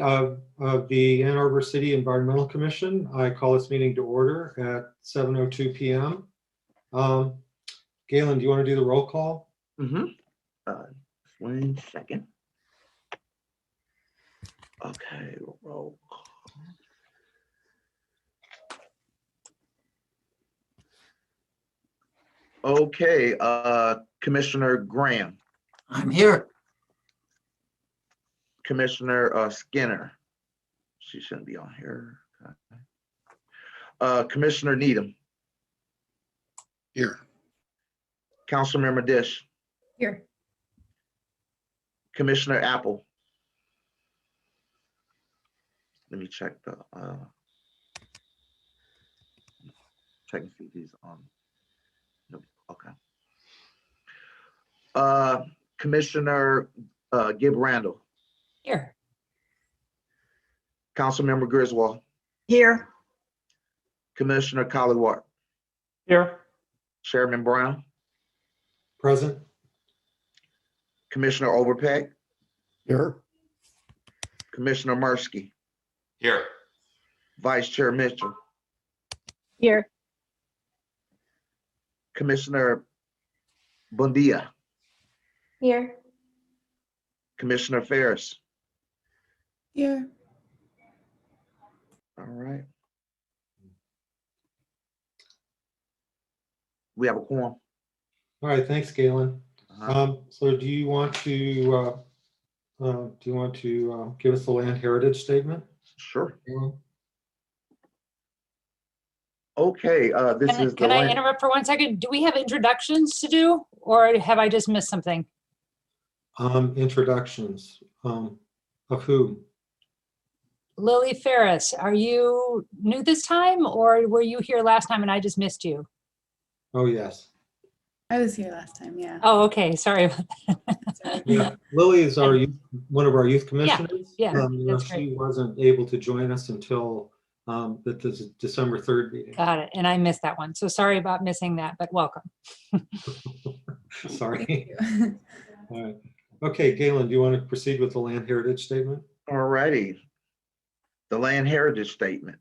of the Ann Arbor City Environmental Commission. I call this meeting to order at 7:02 p.m. Galen, do you want to do the roll call? Mm-hmm. 1 second. Okay, roll call. Okay, Commissioner Graham. I'm here. Commissioner Skinner. She shouldn't be on here. Commissioner Needham. Here. Councilmember Dish. Here. Commissioner Apple. Let me check the check and see if he's on. No, okay. Commissioner Gib Randall. Here. Councilmember Griswold. Here. Commissioner Collywart. Here. Chairman Brown. Present. Commissioner Overpeck. Here. Commissioner Mursky. Here. Vice Chair Mitchell. Here. Commissioner Bundia. Here. Commissioner Ferris. Here. All right. We have a quorum. All right, thanks, Galen. So do you want to give us the land heritage statement? Sure. Galen? Okay, this is the Can I land. interrupt for 1 second? Do we have introductions to do, or have I just missed something? Introductions of who? Lily Ferris, are you new this time, or were you here last time and I just missed you? Oh, yes. I was here last time, yeah. Oh, okay, sorry about Sorry. Yeah, Lily is our one of our youth commissioners. yeah, that's She great. wasn't able to join us until the December 3rd meeting. Got it, and I missed that one, so sorry about missing that, but welcome. Sorry. Thank you. All right. Okay, Galen, do you want to proceed with the land heritage statement? All righty. The land heritage statement.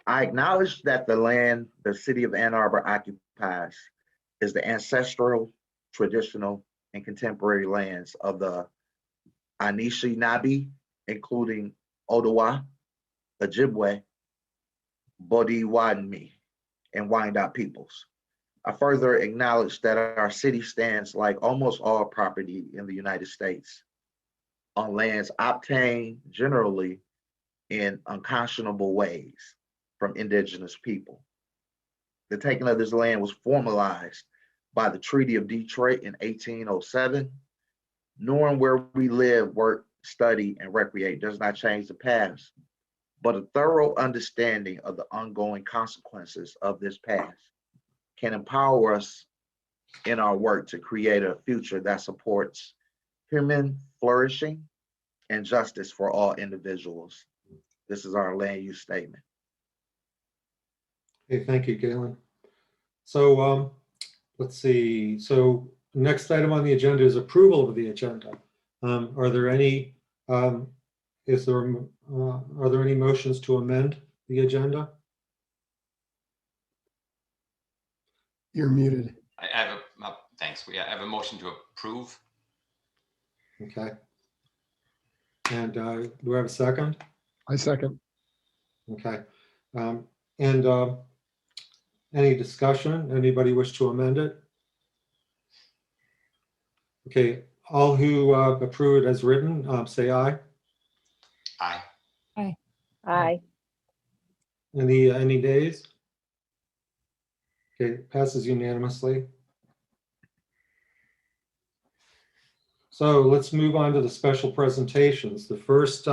I acknowledge that the land the city of Ann Arbor occupies is the ancestral, traditional, and contemporary lands of the Anishinaabe, including Ottawa, Ojibwe, Bodiwani, and Wyandot peoples. I further acknowledge that our city stands, like almost all property in the United States, on lands obtained generally in unconscionable ways from indigenous people. The taking of this land was formalized by the Treaty of Detroit in 1807. Knowing where we live, work, study, and recreate does not change the past, but a thorough understanding of the ongoing consequences of this past can empower us in our work to create a future that supports human flourishing and justice for all individuals. This is our land use statement. Okay, thank you, Galen. So let's see. So next item on the agenda is approval of the agenda. Are there any motions to amend the agenda? You're muted. I have a, thanks. I have a motion to approve. Okay. And do we have a second? I second. Okay. And any discussion? Anybody wish to amend it? Okay, all who approve it as written, say aye. Aye. Aye. Any nays? Okay, passes unanimously. So let's move on to the special presentations. The first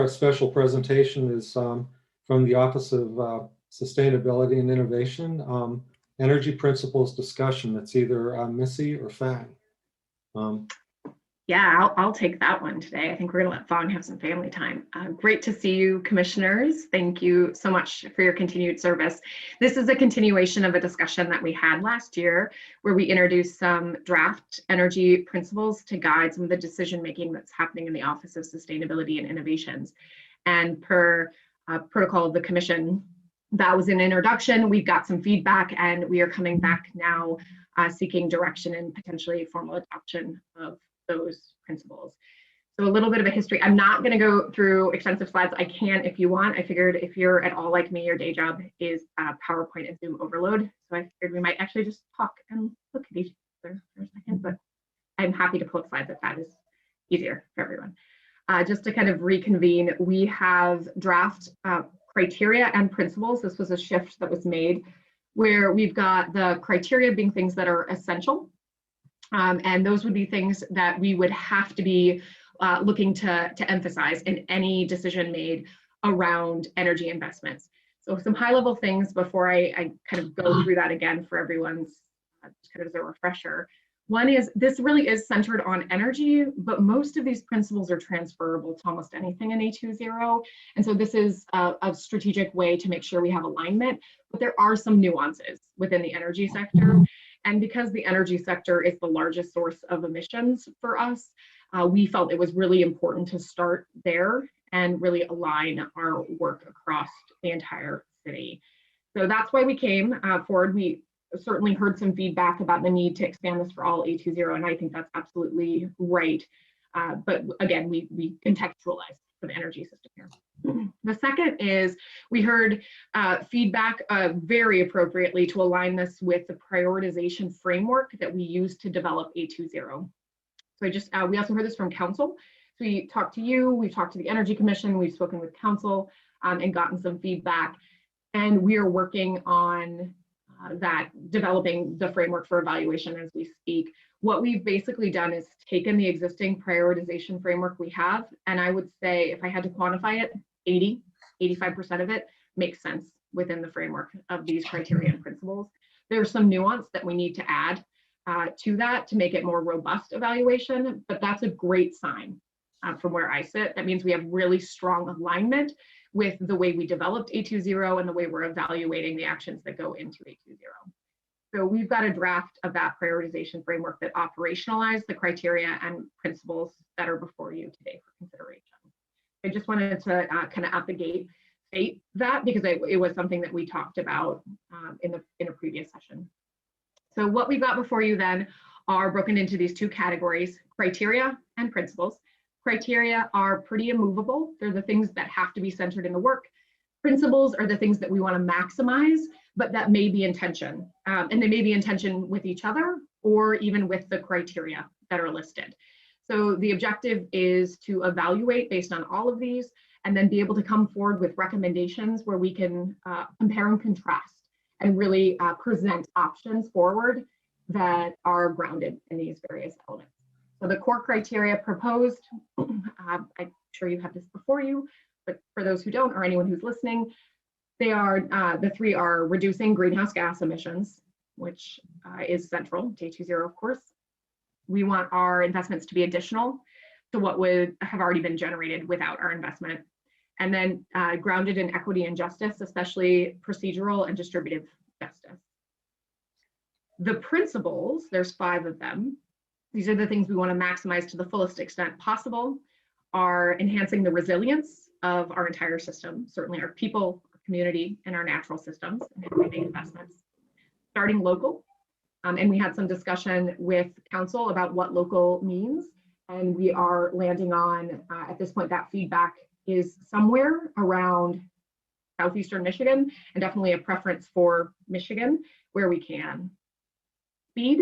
special presentation is from the Office of Sustainability and Innovation, Energy Principles Discussion. It's either Missy or Fang. Yeah, Yeah, I'll take that one today. I think we're gonna let Vaughn have some family time. Great to see you, commissioners. Thank you so much for your continued service. This is a continuation of a discussion that we had last year where we introduced some draft energy principles to guide some of the decision-making that's happening in the Office of Sustainability and Innovations. And per protocol of the commission, that was an introduction. We've got some feedback and we are coming back now seeking direction and potentially formal adoption of those principles. So a little bit of a history. I'm not going to go through extensive slides. I can if you want. I figured if you're at all like me, your day job is PowerPoint and Zoom overload. So I figured we might actually just talk and look at each other for a second, but I'm happy to pull up slides if that is easier for everyone. Just to kind of reconvene, we have draft criteria and principles. This was a shift that was made where we've got the criteria being things that are essential. And those would be things that we would have to be looking to emphasize in any decision made around energy investments. So some high level things before I kind of go through that again for everyone's kind of as a refresher. One is this really is centered on energy, but most of these principles are transferable to almost anything in A20. And so this is a strategic way to make sure we have alignment, but there are some nuances within the energy sector. And because the energy sector is the largest source of emissions for us, we felt it was really important to start there and really align our work across the entire city. So that's why we came forward. We certainly heard some feedback about the need to expand this for all A20, and I think that's absolutely right. But again, we contextualize for the energy system here. The second is we heard feedback very appropriately to align this with the prioritization framework that we use to develop A20. So we also heard this from council. So we talked to you, we've talked to the Energy Commission, we've spoken with council and gotten some feedback. And we are working on that, developing the framework for evaluation as we speak. What we've basically done is taken the existing prioritization framework we have, and I would say if I had to quantify it, 85% of it makes sense within the framework of these criteria and principles. There's some nuance that we need to add to that to make it more robust evaluation, but that's a great sign from where I sit. That means we have really strong alignment with the way we developed A20 and the way we're evaluating the actions that go into A20. So we've got a draft of that prioritization framework that operationalizes the criteria and principles that are before you today for consideration. I just wanted to kind of at the gate state that because it was something that we talked about in a previous session. So what we've got before you then are broken into these two categories, criteria and principles. Criteria are pretty immovable. They're the things that have to be centered in the work. Principles are the things that we want to maximize, but that may be in tension. And they may be in tension with each other or even with the criteria that are listed. So the objective is to evaluate based on all of these and then be able to come forward with recommendations where we can compare and contrast and really present options forward that are grounded in these various elements. So the core criteria proposed, I'm sure you have this before you, but for those who don't or anyone who's listening, they are, the three are reducing greenhouse gas emissions, which is central to A20, of course. We want our investments to be additional to what would have already been generated without our investment. And then grounded in equity and justice, especially procedural and distributive justice. The principles, there's 5 of them. These are the things we want to maximize to the fullest extent possible, are enhancing the resilience of our entire system, certainly our people, our community, and our natural systems, and how we make investments. Starting local, and we had some discussion with council about what local means, and we are landing on, at this point, that feedback is somewhere around southeastern Michigan, and definitely a preference for Michigan where we can. Speed,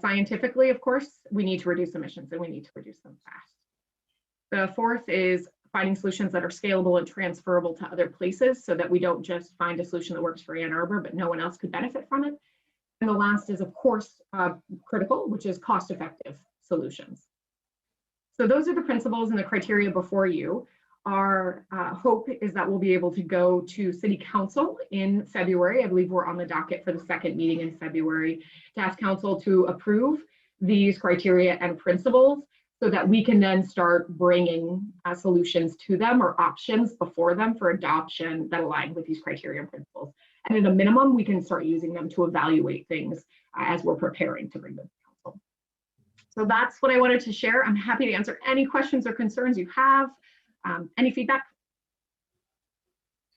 scientifically, of course, we need to reduce emissions and we need to reduce them fast. The fourth is finding solutions that are scalable and transferable to other places so that we don't just find a solution that works for Ann Arbor, but no one else could benefit from it. And the last is, of course, critical, which is cost-effective solutions. So those are the principles and the criteria before you. Our hope is that we'll be able to go to City Council in February. I believe we're on the docket for the second meeting in February to ask Council to approve these criteria and principles so that we can then start bringing solutions to them or options before them for adoption that align with these criteria and principles. And at a minimum, we can start using them to evaluate things as we're preparing to bring them to council. So that's what I wanted to share. I'm happy to answer any questions or concerns you have. Any feedback?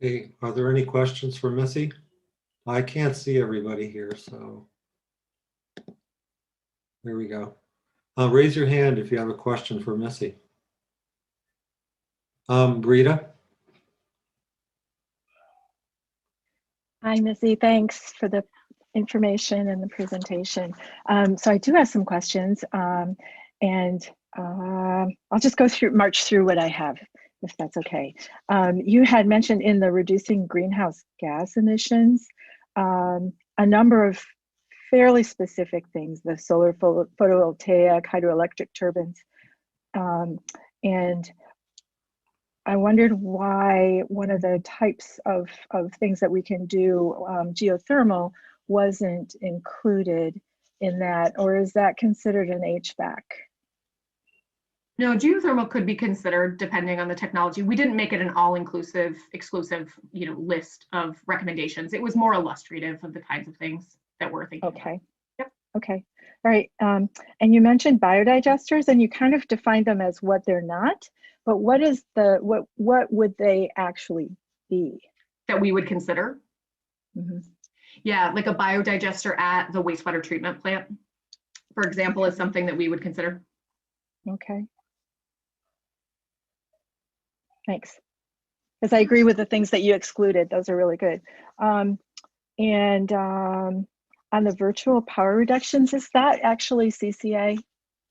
Okay, are there any questions for Missy? I can't see everybody here, so. There we go. Raise your hand if you have a question for Missy. Rita? Hi, Missy. Thanks for the information and the presentation. So I do have some questions, and I'll just march through what I have, if that's okay. You had mentioned in the reducing greenhouse gas emissions, a number of fairly specific things, the solar photovoltaic, hydroelectric turbines. And I wondered why one of the types of things that we can do, geothermal, wasn't included in that, or is that considered an HVAC? No, geothermal could be considered depending on the technology. We didn't make it an all-inclusive, exclusive, list of recommendations. It was more illustrative of the kinds of things that we're thinking. Okay. Yep. Okay. All right. And you mentioned biodigesters, and you kind of defined them as what they're not. But what is what would they actually be? That we would consider? Mm-hmm. Yeah, like a biodigester at the wastewater treatment plant, for example, is something that we would consider. Okay. Thanks. Because I agree with the things that you excluded. Those are really good. On the virtual power reductions, is that actually CCA?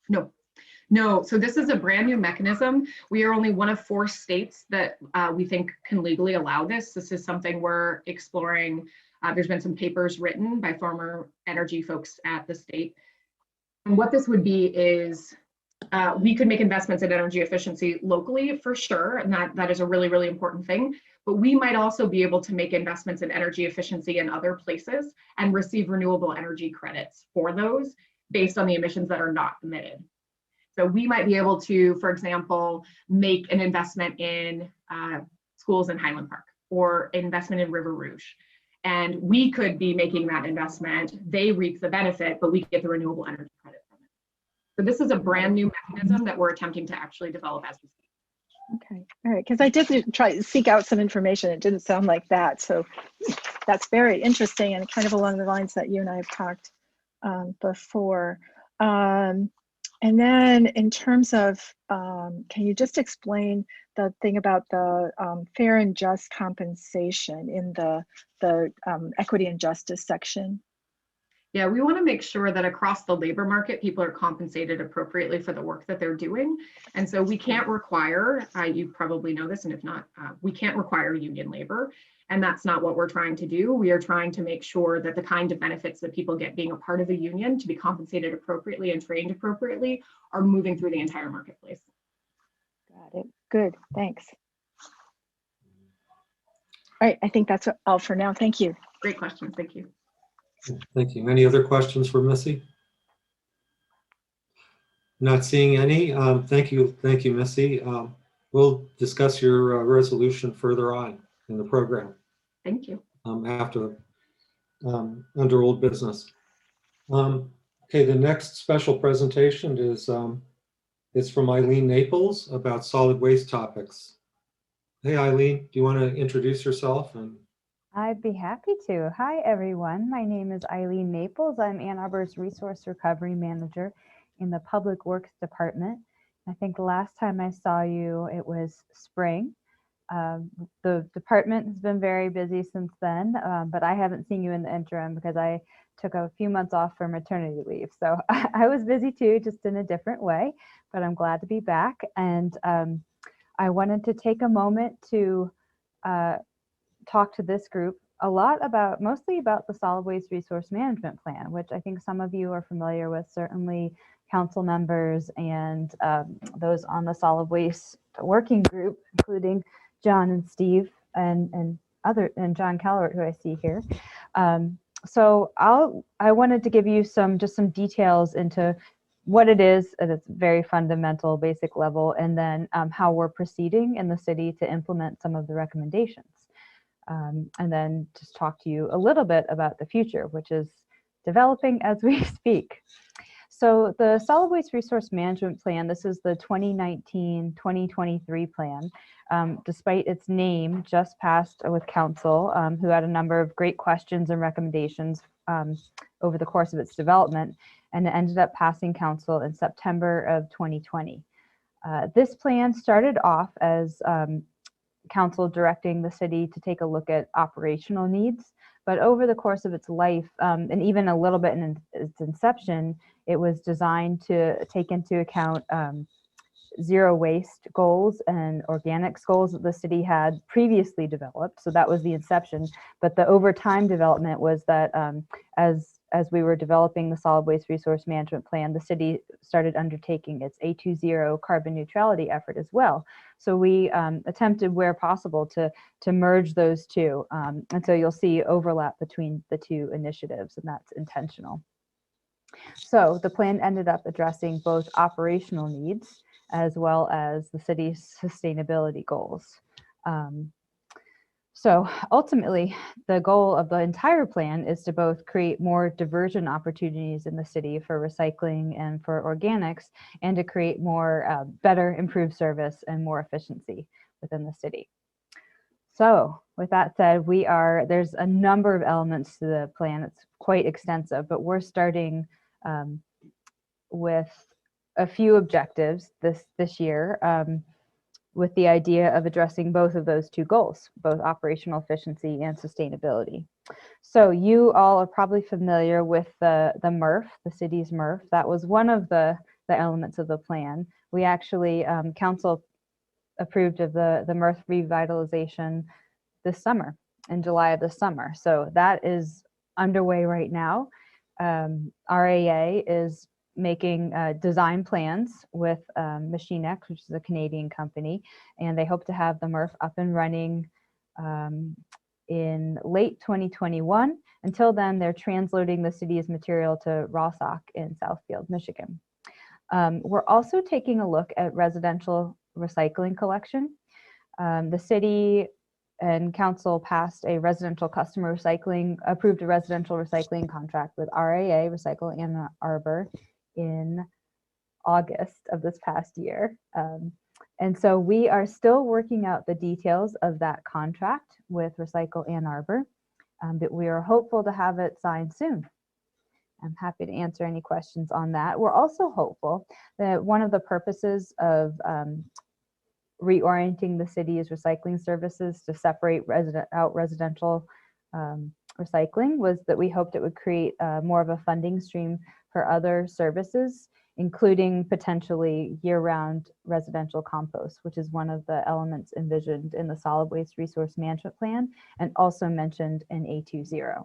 No. So this is a brand new mechanism. We are only one of 4 states that we think can legally allow this. This is something we're exploring. There's been some papers written by former energy folks at the state. And what this would be is we could make investments in energy efficiency locally for sure. And that is a really, really important thing. But we might also be able to make investments in energy efficiency in other places and receive renewable energy credits for those based on the emissions that are not emitted. So we might be able to, for example, make an investment in schools in Highland Park or investment in River Rouge. And we could be making that investment. They reap the benefit, but we get the renewable energy credit from it. So this is a brand new mechanism that we're attempting to actually develop as we speak. Okay, all right, because I did try to seek out some information. It didn't sound like that. So that's very interesting and kind of along the lines that you and I have talked before. And then in terms of, can you just explain the thing about the fair and just compensation in the equity and justice section? Yeah, we want to make sure that across the labor market, people are compensated appropriately for the work that they're doing. And so we can't require, you probably know this, and if not, we can't require union labor. And that's not what we're trying to do. We are trying to make sure that the kind of benefits that people get being a part of a union to be compensated appropriately and trained appropriately are moving through the entire marketplace. Got it. Good. Thanks. All right. I think that's all for now. Thank you. Great question. Thank you. Thank you. Any other questions for Missy? Not seeing any. Thank you, Missy. We'll discuss your resolution further on in the program. Thank you. After under old business. Okay, the next special presentation is from Eileen Naples about solid waste topics. Hey, Eileen, do you want to introduce yourself? I'd be happy to. Hi, everyone. My name is Eileen Naples. I'm Ann Arbor's Resource Recovery Manager in the Public Works Department. I think the last time I saw you, it was spring. The department has been very busy since then, but I haven't seen you in the interim because I took a few months off for maternity leave. So I was busy too, just in a different way, but I'm glad to be back. And I wanted to take a moment to talk to this group mostly about the Solid Waste Resource Management Plan, which I think some of you are familiar with, certainly council members and those on the solid waste working group, including John and Steve and John Callowart, who I see here. So I wanted to give you just some details into what it is at its very fundamental, basic level, and then how we're proceeding in the city to implement some of the recommendations. And then just talk to you a little bit about the future, which is developing as we speak. So the Solid Waste Resource Management Plan, this is the 2019-2023 plan. Despite its name, just passed with council, who had a number of great questions and recommendations over the course of its development, and it ended up passing council in September of 2020. This plan started off as council directing the city to take a look at operational needs, but over the course of its life, and even a little bit in its inception, it was designed to take into account zero waste goals and organics goals that the city had previously developed. So that was the inception. But the over time development was that as we were developing the solid waste resource management plan, the city started undertaking its A20 carbon neutrality effort as well. So we attempted where possible to merge those two. And so you'll see overlap between the two initiatives, and that's intentional. So the plan ended up addressing both operational needs as well as the city's sustainability goals. So ultimately, the goal of the entire plan is to both create more diversion opportunities in the city for recycling and for organics, and to create more better, improved service and more efficiency within the city. So with that said, there's a number of elements to the plan. It's quite extensive, but we're starting with a few objectives this year, with the idea of addressing both of those two goals, both operational efficiency and sustainability. So you all are probably familiar with the MRF, the city's MRF. That was one of the elements of the plan. We actually, council approved of the MRF revitalization this summer, in July of this summer. So that is underway right now. RAA is making design plans with Machine X, which is a Canadian company, and they hope to have the MRF up and running in late 2021. Until then, they're transloading the city's material to Rossock in Southfield, Michigan. We're also taking a look at residential recycling collection. The city and council passed a residential customer recycling, approved a residential recycling contract with RAA, Recycle Ann Arbor, in August of this past year. And so we are still working out the details of that contract with Recycle Ann Arbor, but we are hopeful to have it signed soon. I'm happy to answer any questions on that. We're also hopeful that one of the purposes of reorienting the city's recycling services to separate residential recycling was that we hoped it would create more of a funding stream for other services, including potentially year-round residential compost, which is one of the elements envisioned in the solid waste resource management plan and also mentioned in A20.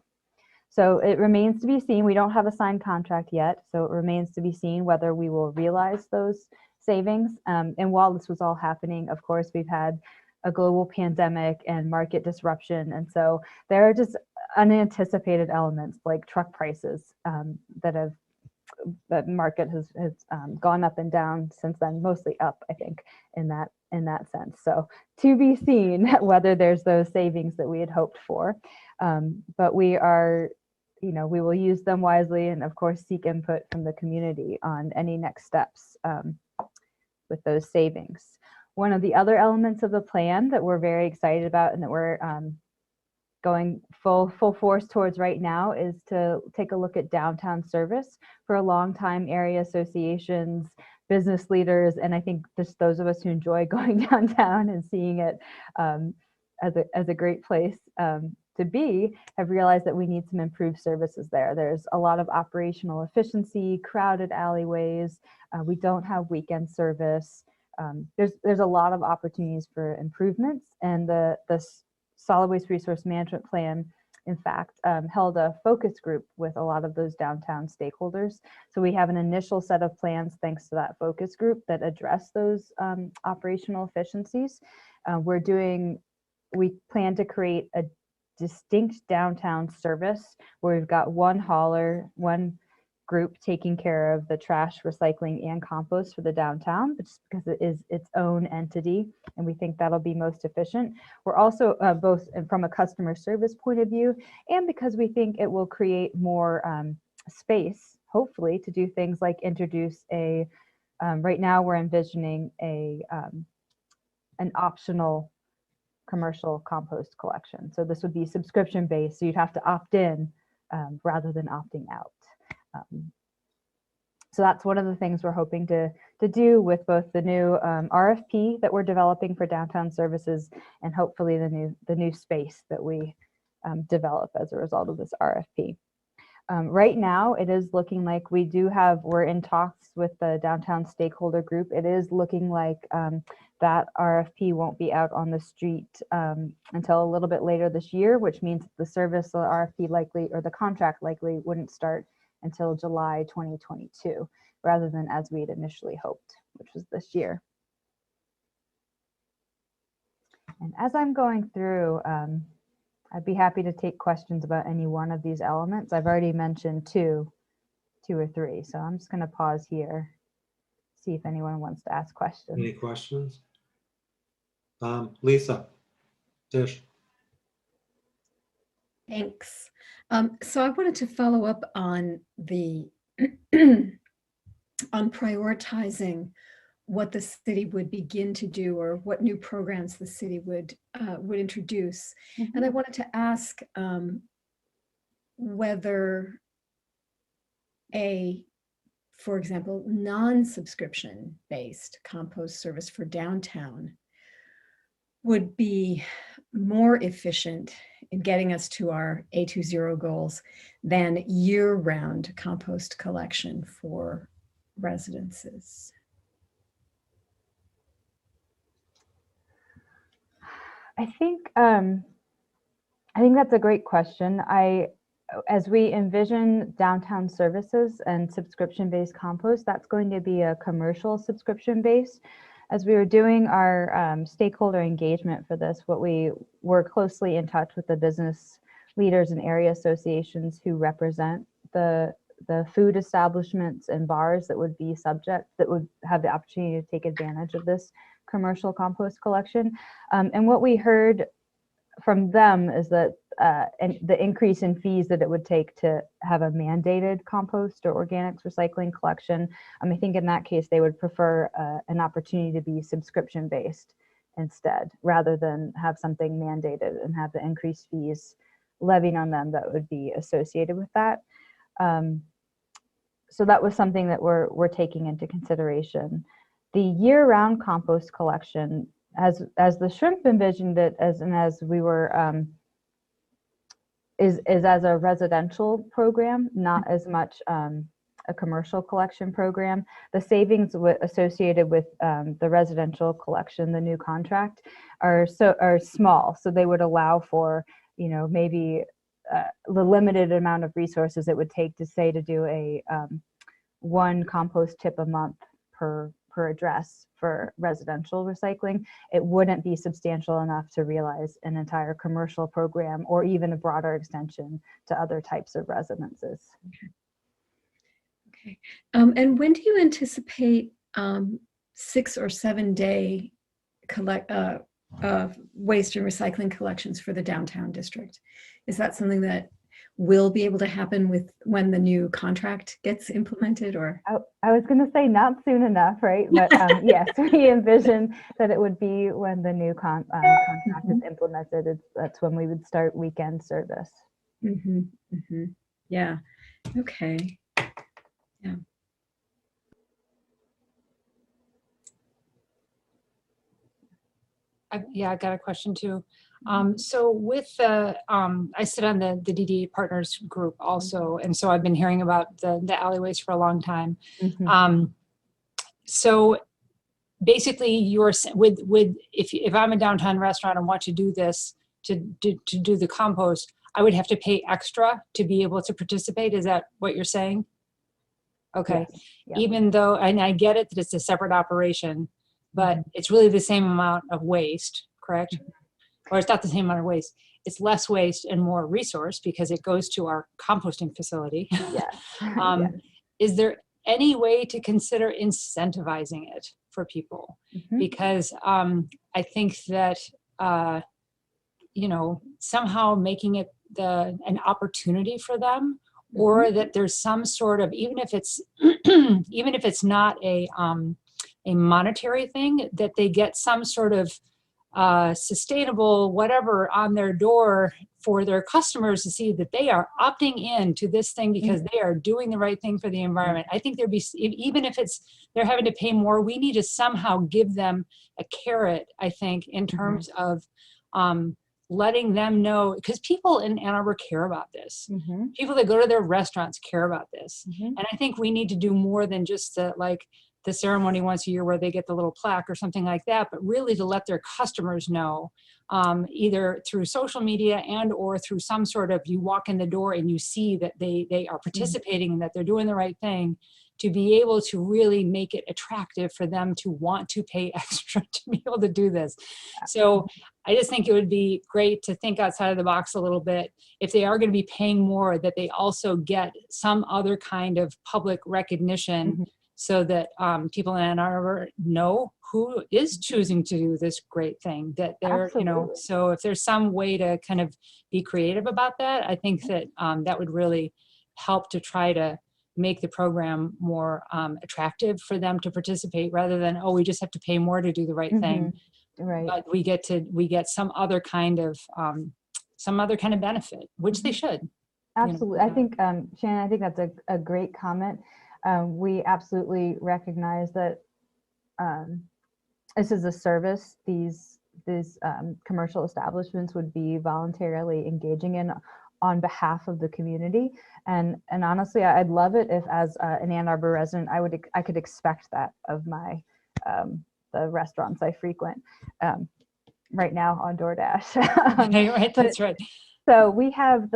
So it remains to be seen. We don't have a signed contract yet, so it remains to be seen whether we will realize those savings. And while this was all happening, of course, we've had a global pandemic and market disruption. And so there are just unanticipated elements like truck prices that market has gone up and down since then, mostly up, I think, in that sense. So to be seen whether there's those savings that we had hoped for. But we are, we will use them wisely and of course seek input from the community on any next steps with those savings. One of the other elements of the plan that we're very excited about and that we're going full force towards right now is to take a look at downtown service. For a long time, area associations, business leaders, and I think just those of us who enjoy going downtown and seeing it as a great place to be, have realized that we need some improved services there. There's a lot of operational efficiency, crowded alleyways. We don't have weekend service. There's a lot of opportunities for improvements, and the solid waste resource management plan, in fact, held a focus group with a lot of those downtown stakeholders. So we have an initial set of plans thanks to that focus group that address those operational efficiencies. We plan to create a distinct downtown service where we've got one hauler, one group taking care of the trash, recycling, and compost for the downtown, just because it is its own entity, and we think that'll be most efficient. We're also both from a customer service point of view, and because we think it will create more space, hopefully, to do things like introduce a, right now we're envisioning an optional commercial compost collection. So this would be subscription based, so you'd have to opt in rather than opting out. So that's one of the things we're hoping to do with both the new RFP that we're developing for downtown services, and hopefully the new space that we develop as a result of this RFP. Right now, it is looking like we're in talks with the downtown stakeholder group. It is looking like that RFP won't be out on the street until a little bit later this year, which means the service, the RFP likely, or the contract likely wouldn't start until July 2022, rather than as we'd initially hoped, which was this year. And as I'm going through, I'd be happy to take questions about any one of these elements. I've already mentioned two or three, so I'm just going to pause here, see if anyone wants to ask questions. Any questions? Lisa, Tish. Thanks. So I wanted to follow up on the on prioritizing what the city would begin to do, or what new programs the city would introduce. Mm-hmm. And I wanted to ask whether for example, non-subscription based compost service for downtown would be more efficient in getting us to our A20 goals than year-round compost collection for residences. I think that's a great question. As we envision downtown services and subscription-based compost, that's going to be a commercial subscription-based. As we were doing our stakeholder engagement for this, we were closely in touch with the business leaders and area associations who represent the food establishments and bars that would have the opportunity to take advantage of this commercial compost collection. And what we heard from them is that and the increase in fees that it would take to have a mandated compost or organics recycling collection, I think in that case they would prefer an opportunity to be subscription based instead, rather than have something mandated and have the increased fees levied on them that would be associated with that. So that was something that we're taking into consideration. The year-round compost collection, as the shrimp envisioned it, as we were, is as a residential program, not as much a commercial collection program. The savings associated with the residential collection, the new contract, are small, so they would allow for, maybe the limited amount of resources it would take to do a one compost tip a month per address for residential recycling. It wouldn't be substantial enough to realize an entire commercial program or even a broader extension to other types of residences. Okay. And when do you anticipate 6 or 7 day waste and recycling collections for the downtown district? Is that something that will be able to happen when the new contract gets implemented, or? I was going to say not soon enough, right? But yes, we envision that it would be when the new contract is implemented. That's when we would start weekend service. Mm-hmm, mm-hmm. Yeah. Okay. Yeah. I got a question too. So with I sit on the DDA Partners group also, and so I've been hearing about the alleyways for a long time. Mm-hmm. So basically, if I'm a downtown restaurant and want to do this to do the compost, I would have to pay extra to be able to participate. Is that what you're saying? Okay. Yes. Yeah. Even though, and I get it that it's a separate operation, but it's really the same amount of waste, correct? Or it's not the same amount of waste. It's less waste and more resource because it goes to our composting facility. Yes. Yes. is there any way to consider incentivizing it for people? Mhm. Because I think that, somehow making it an opportunity for them, or that there's some sort of, even if it's even if it's not a monetary thing, that they get some sort of sustainable whatever on their door for their customers to see that they are opting in to this thing because they are doing the right thing for the environment. I think even if they're having to pay more, we need to somehow give them a carrot, I think, in terms of letting them know, because people in Ann Arbor care about this. People that go to their restaurants care about this. And I think we need to do more than just the ceremony once a year where they get the little plaque or something like that, but really to let their customers know, either through social media and or through some sort of, you walk in the door and you see that they are participating and that they're doing the right thing, to be able to really make it attractive for them to want to pay extra to be able to do this. So I just think it would be great to think outside of the box a little bit. If they are going to be paying more, that they also get some other kind of public recognition, so that people in Ann Arbor know who is choosing to do this great thing, that they're, so if there's some way to kind of be creative about that, I think that that would really help to try to make the program more attractive for them to participate, rather than, oh, we just have to pay more to do the right thing. Right. But we get some other kind of benefit, which they should. Absolutely. I think, Shannon, I think that's a great comment. We absolutely recognize that this is a service these commercial establishments would be voluntarily engaging in on behalf of the community. And honestly, I'd love it if, as an Ann Arbor resident, I could expect that of my the restaurants I frequent right now on DoorDash. Right, that's right. So we have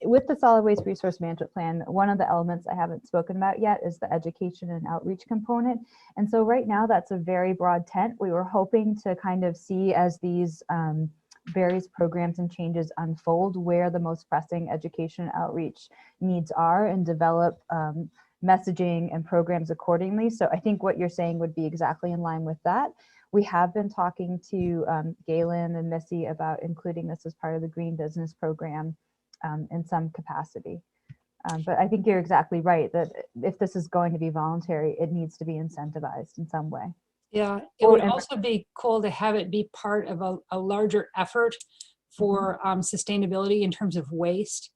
with the solid waste resource management plan, one of the elements I haven't spoken about yet is the education and outreach component. And so right now that's a very broad tent. We were hoping to kind of see, as these various programs and changes unfold, where the most pressing education and outreach needs are, and develop messaging and programs accordingly. So I think what you're saying would be exactly in line with that. We have been talking to Galen and Missy about including this as part of the Green Business Program in some capacity. But I think you're exactly right that if this is going to be voluntary, it needs to be incentivized in some way. Yeah, it would also be cool to have it be part of a larger effort for sustainability in terms of waste.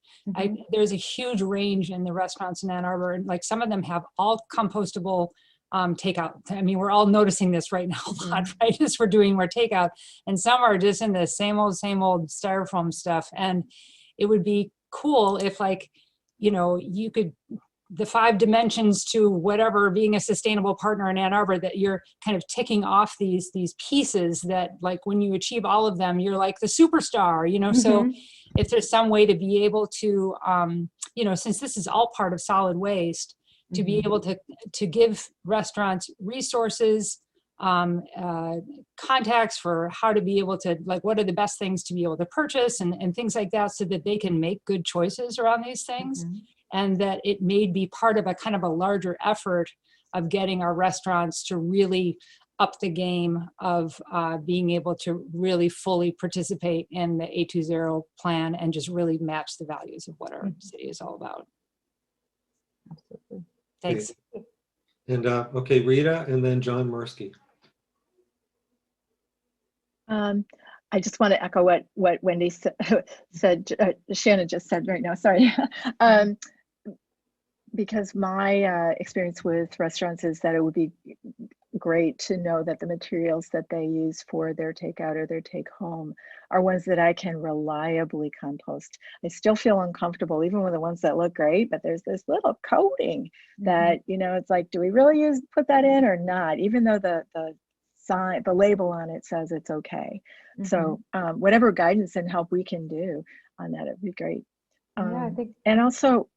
There's a huge range in the restaurants in Ann Arbor, and like some of them have all compostable takeout. I mean, we're all noticing this right now a lot, right? As we're doing more takeout, and some are just in the same old styrofoam stuff. And it would be cool if, like, you could, the 5 dimensions to whatever being a sustainable partner in Ann Arbor, that you're kind of ticking off these pieces that, like, when you achieve all of them, you're like the superstar, so if there's some way to be able to, since this is all part of solid waste, to be able to give restaurants resources, contacts for how to be able to, like, what are the best things to be able to purchase and things like that, so that they can make good choices around these things. And that it may be part of a kind of a larger effort of getting our restaurants to really up the game of being able to really fully participate in the 820 plan and just really match the values of what our city is all about. Absolutely. Thanks. Okay. And okay, Rita, and then John Mursky. I just want to echo what Wendy said, Shannon just said right now, sorry. Because my experience with restaurants is that it would be great to know that the materials that they use for their takeout or their take home are ones that I can reliably compost. I still feel uncomfortable even with the ones that look great, but there's this little coating that, it's like, do we really put that in or not? Even though the sign, the label on it says it's okay. So whatever guidance and help we can do on that, it'd be great. Yeah, I think. And also,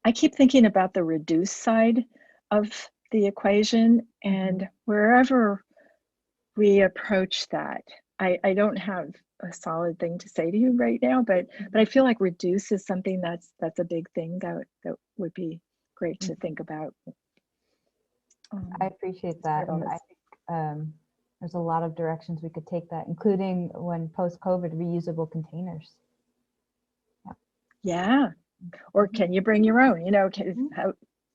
I keep thinking about the reduce side of the equation, and wherever we approach that, I don't have a solid thing to say to you right now, but I feel like reduce is something that's a big thing that would be great to think about. I appreciate that. And I think there's a lot of directions we could take that, including when post-COVID reusable containers. Yeah. Or can you bring your own,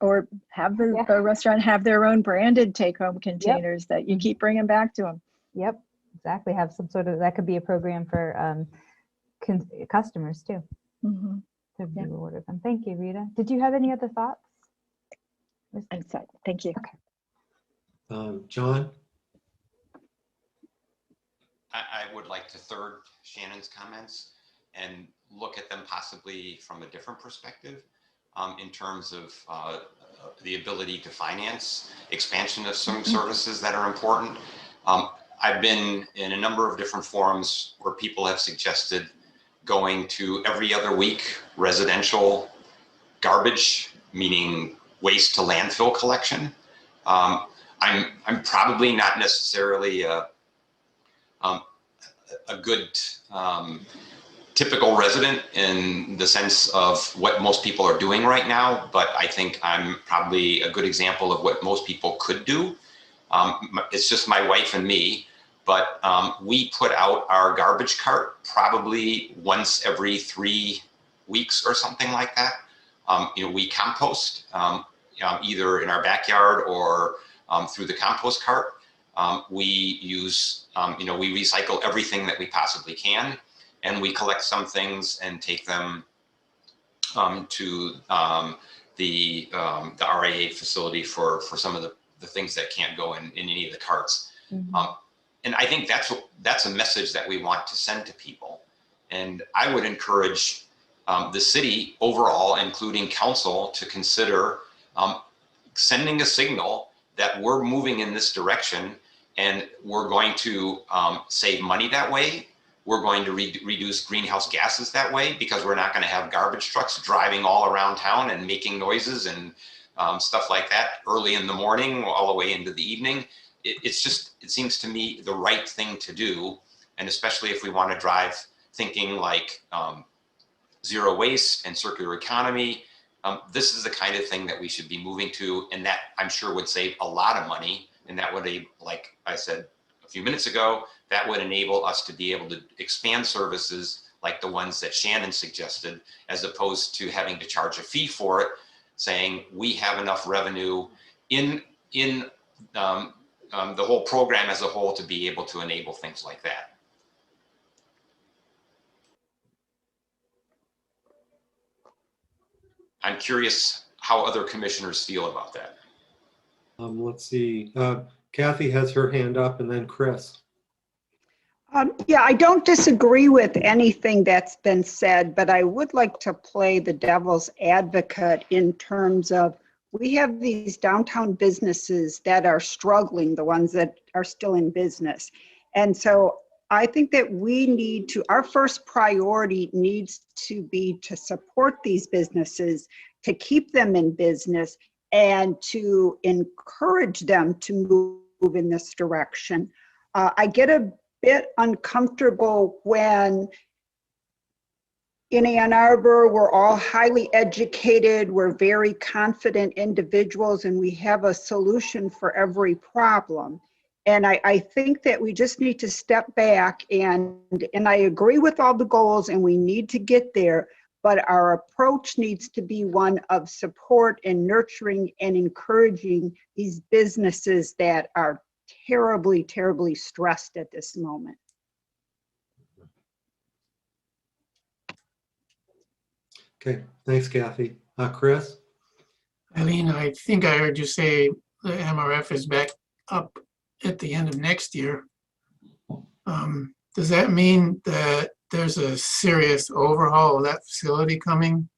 or have the restaurant have their own branded take-home containers that you keep bringing back to them. Yep, exactly. Have some sort of, that could be a program for customers too. Mm-hmm. To be rewarded them. Thank you, Rita. Did you have any other thoughts? I'm set. Thank you. Okay. John? I would like to third Shannon's comments and look at them possibly from a different perspective in terms of the ability to finance expansion of some services that are important. I've been in a number of different forums where people have suggested going to every other week residential garbage, meaning waste to landfill collection. I'm probably not necessarily a good typical resident in the sense of what most people are doing right now, but I think I'm probably a good example of what most people could do. It's just my wife and me, but we put out our garbage cart probably once every 3 weeks or something like that. We compost either in our backyard or through the compost cart. We use, we recycle everything that we possibly can, and we collect some things and take them to the RAA facility for some of the things that can't go in any of the carts. Mm-hmm. And I think that's a message that we want to send to people. And I would encourage the city overall, including council, to consider sending a signal that we're moving in this direction and we're going to save money that way. We're going to reduce greenhouse gases that way because we're not going to have garbage trucks driving all around town and making noises and stuff like that early in the morning all the way into the evening. It seems to me the right thing to do. And especially if we want to drive thinking like zero waste and circular economy, this is the kind of thing that we should be moving to. And that I'm sure would save a lot of money. And that would, like I said a few minutes ago, that would enable us to be able to expand services like the ones that Shannon suggested, as opposed to having to charge a fee for it, saying we have enough revenue in the whole program as a whole to be able to enable things like that. I'm curious how other commissioners feel about that. Let's see. Kathy has her hand up, and then Chris. Yeah, I don't disagree with anything that's been said, but I would like to play the devil's advocate in terms of we have these downtown businesses that are struggling, the ones that are still in business. And so I think that we need to, our first priority needs to be to support these businesses, to keep them in business, and to encourage them to move in this direction. I get a bit uncomfortable when in Ann Arbor, we're all highly educated, we're very confident individuals, and we have a solution for every problem. And I think that we just need to step back and I agree with all the goals and we need to get there, but our approach needs to be one of support and nurturing and encouraging these businesses that are terribly, terribly stressed at this moment. Okay, thanks, Kathy. Chris? Eileen, I think I heard you say the MRF is back up at the end of next year. Does that mean that there's a serious overhaul of that facility coming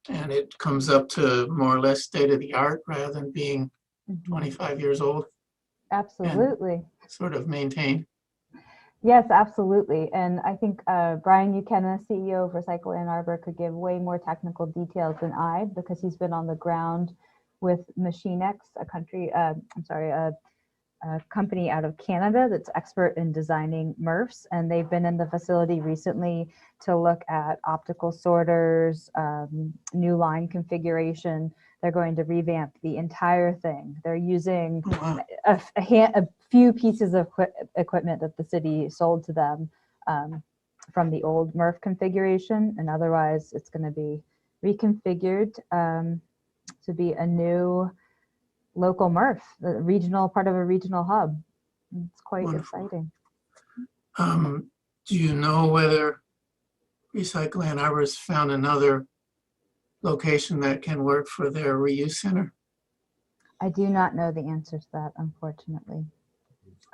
and it comes up to more or less state of the art rather than being 25 years old? Absolutely. Sort of maintained. Yes, absolutely. And I think Brian Buchanan, CEO of Recycle Ann Arbor, could give way more technical details than I, because he's been on the ground with Machine X, a company out of Canada that's expert in designing MRFs, and they've been in the facility recently to look at optical sorters, new line configuration. They're going to revamp the entire thing. They're using a few pieces of equipment that the city sold to them from the old MRF configuration, and otherwise it's going to be reconfigured to be a new local MRF, the regional part of a regional hub. It's quite Wonderful. exciting. Do you know whether Recycle Ann Arbor has found another location that can work for their reuse center? I do not know the answer to that, unfortunately.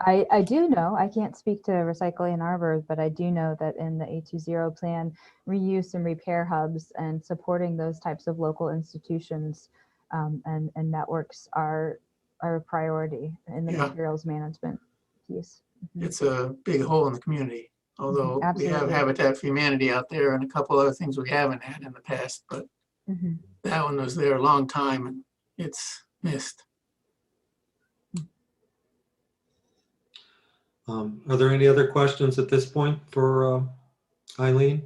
I do know, I can't speak to Recycle Ann Arbor, but I do know that in the 820 plan, reuse and repair hubs and supporting those types of local institutions and networks are a priority in the materials management piece. It's a big hole in the community, although we have Absolutely. Habitat for Humanity out there and a couple other things we haven't had in the past, but that one was there a long time and it's missed. Are there any other questions at this point for Eileen?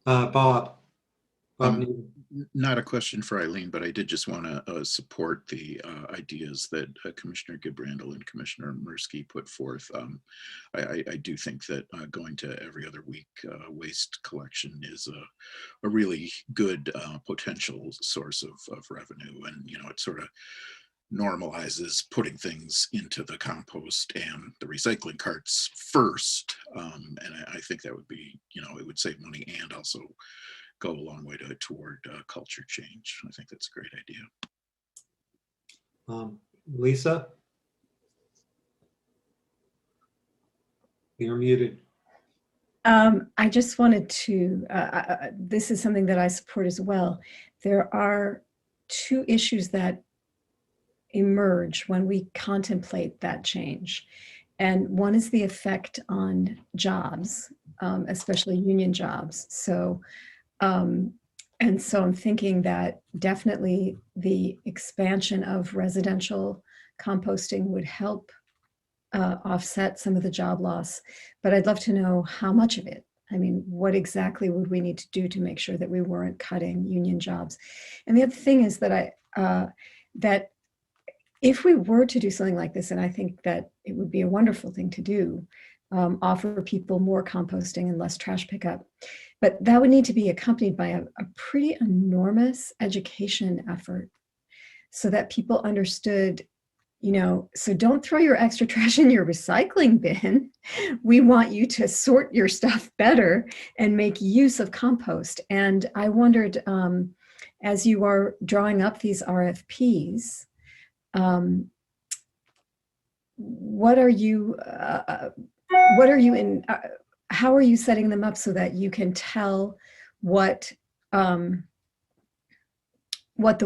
Bob? Needham. Not a question for Eileen, but I did just want to support the ideas that Commissioner Gibrandel and Commissioner Mirsky put forth. I do think that going to every other week waste collection is a really good potential source of revenue, and it sort of normalizes putting things into the compost and the recycling carts first, and I think that would be, it would save money and also go a long way toward culture change. I think that's a great idea. Lisa? You're muted. I just wanted to, this is something that I support as well. There are two issues that emerge when we contemplate that change. And one is the effect on jobs, especially union jobs. And so I'm thinking that definitely the expansion of residential composting would help offset some of the job loss, but I'd love to know how much of it. I mean, what exactly would we need to do to make sure that we weren't cutting union jobs? And the other thing is that that if we were to do something like this, and I think that it would be a wonderful thing to do, offer people more composting and less trash pickup, but that would need to be accompanied by a pretty enormous education effort so that people understood, so don't throw your extra trash in your recycling bin. We want you to sort your stuff better and make use of compost. And I wondered, as you are drawing up these RFPs, how are you setting them up so that you can tell what the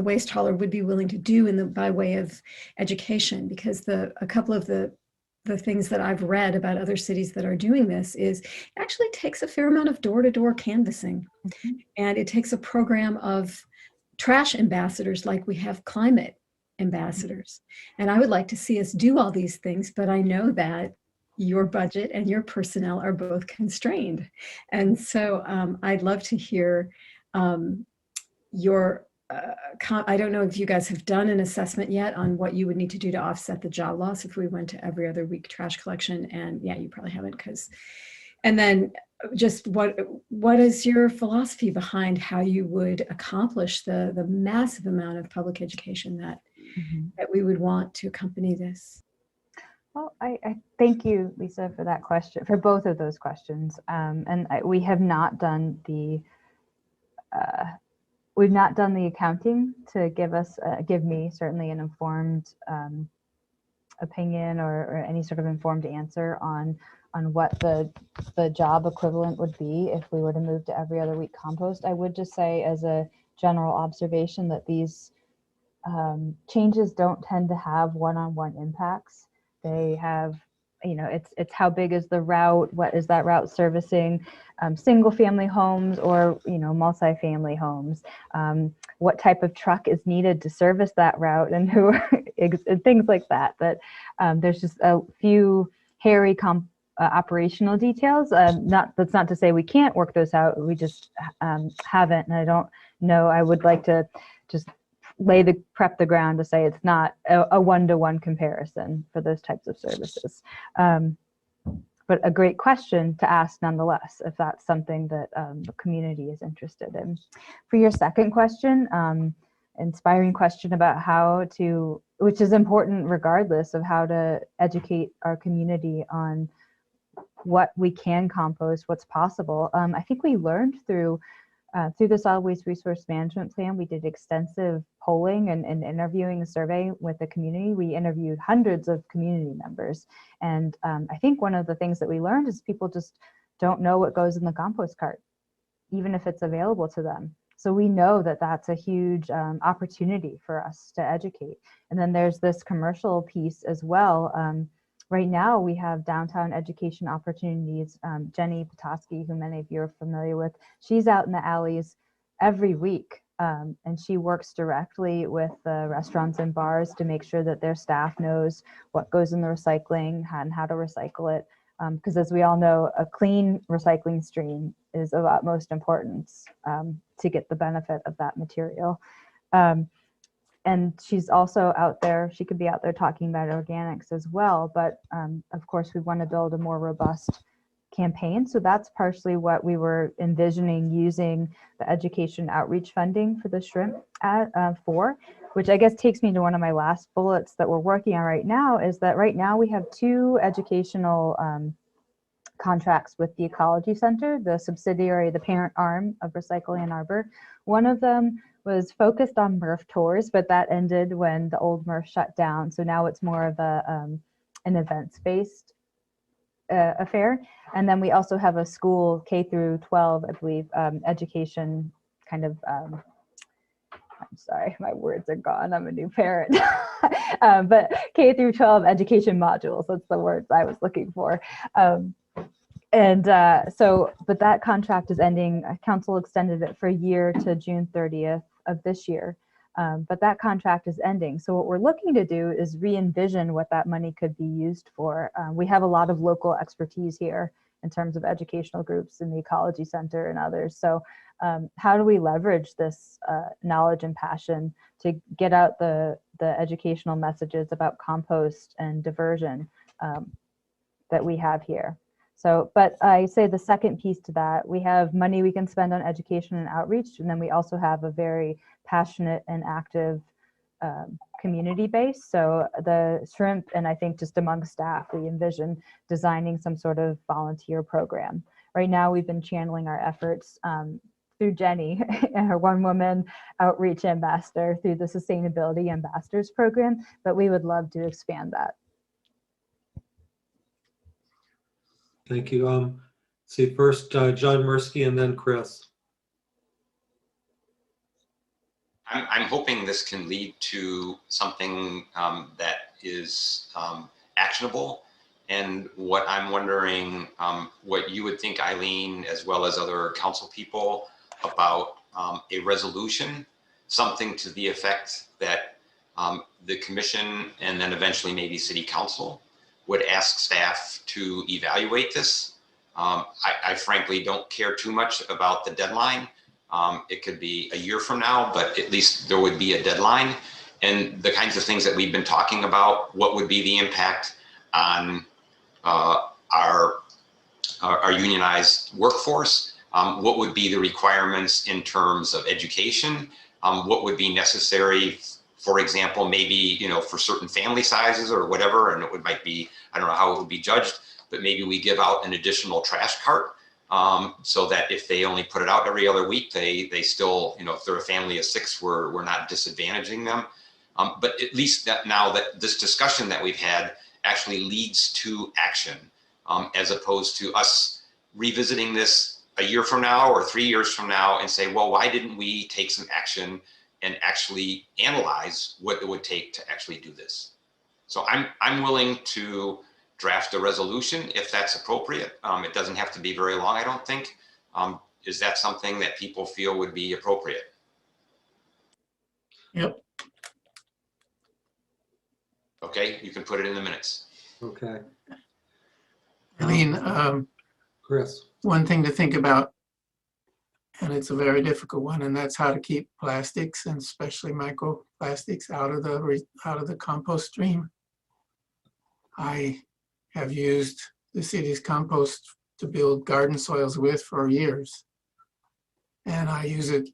waste hauler would be willing to do by way of education? Because a couple of the things that I've read about other cities that are doing this is it actually takes a fair amount of door-to-door canvassing. And it takes a program of trash ambassadors like we have climate ambassadors. And I would like to see us do all these things, but I know that your budget and your personnel are both constrained. And so I'd love to hear your, I don't know if you guys have done an assessment yet on what you would need to do to offset the job loss if we went to every other week trash collection. And yeah, you probably haven't and then just what is your philosophy behind how you would accomplish the massive amount of public education that we would want to accompany this? Well, I thank you, Lisa, for that question, for both of those questions. We have not done the accounting to give me certainly an informed opinion or any sort of informed answer on what the job equivalent would be if we were to move to every other week compost. I would just say as a general observation that these changes don't tend to have one-on-one impacts. They have it's how big is the route? What is that route servicing? Single family homes or, multifamily homes? What type of truck is needed to service that route, and who, and things like that. But there's just a few hairy operational details. That's not to say we can't work those out. We just haven't, and I don't know. I would like to just prep the ground to say it's not a one-to-one comparison for those types of services. But a great question to ask nonetheless, if that's something that the community is interested in. For your second question, inspiring question about which is important regardless of how to educate our community on what we can compost, what's possible. I think we learned through the solid waste resource management plan. We did extensive polling and interviewing, a survey with the community. We interviewed hundreds of community members. And I think one of the things that we learned is people just don't know what goes in the compost cart, even if it's available to them. So we know that that's a huge opportunity for us to educate. And then there's this commercial piece as well. Right now, we have downtown education opportunities. Jenny Petoskey, who many of you are familiar with, she's out in the alleys every week, and she works directly with the restaurants and bars to make sure that their staff knows what goes in the recycling and how to recycle it. Because as we all know, a clean recycling stream is of utmost importance to get the benefit of that material. And she's also out there, she could be out there talking about organics as well. But of course, we want to build a more robust campaign. So that's partially what we were envisioning using the education outreach funding for the shrimp for, which I guess takes me to one of my last bullets that we're working on right now, is that right now we have two educational contracts with the Ecology Center, the subsidiary, the parent arm of Recycle Ann Arbor. One of them was focused on MRF tours, but that ended when the old MRF shut down. So now it's more of an events-based affair. And then we also have a school, K through 12, I believe, education kind of, I'm sorry, my words are gone. I'm a new parent. But K through 12 education modules, that's the words I was looking for. But that contract is ending. Council extended it for a year to June 30th of this year. But that contract is ending. So what we're looking to do is re-envision what that money could be used for. We have a lot of local expertise here in terms of educational groups in the Ecology Center and others. So how do we leverage this knowledge and passion to get out the educational messages about compost and diversion that we have here? So, but I say the second piece to that, we have money we can spend on education and outreach, and then we also have a very passionate and active community base. So the shrimp, and I think just among staff, we envision designing some sort of volunteer program. Right now, we've been channeling our efforts through Jenny and her one-woman outreach ambassador through the Sustainability Ambassadors Program, but we would love to expand that. Thank you. See, first John Mursky and then Chris. I'm hoping this can lead to something that is actionable. And what I'm wondering, what you would think, Eileen, as well as other council people, about a resolution, something to the effect that the commission and then eventually maybe city council would ask staff to evaluate this. I frankly don't care too much about the deadline. It could be a year from now, but at least there would be a deadline. And the kinds of things that we've been talking about, what would be the impact on our unionized workforce? What would be the requirements in terms of education? What would be necessary, for example, maybe, for certain family sizes or whatever, and it might be, I don't know how it would be judged, but maybe we give out an additional trash cart so that if they only put it out every other week, they still, if they're a family of 6, we're not disadvantaging them. But at least that now that this discussion that we've had actually leads to action, as opposed to us revisiting this a year from now or 3 years from now and say, well, why didn't we take some action and actually analyze what it would take to actually do this? So I'm willing to draft a resolution if that's appropriate. It doesn't have to be very long, I don't think. Is that something that people feel would be appropriate? Yep. Okay, you can put it in the minutes. Okay. Eileen, Chris. one thing to think about, and it's a very difficult one, and that's how to keep plastics and especially microplastics out of the compost stream. I have used the city's compost to build garden soils with for years. And I use it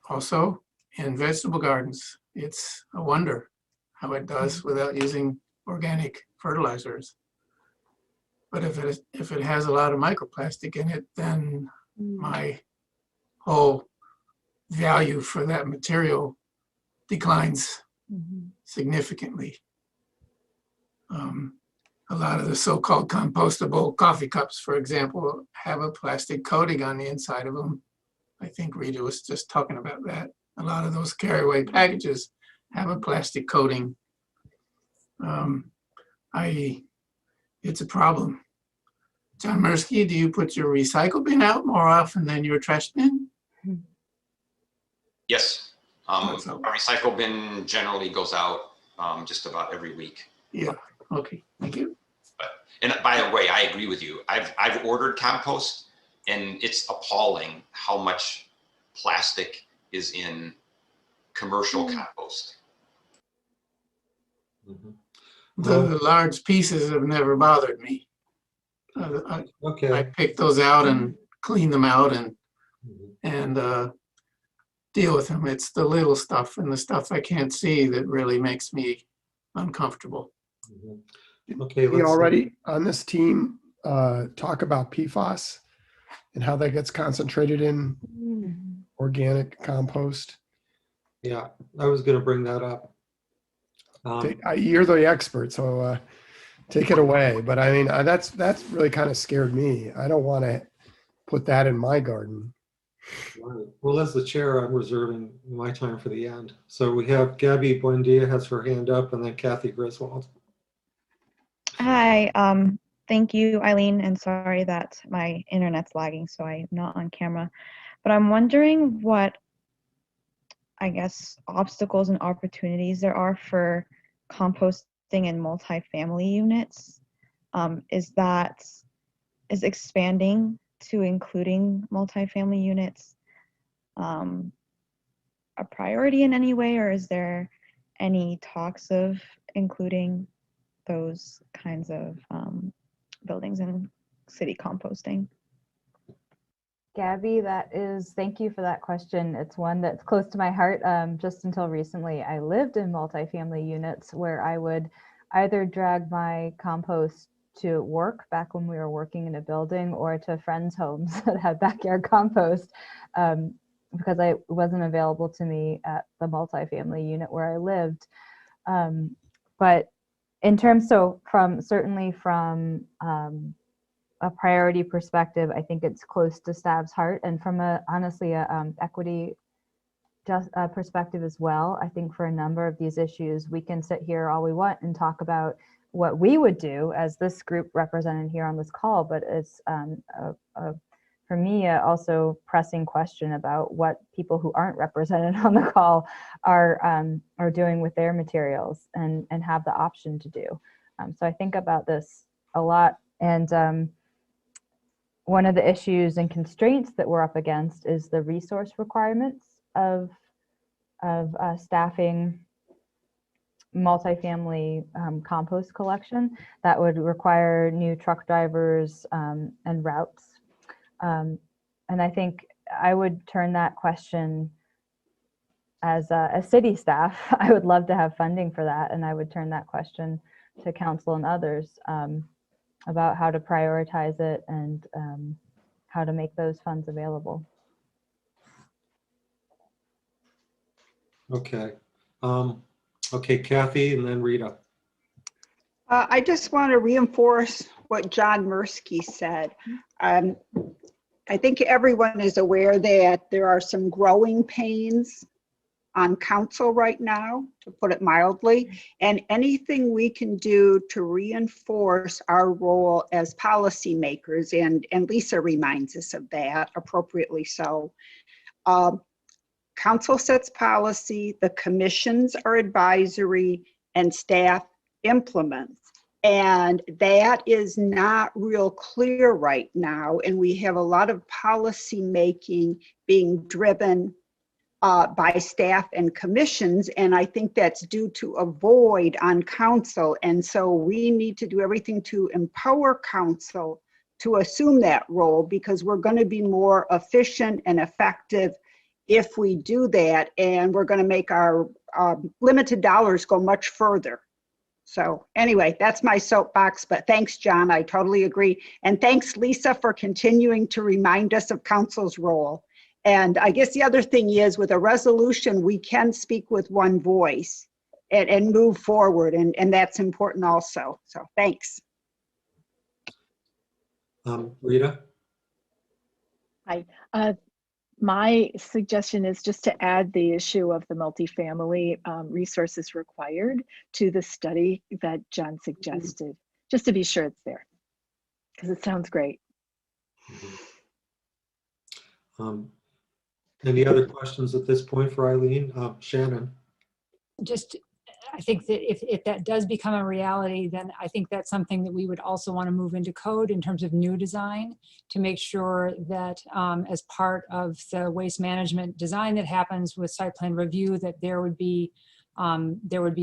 also in vegetable gardens. It's a wonder how it does without using organic fertilizers. But if it has a lot of microplastic in it, then my whole value for that material declines significantly. A lot of the so-called compostable coffee cups, for example, have a plastic coating on the inside of them. I think Rita was just talking about that. A lot of those carry-away packages have a plastic coating. It's a problem. John Mirsky, do you put your recycle bin out more often than your trash bin? Yes, our recycle bin generally goes out just about every week. Yeah, okay, thank you. And by the way, I agree with you. I've ordered compost, and it's appalling how much plastic is in commercial compost. The large pieces have never bothered me. I pick those out and clean them out and deal with them. It's the little stuff and the stuff I can't see that really makes me uncomfortable. Okay, We already on this team talk about PFAS and how that gets concentrated in organic compost. Yeah, I was going to bring that up. You're the expert, so take it away. But I mean, that's really kind of scared me. I don't want to put that in my garden. Right. Well, as the chair, I'm reserving my time for the end. So we have Gabby Buendia has her hand up, and then Kathy Griswold. Hi, thank you, Eileen, and sorry that my internet's lagging, so I'm not on camera. But I'm wondering what, I guess, obstacles and opportunities there are for composting in multifamily units. Is expanding to including multifamily units a priority in any way, or is there any talks of including those kinds of buildings in city composting? Gabby, thank you for that question. It's one that's close to my heart. Just until recently, I lived in multifamily units where I would either drag my compost to work back when we were working in a building, or to friends' homes that had backyard compost, because it wasn't available to me at the multifamily unit where I lived. But in terms, certainly from a priority perspective, I think it's close to staff's heart, and from honestly equity perspective as well. I think for a number of these issues, we can sit here all we want and talk about what we would do as this group represented here on this call, but it's for me also pressing question about what people who aren't represented on the call are doing with their materials and have the option to do. So I think about this a lot, and one of the issues and constraints that we're up against is the resource requirements of staffing multifamily compost collection. That would require new truck drivers and routes. And I think I would turn that question as a city staff. I would love to have funding for that, and I would turn that question to council and others about how to prioritize it and how to make those funds available. Okay. Okay, Kathy, and then Rita. I just want to reinforce what John Mirsky said. I think everyone is aware that there are some growing pains on council right now, to put it mildly, and anything we can do to reinforce our role as policymakers, and Lisa reminds us of that, appropriately so. Council sets policy, the commissions are advisory, and staff implements. And that is not real clear right now. And we have a lot of policy making being driven by staff and commissions. And I think that's due to a void on council. And so we need to do everything to empower council to assume that role, because we're going to be more efficient and effective if we do that. And we're going to make our limited dollars go much further. So anyway, that's my soapbox, but thanks, John. I totally agree. And thanks, Lisa, for continuing to remind us of council's role. And I guess the other thing is, with a resolution, we can speak with one voice and move forward. And that's important also. So thanks. Rita? Hi. My suggestion is just to add the issue of the multifamily resources required to the study that John suggested, just to be sure it's there, because it sounds great. Any other questions at this point for Eileen? Shannon? Just, I think that if that does become a reality, then I think that's something that we would also want to move into code in terms of new design, to make sure that as part of the waste management design that happens with site plan review, that there would be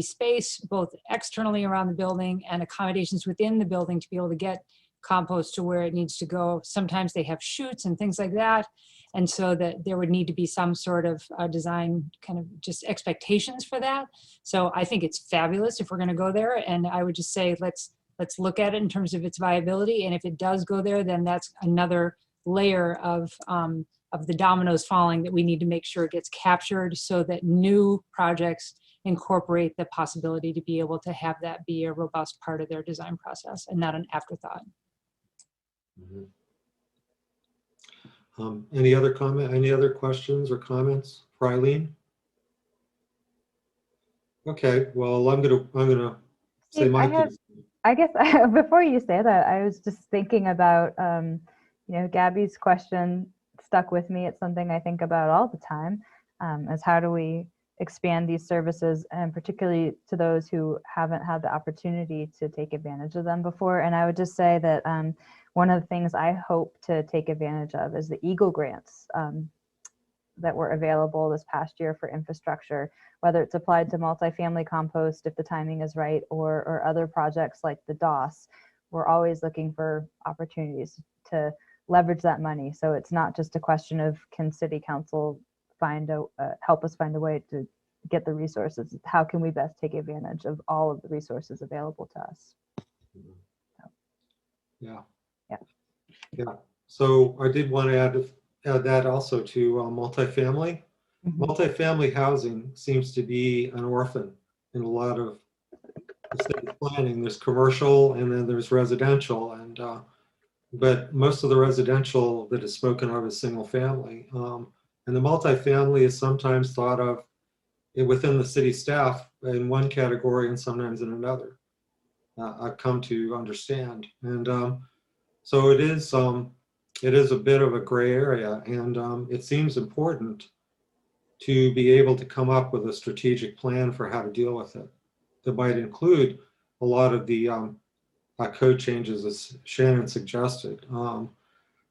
space both externally around the building and accommodations within the building to be able to get compost to where it needs to go. Sometimes they have chutes and things like that. And so that there would need to be some sort of design kind of just expectations for that. So I think it's fabulous if we're going to go there. And I would just say, let's look at it in terms of its viability. And if it does go there, then that's another layer of the dominoes falling that we need to make sure it gets captured, so that new projects incorporate the possibility to be able to have that be a robust part of their design process and not an afterthought. Mm-hmm. Any other questions or comments for Eileen? Okay, well, I'm gonna say Steve, my piece. I guess before you say that, I was just thinking about, Gabby's question stuck with me. It's something I think about all the time, is how do we expand these services, and particularly to those who haven't had the opportunity to take advantage of them before. And I would just say that one of the things I hope to take advantage of is the Eagle grants that were available this past year for infrastructure, whether it's applied to multifamily compost if the timing is right, or other projects like the DOS. We're always looking for opportunities to leverage that money. So it's not just a question of, can city council help us find a way to get the resources? How can we best take advantage of all of the resources available to us? Yeah. Yeah. Yeah. So I did want to add that also to multifamily. Mm-hmm. Multifamily housing seems to be an orphan in a lot of the city planning. There's commercial and then there's residential, and but most of the residential that is spoken of is single family. And the multifamily is sometimes thought of within the city staff in one category and sometimes in another. I've come to understand, and so it is a bit of a gray area, and it seems important to be able to come up with a strategic plan for how to deal with it. That might include a lot of the code changes as Shannon suggested.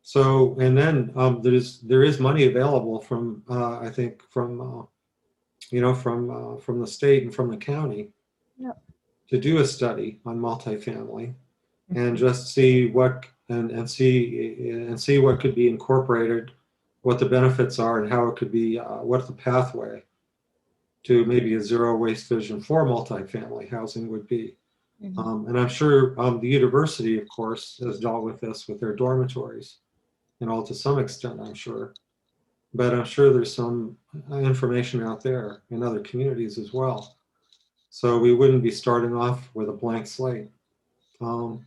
So, and then there is money available from I think from the state and from the county. Yep. To do a study on multifamily and just see what and see what could be incorporated, what the benefits are, and how it could be what the pathway to maybe a zero waste vision for multifamily housing would be. Mm-hmm. And I'm sure the university, of course, has dealt with this with their dormitories, and all to some extent, I'm sure. But I'm sure there's some information out there in other communities as well. So we wouldn't be starting off with a blank slate. I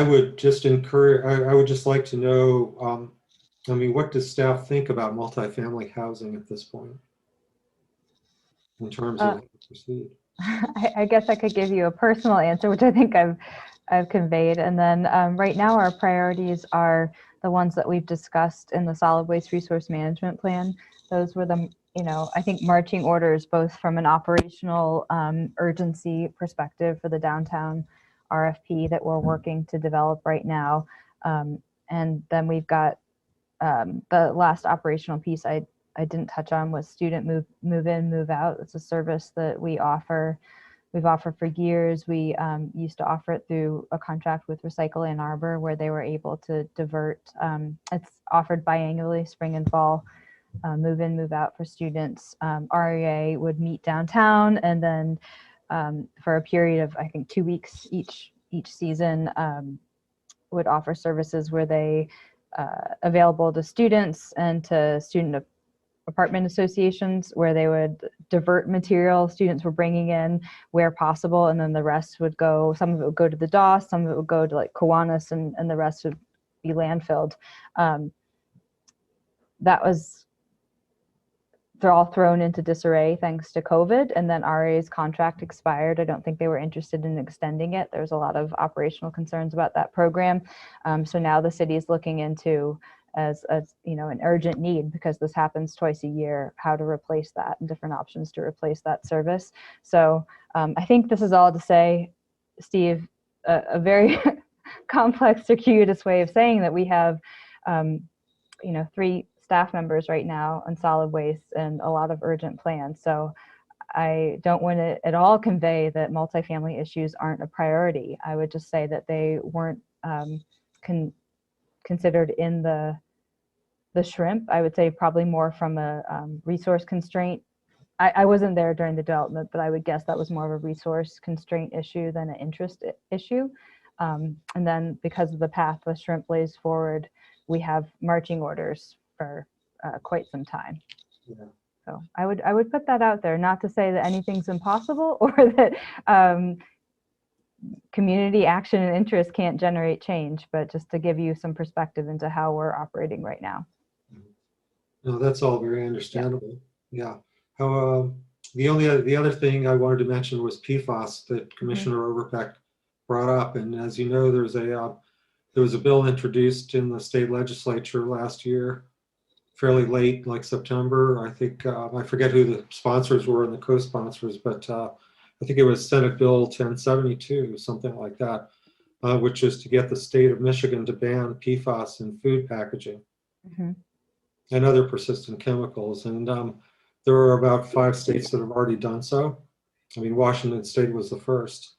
would just encourage, I would just like to know I mean, what does staff think about multifamily housing at this point in terms of how to proceed? I guess I could give you a personal answer, which I think I've conveyed. And then right now our priorities are the ones that we've discussed in the solid waste resource management plan. Those were the, I think marching orders, both from an operational urgency perspective for the downtown RFP that we're working to develop right now. And then we've got the last operational piece I didn't touch on was student move in, move out. It's a service that we offer. We've offered for years. We used to offer it through a contract with Recycle Ann Arbor, where they were able to divert. It's offered biannually, spring and fall, move in, move out for students. REA would meet downtown, and then for a period of, I think, 2 weeks each season, would offer services where they available to students and to student apartment associations, where they would divert material students were bringing in where possible, and then the rest would go, some of it would go to the DOS, some of it would go to like Kiwanis, and the rest would be landfilled. They're all thrown into disarray thanks to COVID, and then RA's contract expired. I don't think they were interested in extending it. There's a lot of operational concerns about that program. So now the city is looking into, as an urgent need, because this happens twice a year, how to replace that and different options to replace that service. So I think this is all to say, Steve, a very complex, circuitous way of saying that we have 3 staff members right now on solid waste and a lot of urgent plans. So I don't want to at all convey that multifamily issues aren't a priority. I would just say that they weren't considered in the shrimp. I would say probably more from a resource constraint. I wasn't there during the development, but I would guess that was more of a resource constraint issue than an interest issue. And then because of the path the shrimp lays forward, we have marching orders for quite some time. Yeah. So I would put that out there, not to say that anything's impossible or that community action and interest can't generate change, but just to give you some perspective into how we're operating right now. No, that's all very understandable. Yeah. How the other thing I wanted to mention was PFAS that Commissioner Overbeck brought up, and as you know, there was a bill introduced in the state legislature last year, fairly late, like September. I think I forget who the sponsors were and the co-sponsors, but I think it was Senate Bill 1072, something like that, which is to get the state of Michigan to ban PFAS in food packaging and other persistent chemicals. And there are about 5 states that have already done so. I mean, Washington State was the first.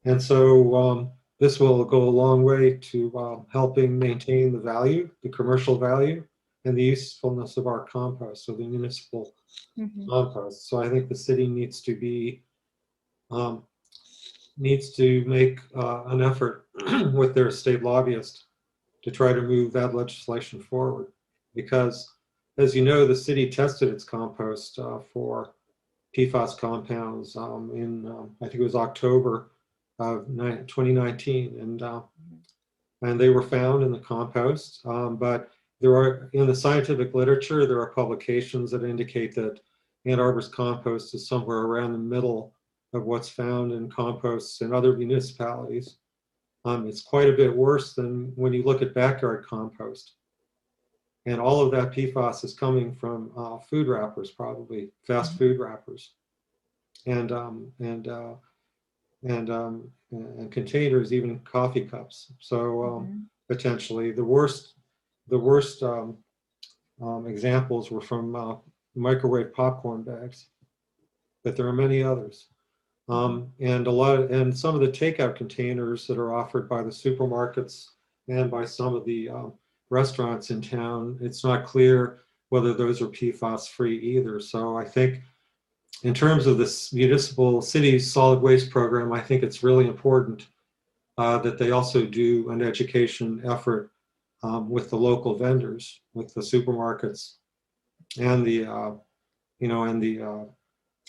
And so this will go a long way to helping maintain the value, the commercial value, and the usefulness of our compost, so the municipal compost. So I think the city needs to make an effort with their state lobbyist to try to move that legislation forward. Because, as you know, the city tested its compost for PFAS compounds in, I think it was October of 2019, and they were found in the compost. But there are, in the scientific literature, there are publications that indicate that Ann Arbor's compost is somewhere around the middle of what's found in composts in other municipalities. It's quite a bit worse than when you look at backyard compost. And all of that PFAS is coming from food wrappers, probably fast food wrappers, and containers, even coffee cups. So potentially the worst examples were from microwave popcorn bags, but there are many others. And some of the takeout containers that are offered by the supermarkets and by some of the restaurants in town, it's not clear whether those are PFAS free either. So I think in terms of this municipal city solid waste program, I think it's really important that they also do an education effort with the local vendors, with the supermarkets and the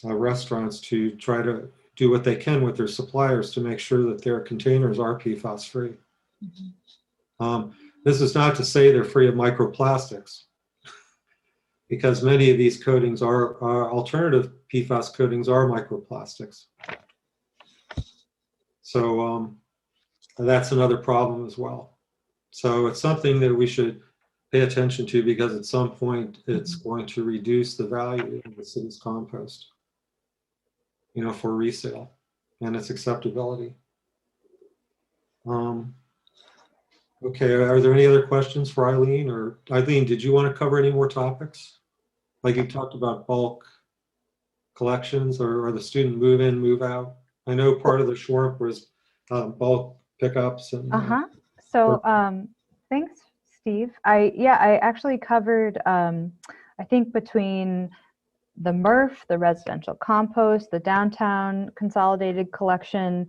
restaurants, to try to do what they can with their suppliers to make sure that their containers are PFAS free. This is not to say they're free of microplastics, because many of these coatings are alternative PFAS coatings are microplastics. So that's another problem as well. So it's something that we should pay attention to, because at some point it's going to reduce the value of the city's compost, you know, for resale and its acceptability. Okay, are there any other questions for Eileen? Or Eileen, did you want to cover any more topics? Like you talked about bulk collections or the student move in, move out. I know part of the short was bulk pickups and. So thanks, Steve. I actually covered, I think between the MRF, the residential compost, the downtown consolidated collection,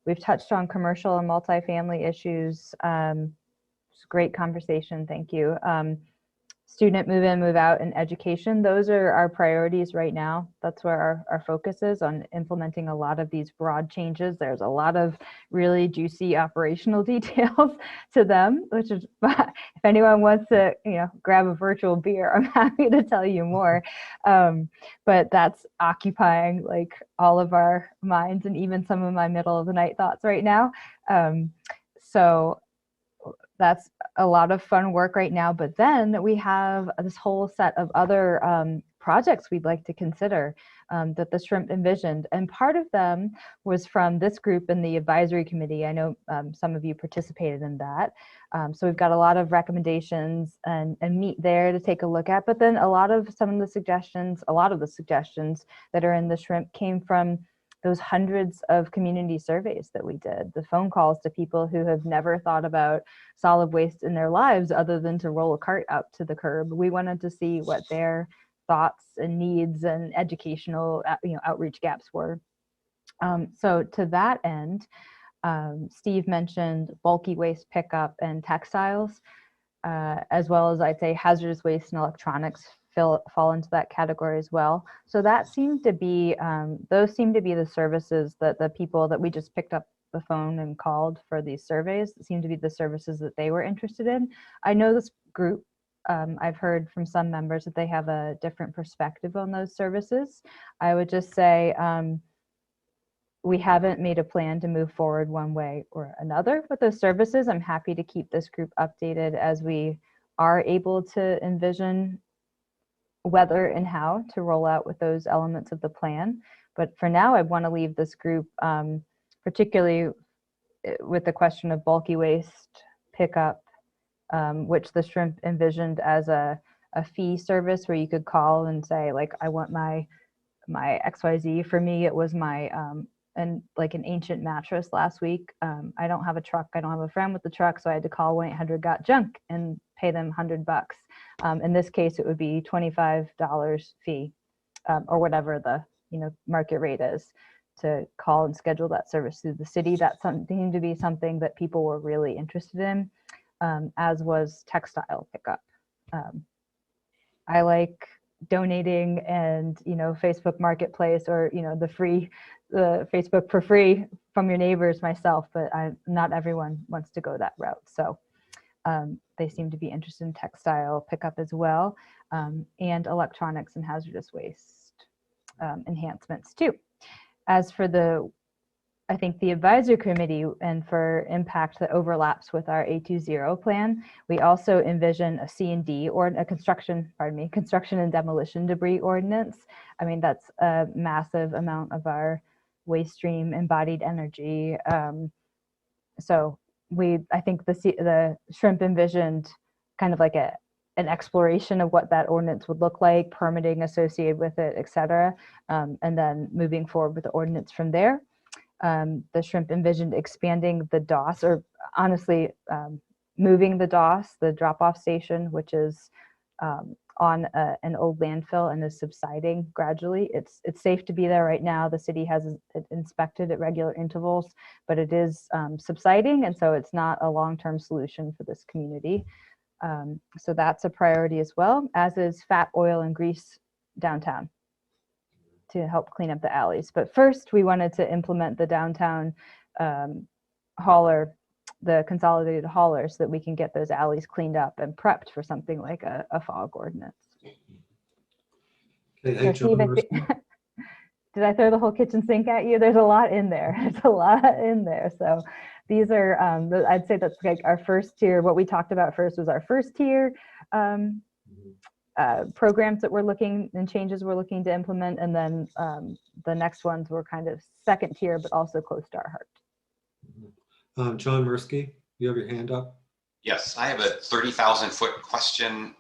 we've touched on commercial and multifamily issues. It's a great conversation, thank you. Student move in, move out, and education. Those are our priorities right now. That's where our focus is, on implementing a lot of these broad changes. There's a lot of really juicy operational details to them, which is, if anyone wants to, you know, grab a virtual beer, I'm happy to tell you more. But that's occupying like all of our minds and even some of my middle of the night thoughts right now. So that's a lot of fun work right now, but then we have this whole set of other projects we'd like to consider that the Shrimp envisioned. And part of them was from this group in the advisory committee. I know some of you participated in that. So we've got a lot of recommendations and meat there to take a look at, but then a lot of the suggestions that are in the Shrimp came from those hundreds of community surveys that we did, the phone calls to people who have never thought about solid waste in their lives other than to roll a cart out to the curb. We wanted to see what their thoughts and needs and educational outreach gaps were. So to that end, Steve mentioned bulky waste pickup and textiles, as well as I'd say hazardous waste and electronics fall into that category as well. So that seemed to be, those seem to be the services that the people that we just picked up the phone and called for these surveys seem to be the services that they were interested in. I know this group, I've heard from some members that they have a different perspective on those services. I would just say we haven't made a plan to move forward one way or another with those services. I'm happy to keep this group updated as we are able to envision whether and how to roll out with those elements of the plan. But for now, I want to leave this group, particularly with the question of bulky waste pickup, which the Shrimp envisioned as a fee service where you could call and say, like, I want my XYZ. For me, it was my an ancient mattress last week. I don't have a truck. I don't have a friend with the truck, so I had to call 1-800-GOT-JUNK and pay them $100. In this case, it would be $25 fee, or whatever the market rate is, to call and schedule that service through the city. That seemed to be something that people were really interested in, as was textile pickup. I like donating and Facebook Marketplace, or the Facebook for free from your neighbors myself, but not everyone wants to go that route. So they seem to be interested in textile pickup as well, and electronics and hazardous waste enhancements too. As for I think the advisory committee and for impact that overlaps with our A20 plan, we also envision a C&D, or a construction and demolition debris ordinance. I mean, that's a massive amount of our waste stream embodied energy. So I think the Shrimp envisioned kind of like an exploration of what that ordinance would look like, permitting associated with it, et cetera, and then moving forward with the ordinance from there. The Shrimp envisioned expanding the DOS, or honestly, moving the DOS, the drop-off station, which is on an old landfill and is subsiding gradually. It's safe to be there right now. The city has it inspected at regular intervals, but it is subsiding, and so it's not a long-term solution for this community. So that's a priority as well, as is fat, oil, and grease downtown to help clean up the alleys. But first, we wanted to implement the downtown hauler the consolidated haulers so that we can get those alleys cleaned up and prepped for something like a fog ordinance. Okay, So hey, Steve, John Murphy. did I throw the whole kitchen sink at you? There's a lot in there. There's a lot in there. So these are, I'd say that's like our first tier. What we talked about first was our first tier programs that we're looking and changes we're looking to implement. And then the next ones were kind of second tier, but also close to our heart. John Mursky, you have your hand up? Yes, I have a 30,000-foot question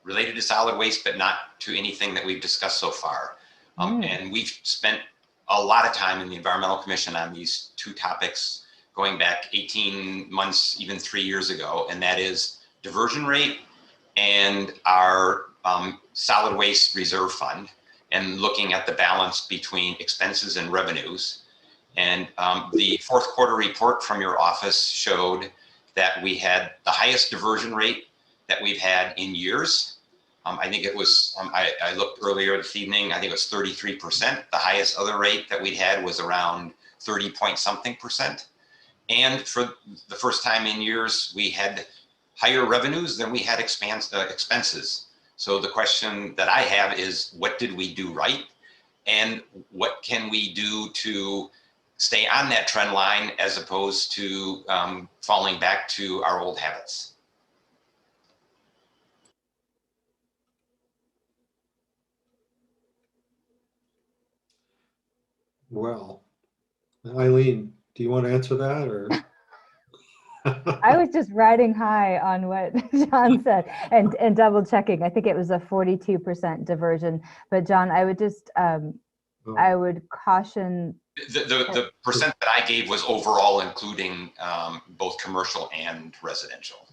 related to solid waste, but not to anything that we've discussed so far. And we've spent a lot of time in the Environmental Commission on these two topics going back 18 months, even 3 years ago, and that is diversion rate and our solid waste reserve fund, and looking at the balance between expenses and revenues. And the fourth quarter report from your office showed that we had the highest diversion rate that we've had in years. I think it was, I looked earlier this evening, I think it was 33%. The highest other rate that we'd had was around 30-point-something%. And for the first time in years, we had higher revenues than we had expenses. So the question that I have is, what did we do right? And what can we do to stay on that trend line as opposed to falling back to our old habits? Well, Eileen, do you want to answer that, or? I was just riding high on what John said and double checking. I think it was a 42% diversion. But John, I would just, I would caution. The percent that I gave was overall, including both commercial and residential.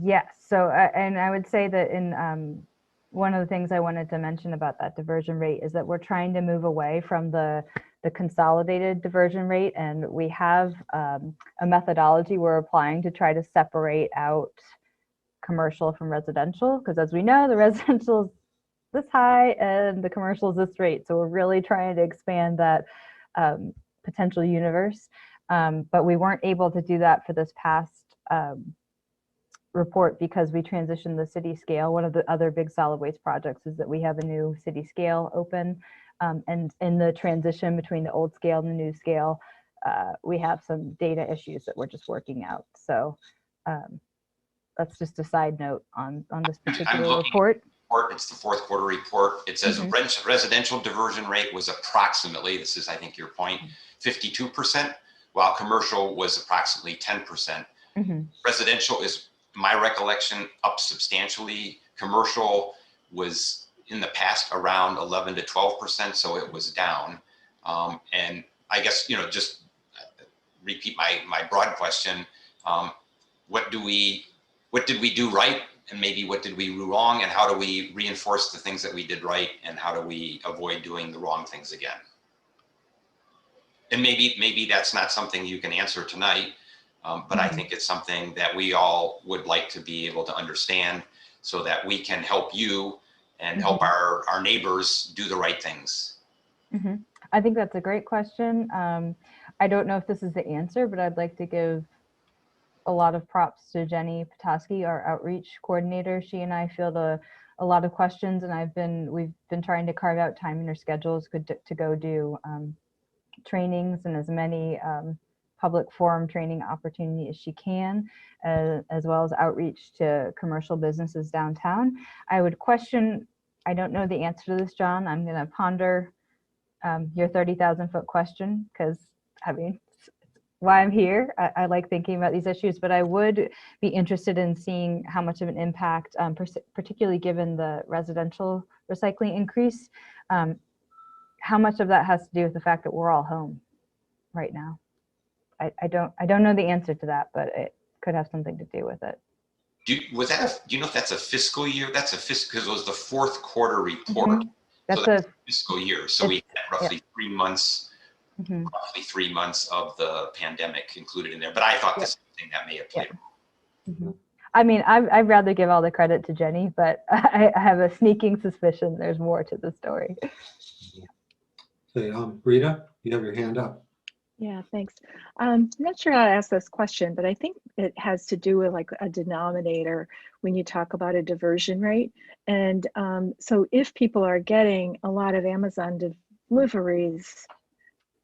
Yes. So, and I would say that in one of the things I wanted to mention about that diversion rate is that we're trying to move away from the consolidated diversion rate, and we have a methodology we're applying to try to separate out commercial from residential, because as we know, the residential is this high and the commercial is this rate. So we're really trying to expand that potential universe, but we weren't able to do that for this past report because we transitioned the city scale. One of the other big solid waste projects is that we have a new city scale open. And in the transition between the old scale and the new scale, we have some data issues that we're just working out. So that's just a side note on this particular report. It's the fourth quarter report. It says residential diversion rate was approximately, this is I think your point, 52%, while commercial was approximately 10%. Residential is, my recollection, up substantially. Commercial was in the past around 11 to 12%, so it was down. And I guess, you know, just repeat my broad question. What did we do right, and maybe what did we do wrong, and how do we reinforce the things that we did right, and how do we avoid doing the wrong things again? And maybe that's not something you can answer tonight, but I think it's something that we all would like to be able to understand so that we can help you and help our neighbors do the right things. I think that's a great question. I don't know if this is the answer, but I'd like to give a lot of props to Jenny Petoskey, our outreach coordinator. She and I field a lot of questions, and we've been trying to carve out time in her schedules to go do trainings and as many public forum training opportunity as she can, as well as outreach to commercial businesses downtown. I would question, I don't know the answer to this, John. I'm going to ponder your 30,000-foot question, because I mean, why I'm here. I like thinking about these issues, but I would be interested in seeing how much of an impact, particularly given the residential recycling increase, how much of that has to do with the fact that we're all home right now. I don't know the answer to that, but it could have something to do with it. Do you know if that's a fiscal year? That's a fiscal, because it was the fourth quarter report. That's a fiscal year. So we had roughly 3 months, roughly 3 months of the pandemic included in there. But I thought the same thing, that may have played a role. I mean, I'd rather give all the credit to Jenny, but I have a sneaking suspicion there's more to the story. Okay, Rita, you have your hand up. Yeah, thanks. I'm not sure how to ask this question, but I think it has to do with like a denominator when you talk about a diversion rate. And so if people are getting a lot of Amazon deliveries,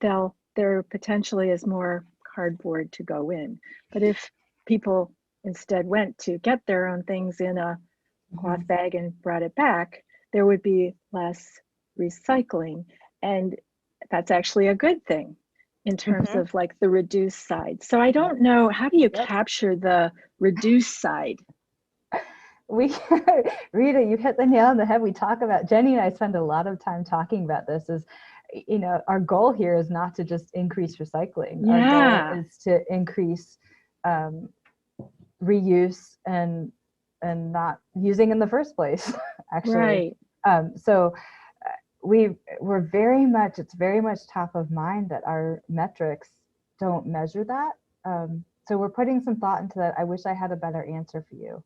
there potentially is more cardboard to go in. But if people instead went to get their own things in a cloth bag and brought it back, there would be less recycling. And that's actually a good thing in terms of like the reduced side. So I don't know, how do you capture the reduced side? Rita, you hit the nail on the head. We talk about, Jenny and I spend a lot of time talking about this. Is, you know, our goal here is not to just increase recycling. Yeah. Our goal is to increase reuse and not using in the first place, actually. Right. So we're very much, it's very much top of mind that our metrics don't measure that. So we're putting some thought into that. I wish I had a better answer for you.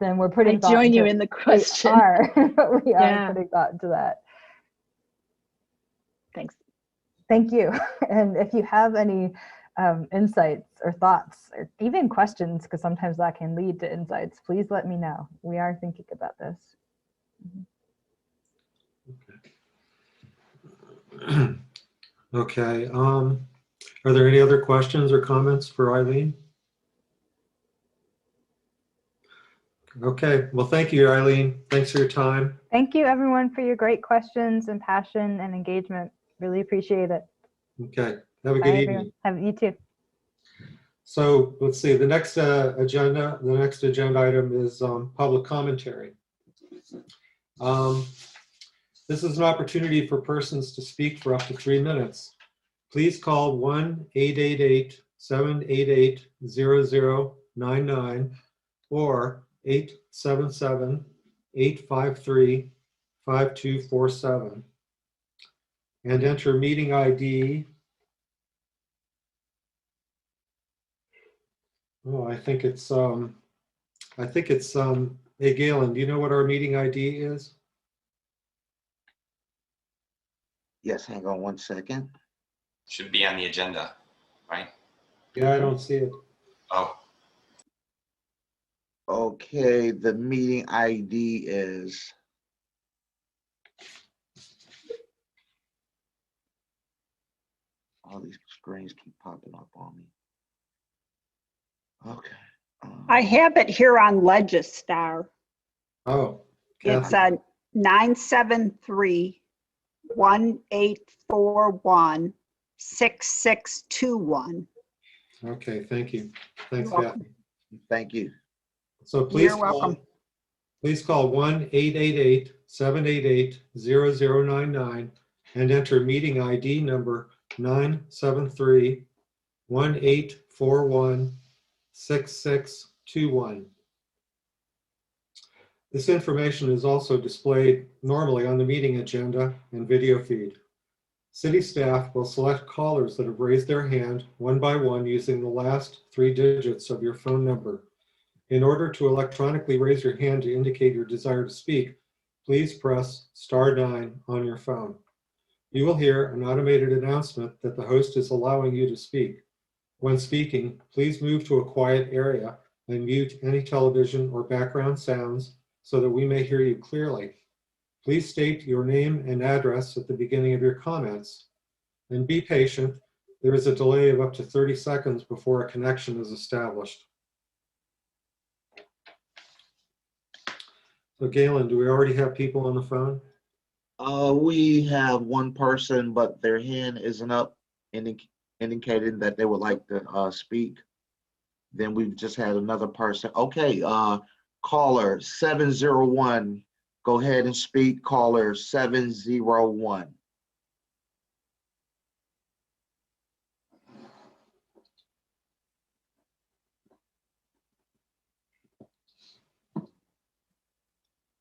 Then we're putting I thought join you into- in the question. We are Yeah. putting thought into that. Thanks. Thank you. And if you have any insights or thoughts or even questions, because sometimes that can lead to insights, please let me know. We are thinking about this. Okay. Are there any other questions or comments for Eileen? Okay. Well, thank you, Eileen. Thanks for your time. Thank you, everyone, for your great questions and passion and engagement. Really appreciate it. Okay. Have a Bye, good everyone. evening. Have you too. So let's see. The next agenda item is public commentary. This is an opportunity for persons to speak for up to 3 minutes. Please call 1-888-788-0099 or 877-853-5247 and enter meeting ID. Oh, I think it's hey, Galen, do you know what our meeting ID is? Yes, hang on one second. Should be on the agenda, right? Yeah, I don't see it. Oh, Okay, the meeting ID is all these screens keep popping up on me. Okay. I have it here on Legistar. Oh, It's Kathy. a 973-1841-6621. Okay, thank you. Thanks, You're welcome. Kathy. Thank you. So You're welcome. Please call 1-888-788-0099 and enter meeting ID number 973-1841-6621. This information is also displayed normally on the meeting agenda and video feed. City staff will select callers that have raised their hand one by one using the last 3 digits of your phone number. In order to electronically raise your hand to indicate your desire to speak, please press *9 on your phone. You will hear an automated announcement that the host is allowing you to speak. When speaking, please move to a quiet area and mute any television or background sounds so that we may hear you clearly. Please state your name and address at the beginning of your comments. And be patient. There is a delay of up to 30 seconds before a connection is established. So Galen, do we already have people on the phone? We have one person, but their hand isn't up, indicating that they would like to speak. Then we've just had another person. Okay, caller 701. Go ahead and speak, caller 701.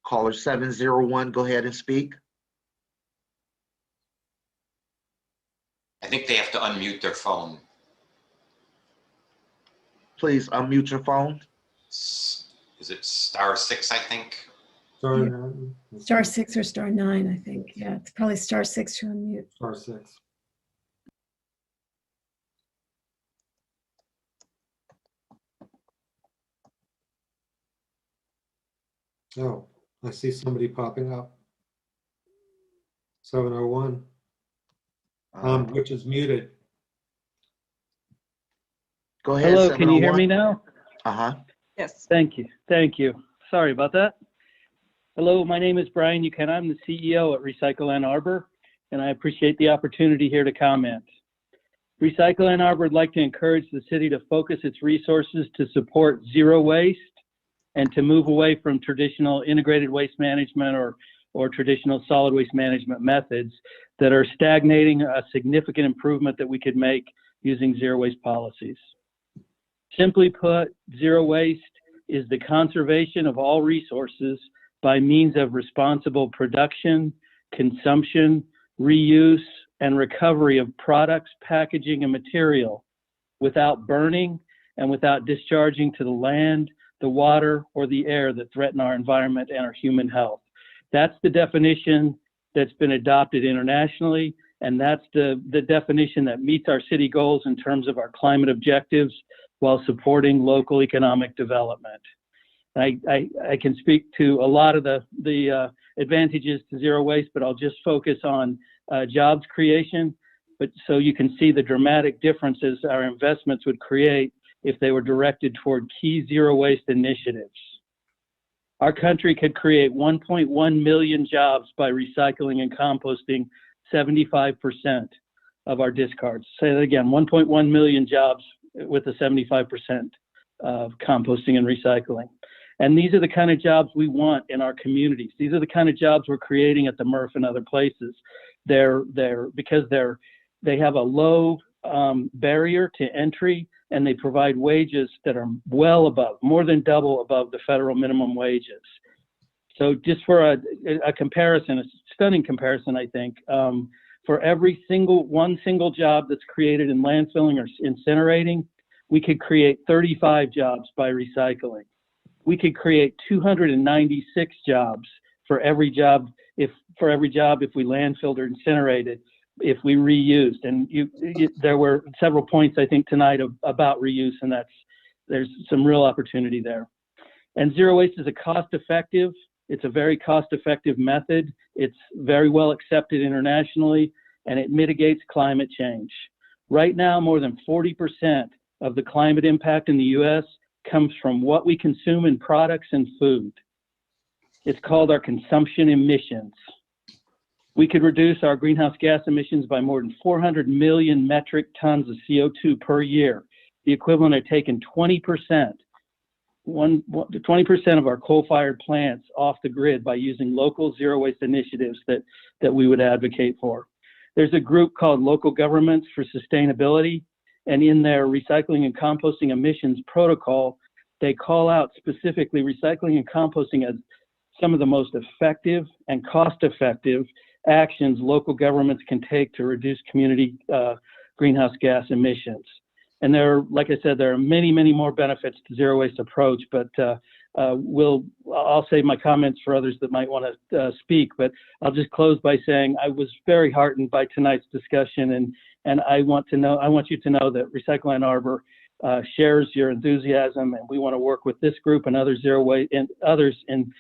Caller 701, go ahead and speak. I think they have to unmute their phone. Please unmute your phone. Is it *6, I think? *9. *6 or *9, I think. Yeah, it's probably *6 to unmute. *6. Oh, I see somebody popping up. 701, which is muted. Go ahead. Hello, can you hear 701. me now? Uh-huh. Yes. Thank you. Thank you. Sorry about that. Hello, my name is Brian Buchanan. I'm the CEO at Recycle Ann Arbor, and I appreciate the opportunity here to comment. Recycle Ann Arbor would like to encourage the city to focus its resources to support zero waste and to move away from traditional integrated waste management or traditional solid waste management methods that are stagnating a significant improvement that we could make using zero waste policies. Simply put, zero waste is the conservation of all resources by means of responsible production, consumption, reuse, and recovery of products, packaging, and material without burning and without discharging to the land, the water, or the air that threaten our environment and our human health. That's the definition that's been adopted internationally, and that's the definition that meets our city goals in terms of our climate objectives while supporting local economic development. I can speak to a lot of the advantages to zero waste, but I'll just focus on jobs creation, but so you can see the dramatic differences our investments would create if they were directed toward key zero waste initiatives. Our country could create 1.1 million jobs by recycling and composting 75% of our discards. Say that again, 1.1 million jobs with a 75% of composting and recycling. And these are the kind of jobs we want in our communities. These are the kind of jobs we're creating at the MRF and other places. Because they have a low barrier to entry, and they provide wages that are well above, more than double above the federal minimum wages. So just for a comparison, a stunning comparison, I think, for every one single job that's created in landfilling or incinerating, we could create 35 jobs by recycling. We could create 296 jobs for every job if we landfilled or incinerated, if we reused. And there were several points I think tonight about reuse, and there's some real opportunity there. And zero waste is it's a very cost-effective method. It's very well accepted internationally, and it mitigates climate change. Right now, more than 40% of the climate impact in the US comes from what we consume in products and food. It's called our consumption emissions. We could reduce our greenhouse gas emissions by more than 400 million metric tons of CO2 per year, the equivalent of taking 20% of our coal-fired plants off the grid by using local zero waste initiatives that we would advocate for. There's a group called Local Governments for Sustainability, and in their recycling and composting emissions protocol, they call out specifically recycling and composting as some of the most effective and cost-effective actions local governments can take to reduce community greenhouse gas emissions. And like I said, there are many, many more benefits to zero waste approach, but I'll save my comments for others that might want to speak, but I'll just close by saying I was very heartened by tonight's discussion, and I want you to know that Recycle Ann Arbor shares your enthusiasm, and we want to work with this group and others in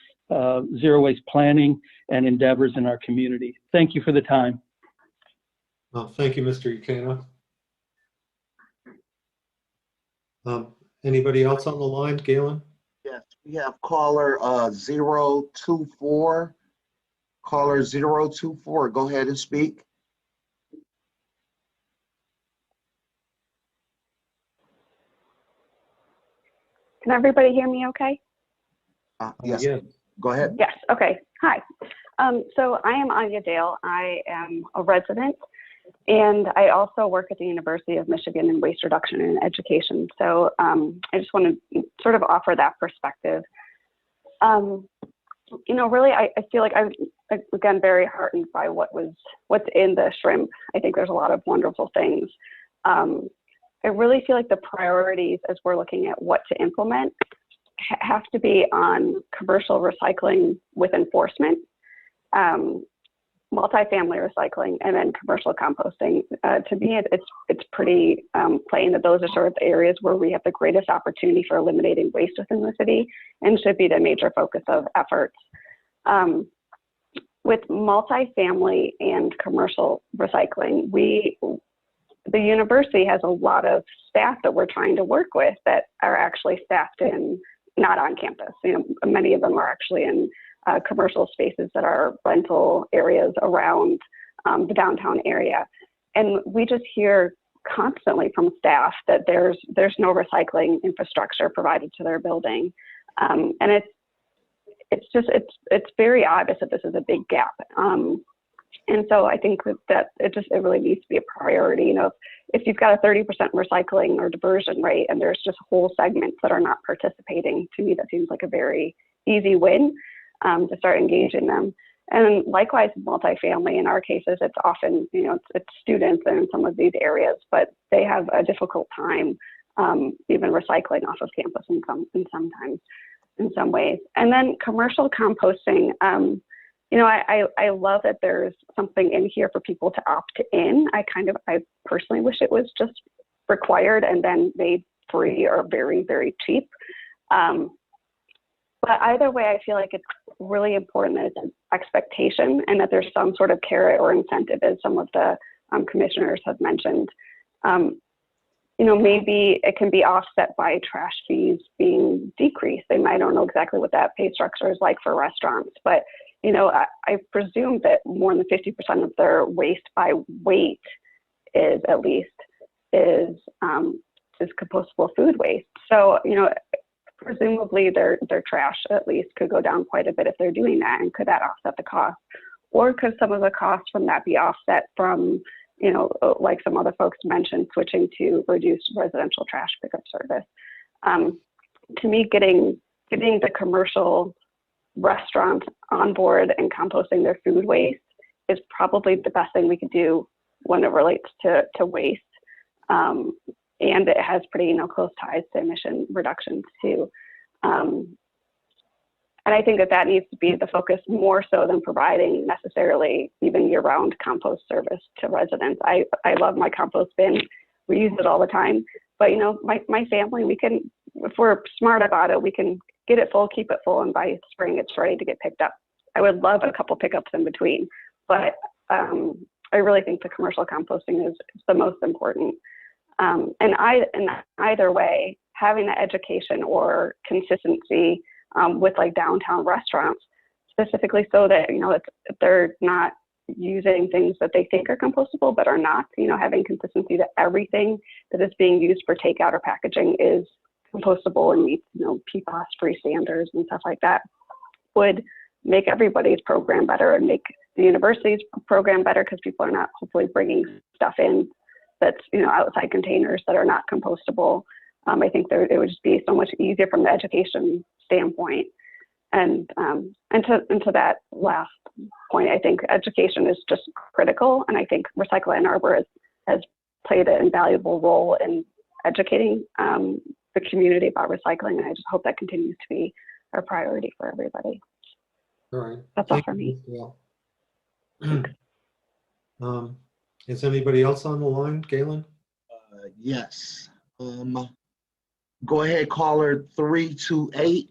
zero waste planning and endeavors in our community. Thank you for the time. Well, thank you, Mr. Buchanan. Anybody else on the line, Galen? Yes, we have caller 024. Caller 024, go ahead and speak. Can everybody hear me okay? Yes, yeah. Go ahead. Yes, okay. Hi. So I am Anya Dale. I am a resident, and I also work at the University of Michigan in waste reduction and education. So I just want to sort of offer that perspective. You know, really, I feel like I'm, again, very heartened by what's in the shrimp. I think there's a lot of wonderful things. I really feel like the priorities as we're looking at what to implement have to be on commercial recycling with enforcement. multifamily recycling, and then commercial composting. To me, it's pretty plain that those are sort of the areas where we have the greatest opportunity for eliminating waste within the city and should be the major focus of efforts. With multifamily and commercial recycling, the university has a lot of staff that we're trying to work with that are actually staffed in, not on campus. You know, many of them are actually in commercial spaces that are rental areas around the downtown area. And we just hear constantly from staff that there's no recycling infrastructure provided to their building. And it's very obvious that this is a big gap. And so I think that it really needs to be a priority. You know, if you've got a 30% recycling or diversion rate and there's just whole segments that are not participating, to me that seems like a very easy win to start engaging them. And likewise, multifamily, in our cases, it's often, you know, it's students in some of these areas, but they have a difficult time even recycling off of campus in some ways. And then commercial composting, you know, I love that there's something in here for people to opt in. I personally wish it was just required and then made free or very, very cheap. But either way, I feel like it's really important that it's an expectation and that there's some sort of carrot or incentive, as some of the commissioners have mentioned. You know, maybe it can be offset by trash fees being decreased. I don't know exactly what that pay structure is like for restaurants, but you know, I presume that more than 50% of their waste by weight is compostable food waste. So, you know, presumably their trash at least could go down quite a bit if they're doing that. And could that offset the cost? Or could some of the costs from that be offset from, you know, like some other folks mentioned, switching to reduced residential trash pickup service? To me, getting the commercial restaurants on board and composting their food waste is probably the best thing we could do when it relates to waste. And it has pretty, you know, close ties to emission reductions too. And I think that needs to be the focus more so than providing necessarily even year-round compost service to residents. I love my compost bin. We use it all the time. But, you know, my family, we can, if we're smart about it, we can get it full, keep it full, and by spring it's ready to get picked up. I would love a couple pickups in between, but I really think the commercial composting is the most important. And either way, having the education or consistency with like downtown restaurants, specifically so that, you know, they're not using things that they think are compostable but are not, you know, having consistency that everything that is being used for takeout or packaging is compostable and meets, you know, PFAS-free standards and stuff like that, would make everybody's program better and make the university's program better, because people are not hopefully bringing stuff in that's, you know, outside containers that are not compostable. I think it would just be so much easier from the education standpoint. And to that last point, I think education is just critical, and I think Recycle Ann Arbor has played an invaluable role in educating the community about recycling, and I just hope that continues to be a priority for everybody. All right. That's all for me. Is anybody else on the line, Galen? Yes. Go ahead, caller 328.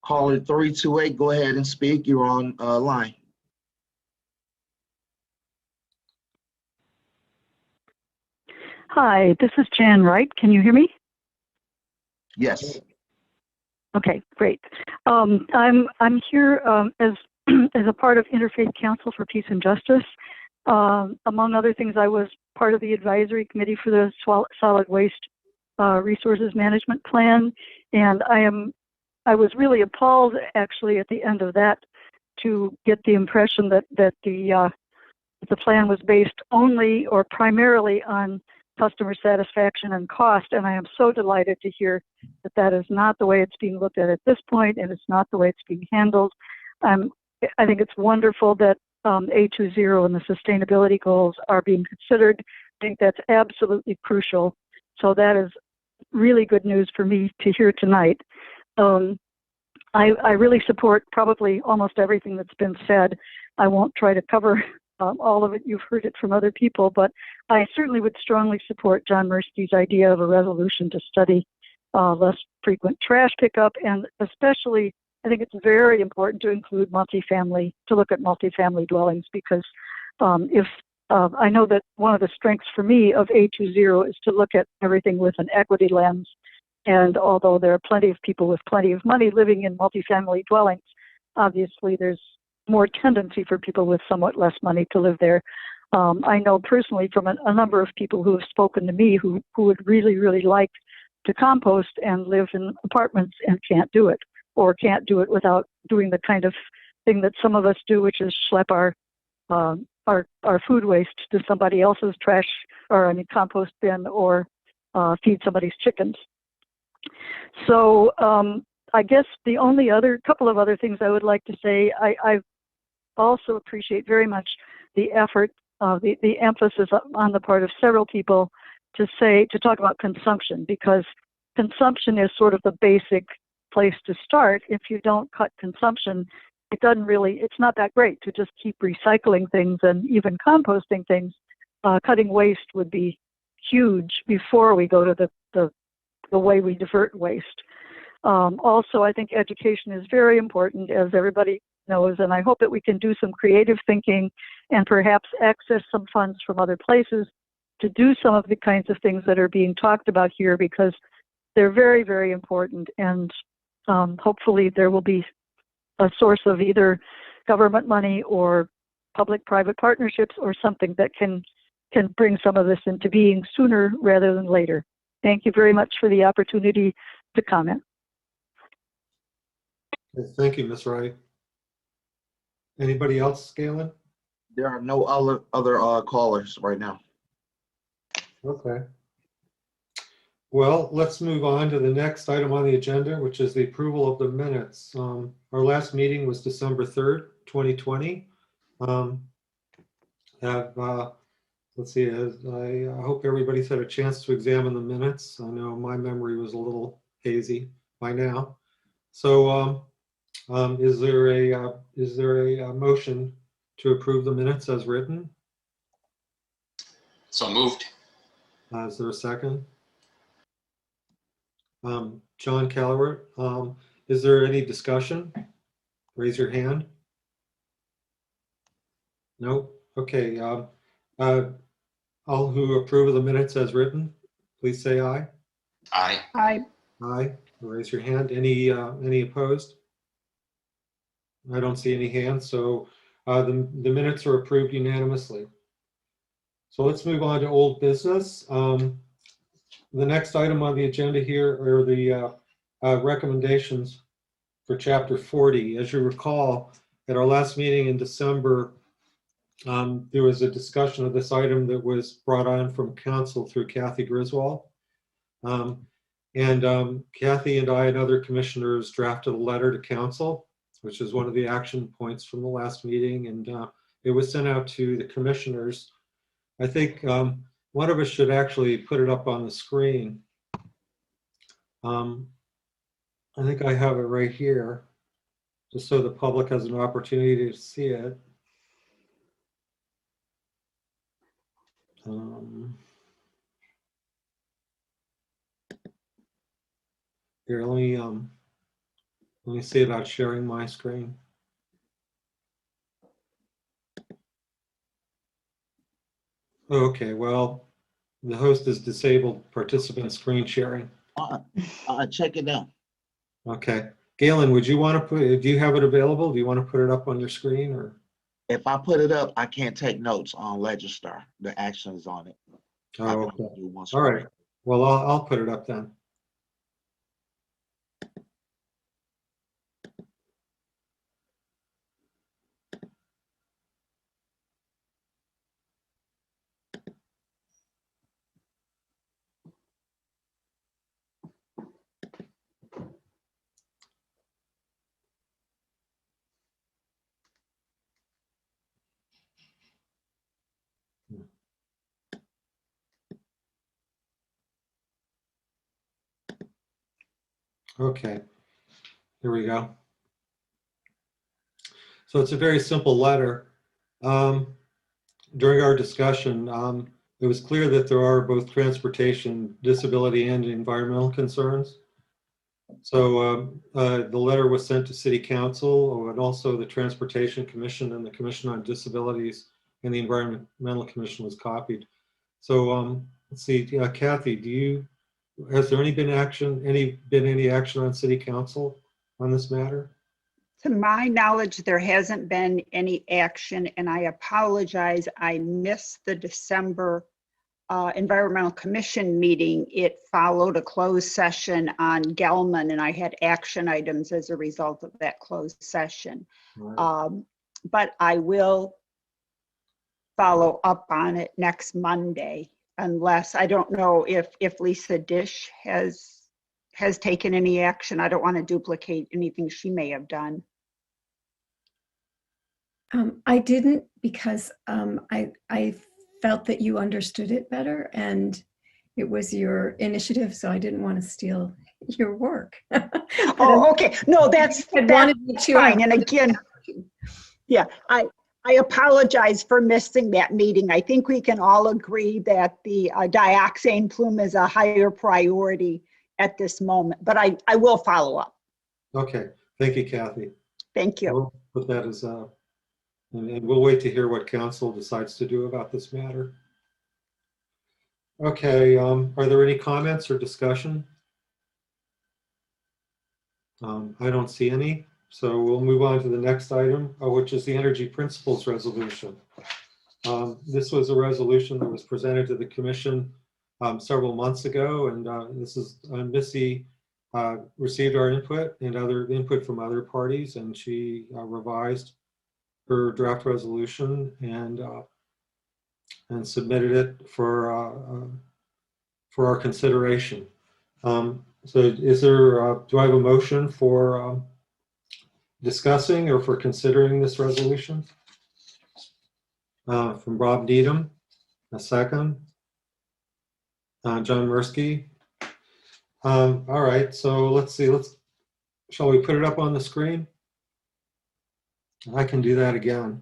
Caller 328, go ahead and speak. You're on line. Hi, this is Jan Wright. Can you hear me? Yes. Okay, great. I'm here as as a part of Interfaith Council for Peace and Justice. Among other things, I was part of the advisory committee for the solid waste resources management plan, and I was really appalled actually at the end of that to get the impression that the plan was based only or primarily on customer satisfaction and cost, and I am so delighted to hear that that is not the way it's being looked at this point, and it's not the way it's being handled. I think it's wonderful that A20 and the sustainability goals are being considered. I think that's absolutely crucial. So that is really good news for me to hear tonight. I really support probably almost everything that's been said. I won't try to cover all of it. You've heard it from other people, but I certainly would strongly support John Mirsky's idea of a resolution to study less frequent trash pickup, and especially I think it's very important to include multifamily, to look at multifamily dwellings, because if I know that one of the strengths for me of A20 is to look at everything with an equity lens. And although there are plenty of people with plenty of money living in multifamily dwellings, obviously there's more tendency for people with somewhat less money to live there. I know personally from a number of people who have spoken to me who would really, really like to compost and live in apartments and can't do it, or can't do it without doing the kind of thing that some of us do, which is schlep our food waste to somebody else's trash, or compost bin, or feed somebody's chickens. So I guess the only other couple of other things I would like to say, I also appreciate very much the effort, the emphasis on the part of several people to talk about consumption, because consumption is sort of the basic place to start. If you don't cut consumption, it's not that great to just keep recycling things and even composting things. Cutting waste would be huge before we go to the way we divert waste. Also, I think education is very important, as everybody knows, and I hope that we can do some creative thinking and perhaps access some funds from other places to do some of the kinds of things that are being talked about here, because they're very, very important, and hopefully there will be a source of either government money or public-private partnerships or something that can bring some of this into being sooner rather than later. Thank you very much for the opportunity to comment. Thank you, Ms. Wright. Anybody else, Galen? There are no other callers right now. Okay. Well, let's move on to the next item on the agenda, which is the approval of the minutes. Our last meeting was December 3rd, 2020. Let's see, I hope everybody's had a chance to examine the minutes. I know my memory was a little hazy by now. So is there a motion to approve the minutes as written? So moved. Is there a second? John Callowart, is there any discussion? Raise your hand. No? Okay. All who approve of the minutes as written, please say aye. Aye. Aye. Aye. Raise your hand. Any opposed? I don't see any hands, so the minutes are approved unanimously. So let's move on to old business. The next item on the agenda here are the recommendations for Chapter 40. As you recall, at our last meeting in December, there was a discussion of this item that was brought on from council through Kathy Griswold. Kathy and I and other commissioners drafted a letter to council, which is one of the action points from the last meeting, and it was sent out to the commissioners. I think one of us should actually put it up on the screen. I think I have it right here, just so the public has an opportunity to see it. Here, let me see about sharing my screen. Okay, well, the host has disabled participant screen sharing. Check it out. Okay, Galen, would you want to put? Do you have it available? Do you want to put it up on your screen, or? If I put it up, I can't take notes on Register. The actions on it. Oh, okay. All right. Well, I'll put it up then. Okay, here we go. So it's a very simple letter. During our discussion, it was clear that there are both transportation, disability, and environmental concerns. So the letter was sent to City Council and also the Transportation Commission and the Commission on Disabilities, and the Environmental Commission was copied. So let's see, Kathy, has there been any action on City Council on this matter? To my knowledge, there hasn't been any action, and I apologize. I missed the December Environmental Commission meeting. It followed a closed session on Gelman, and I had action items as a result of that closed session. Right. But I will follow up on it next Monday, unless, I don't know if Lisa Dish has taken any action. I don't want to duplicate anything she may have done. I didn't, because I felt that you understood it better and it was your initiative, so I didn't want to steal your work. Oh, okay. No, that's fine. And again, yeah, I apologize for missing that meeting. I think we can all agree that the dioxane plume is a higher priority at this moment, but I will follow up. Okay, thank you, Kathy. Thank you. We'll put that as and we'll wait to hear what council decides to do about this matter. Okay, are there any comments or discussion? I don't see any, so we'll move on to the next item, which is the Energy Principles Resolution. This was a resolution that was presented to the Commission several months ago, and this is Missy received our input and other input from other parties, and she revised her draft resolution and submitted it for our consideration. So is there, do I have a motion for discussing or for considering this resolution? From Bob Needham, a second. John Mursky. All right, so let's see, shall we put it up on the screen? I can do that again.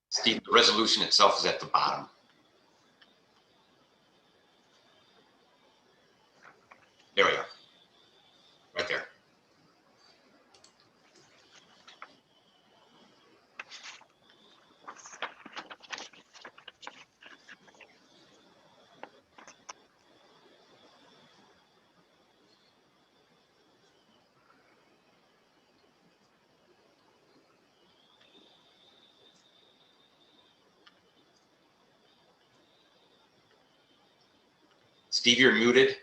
Steve, the resolution itself is at the bottom. There we are. Right there. Steve, you're muted.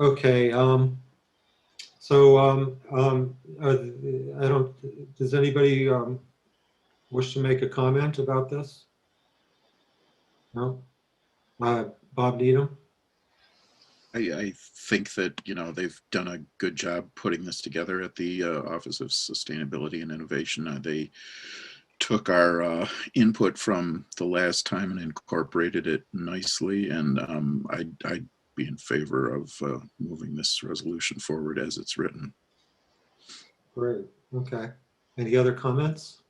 Okay, does anybody wish to make a comment about this? No? Bob Needham? I think that, they've done a good job putting this together at the Office of Sustainability and Innovation. They took our input from the last time and incorporated it nicely, and I'd be in favor of moving this resolution forward as it's written. Great, okay. Any other comments?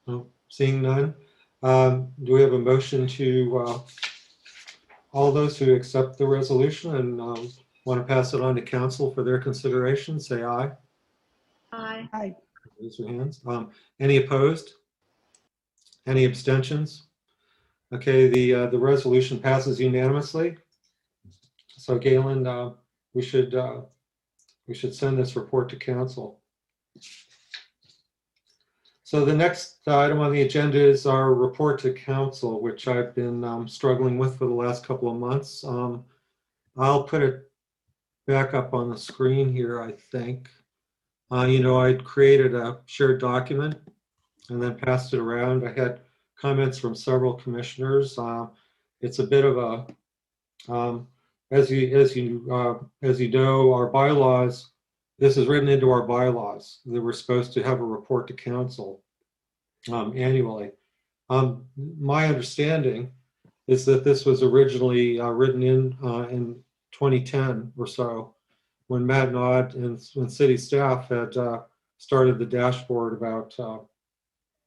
No, seeing none. Do we have a motion to all those who accept the resolution and want to pass it on to council for their consideration, say aye. Aye. Aye. Raise your hands. Any opposed? Any abstentions? Okay, the resolution passes unanimously. So Galen, we should send this report to council. So the next item on the agenda is our report to council, which I've been struggling with for the last couple of months. I'll put it back up on the screen here, I think. I'd created a shared document and then passed it around. I had comments from several commissioners. It's a bit of a, as you know, our bylaws, this is written into our bylaws that we're supposed to have a report to council annually. My understanding is that this was originally written in 2010 or so, when Matt Nod and city staff had started the dashboard about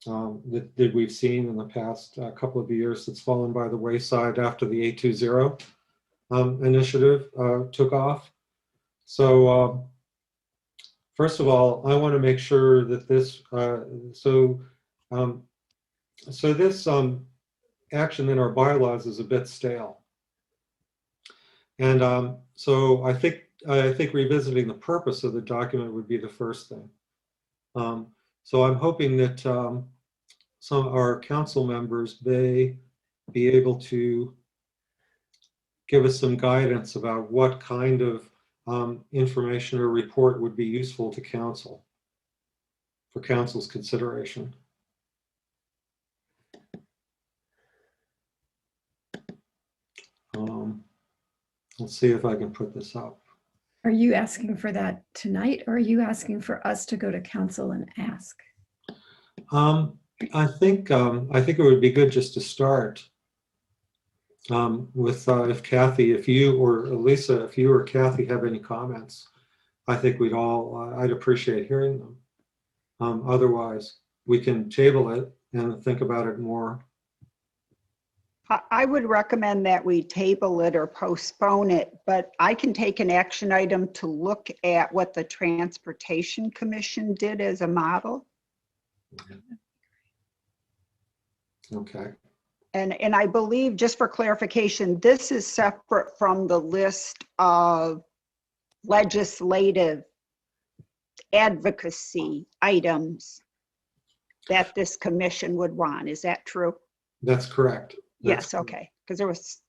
that we've seen in the past couple of years that's fallen by the wayside after the 820 initiative took off. So first of all, I want to make sure that this, this action in our bylaws is a bit stale. And so I think revisiting the purpose of the document would be the first thing. So I'm hoping that some of our council members may be able to give us some guidance about what kind of information or report would be useful to council for council's consideration. Let's see if I can put this up. Are you asking for that tonight, or are you asking for us to go to council and ask? I think it would be good just to start with if Kathy, if you or Lisa, if you or Kathy have any comments, I think we'd all, I'd appreciate hearing them. Otherwise, we can table it and think about it more. I would recommend that we table it or postpone it, but I can take an action item to look at what the Transportation Commission did as a model. Okay. And I believe, just for clarification, this is separate from the list of legislative advocacy items that this commission would want. Is that true? That's correct. Yes, okay, because there was.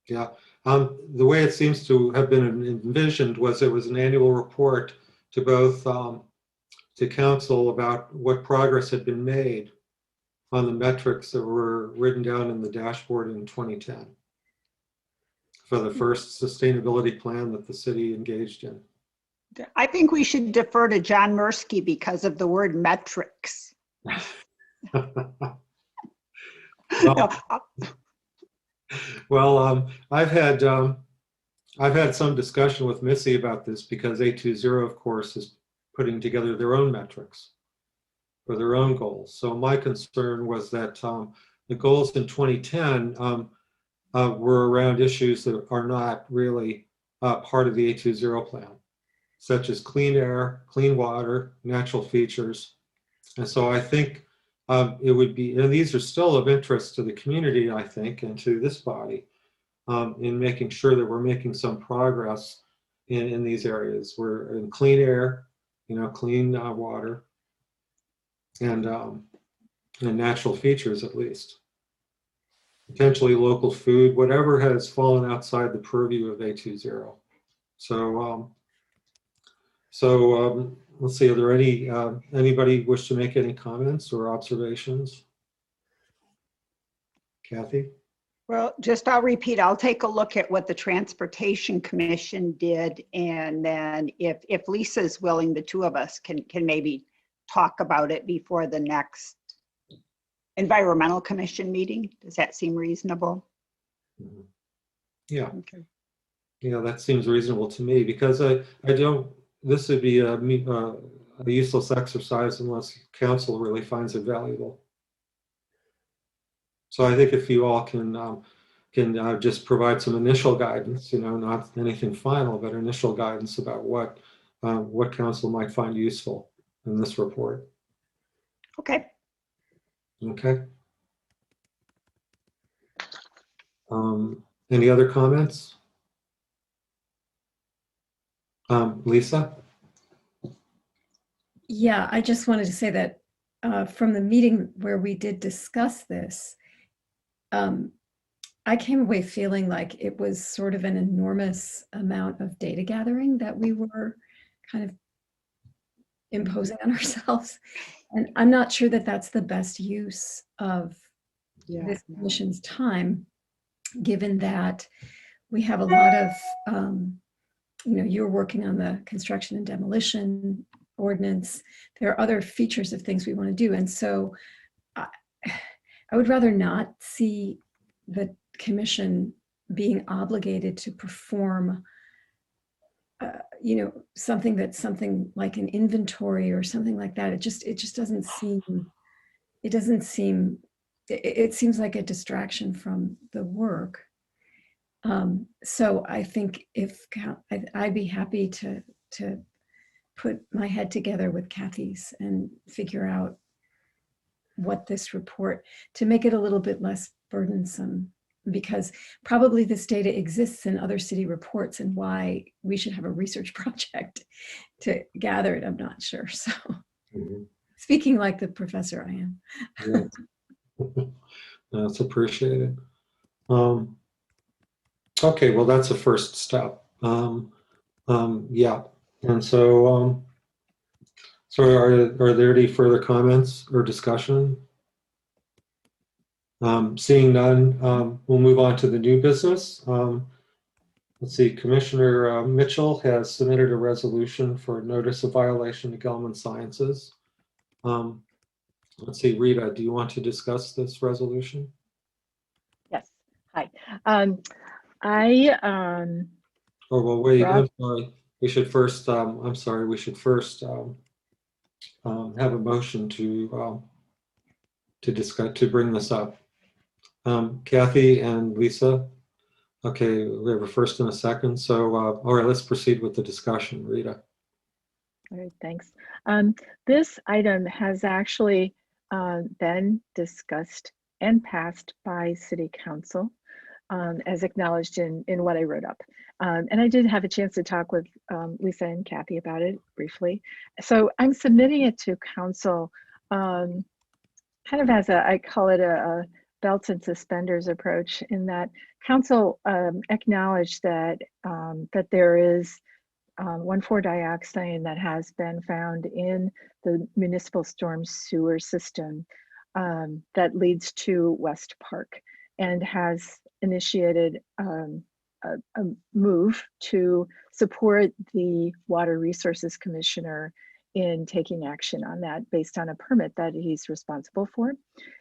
Yeah, the way it seems to have been envisioned was it was an annual report to both to council about what progress had been made on the metrics that were written down in the dashboard in 2010 for the first sustainability plan that the city engaged in. I think we should defer to John Mursky because of the word metrics. Well, I've had some discussion with Missy about this because 820, of course, is putting together their own metrics for their own goals. So my concern was that the goals in 2010 were around issues that are not really part of the 820 plan, such as clean air, clean water, natural features. And so I think it would be, and these are still of interest to the community, I think, and to this body, in making sure that we're making some progress in these areas. We're in clean air, clean water, and natural features at least. Potentially local food, whatever has fallen outside the purview of 820. So let's see, are there any, anybody wish to make any comments or observations? Kathy? Well, I'll repeat, I'll take a look at what the Transportation Commission did. And then if Lisa's willing, the two of us can maybe talk about it before the next Environmental Commission meeting. Does that seem reasonable? Mm-hmm. Yeah. Okay. Yeah, that seems reasonable to me because I don't, this would be a useless exercise unless council really finds it valuable. So I think if you all can can just provide some initial guidance, not anything final, but initial guidance about what council might find useful in this report. Okay. Okay. Any other comments? Lisa? Yeah, I just wanted to say that from the meeting where we did discuss this, I came away feeling like it was sort of an enormous amount of data gathering that we were kind of imposing on ourselves. And I'm not sure that that's the best use of this commission's time, given that we have a lot of, you're working on the construction and demolition ordinance. There are other features of things we want to do. And so I would rather not see the commission being obligated to perform something like an inventory or something like that. It just doesn't seem, it seems like a distraction from the work. So I think I'd be happy to put my head together with Kathy's and figure out what this report, to make it a little bit less burdensome, because probably this data exists in other city reports, and why we should have a research project to gather it, I'm not sure. So speaking like the professor I am. Yeah. That's appreciated. Okay, well, that's a first step. Yeah, and so are there any further comments or discussion? Seeing none, we'll move on to the new business. Let's see, Commissioner Mitchell has submitted a resolution for notice of violation to Gelman Sciences. Let's see, Rita, do you want to discuss this resolution? Yes. Hi. Oh, well, wait, I'm sorry. We should first, I'm sorry, we should first have a motion to discuss, to bring this up. Kathy and Lisa. Okay, we have a first and a second. So, all right, let's proceed with the discussion. Rita. All right, thanks. This item has actually been discussed and passed by City Council, as acknowledged in what I wrote up. And I did have a chance to talk with Lisa and Kathy about it briefly. So I'm submitting it to Council kind of as I call it a belts and suspenders approach, in that Council acknowledged that that there is 1,4-dioxane that has been found in the municipal storm sewer system that leads to West Park, and has initiated a move to support the Water Resources Commissioner in taking action on that based on a permit that he's responsible for.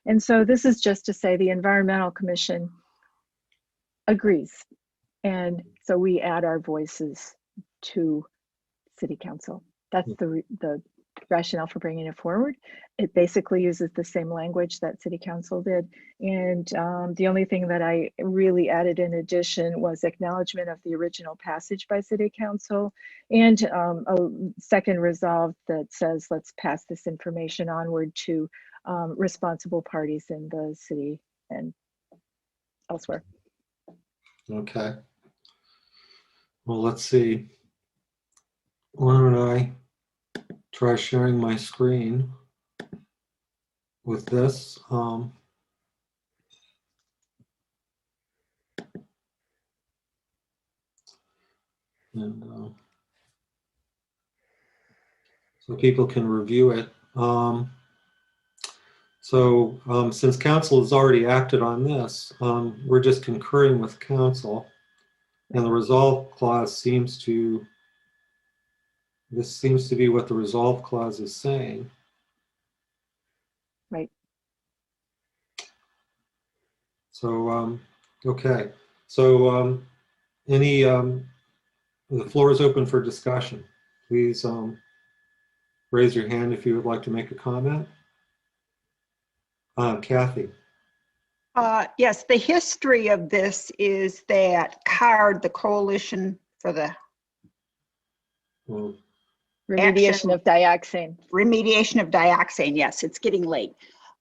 And so this is just to say the Environmental Commission agrees. And so we add our voices to City Council. That's the rationale for bringing it forward. It basically uses the same language that City Council did. And the only thing that I really added in addition was acknowledgement of the original passage by City Council, and a second resolve that says, let's pass this information onward to responsible parties in the city and elsewhere. Okay. Well, let's see. Why don't I try sharing my screen with this? And so people can review it. Since council has already acted on this, we're just concurring with council, and the resolve clause seems to, this seems to be what the resolve clause is saying. Right. So, okay. So the floor is open for discussion. Please raise your hand if you would like to make a comment. Kathy. Yes, the history of this is that CARD, the Coalition for the Remediation of dioxin. Remediation of dioxin, yes, it's getting late,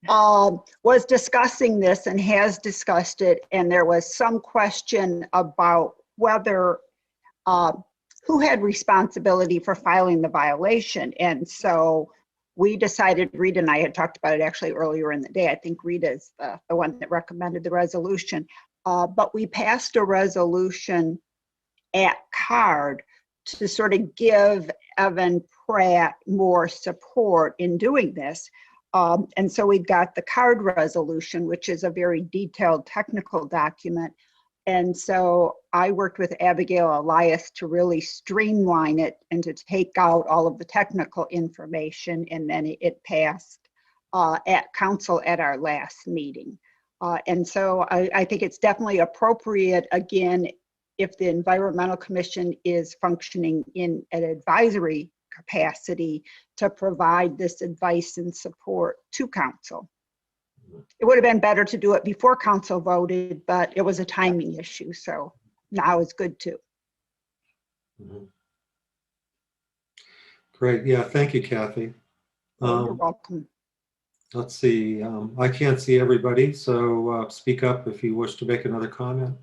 was discussing this and has discussed it. And there was some question about whether, who had responsibility for filing the violation. And so we decided, Rita and I had talked about it actually earlier in the day. I think Rita is the one that recommended the resolution. But we passed a resolution at CARD to sort of give Evan Pratt more support in doing this. And so we've got the CARD resolution, which is a very detailed technical document. And so I worked with Abigail Elias to really streamline it and to take out all of the technical information. And then it passed at council at our last meeting. And so I think it's definitely appropriate, again, if the Environmental Commission is functioning in an advisory capacity, to provide this advice and support to council. It would have been better to do it before council voted, but it was a timing issue. So now it's good too. Great. Yeah. Thank you, Kathy. You're welcome. Let's see. I can't see everybody, so speak up if you wish to make another comment.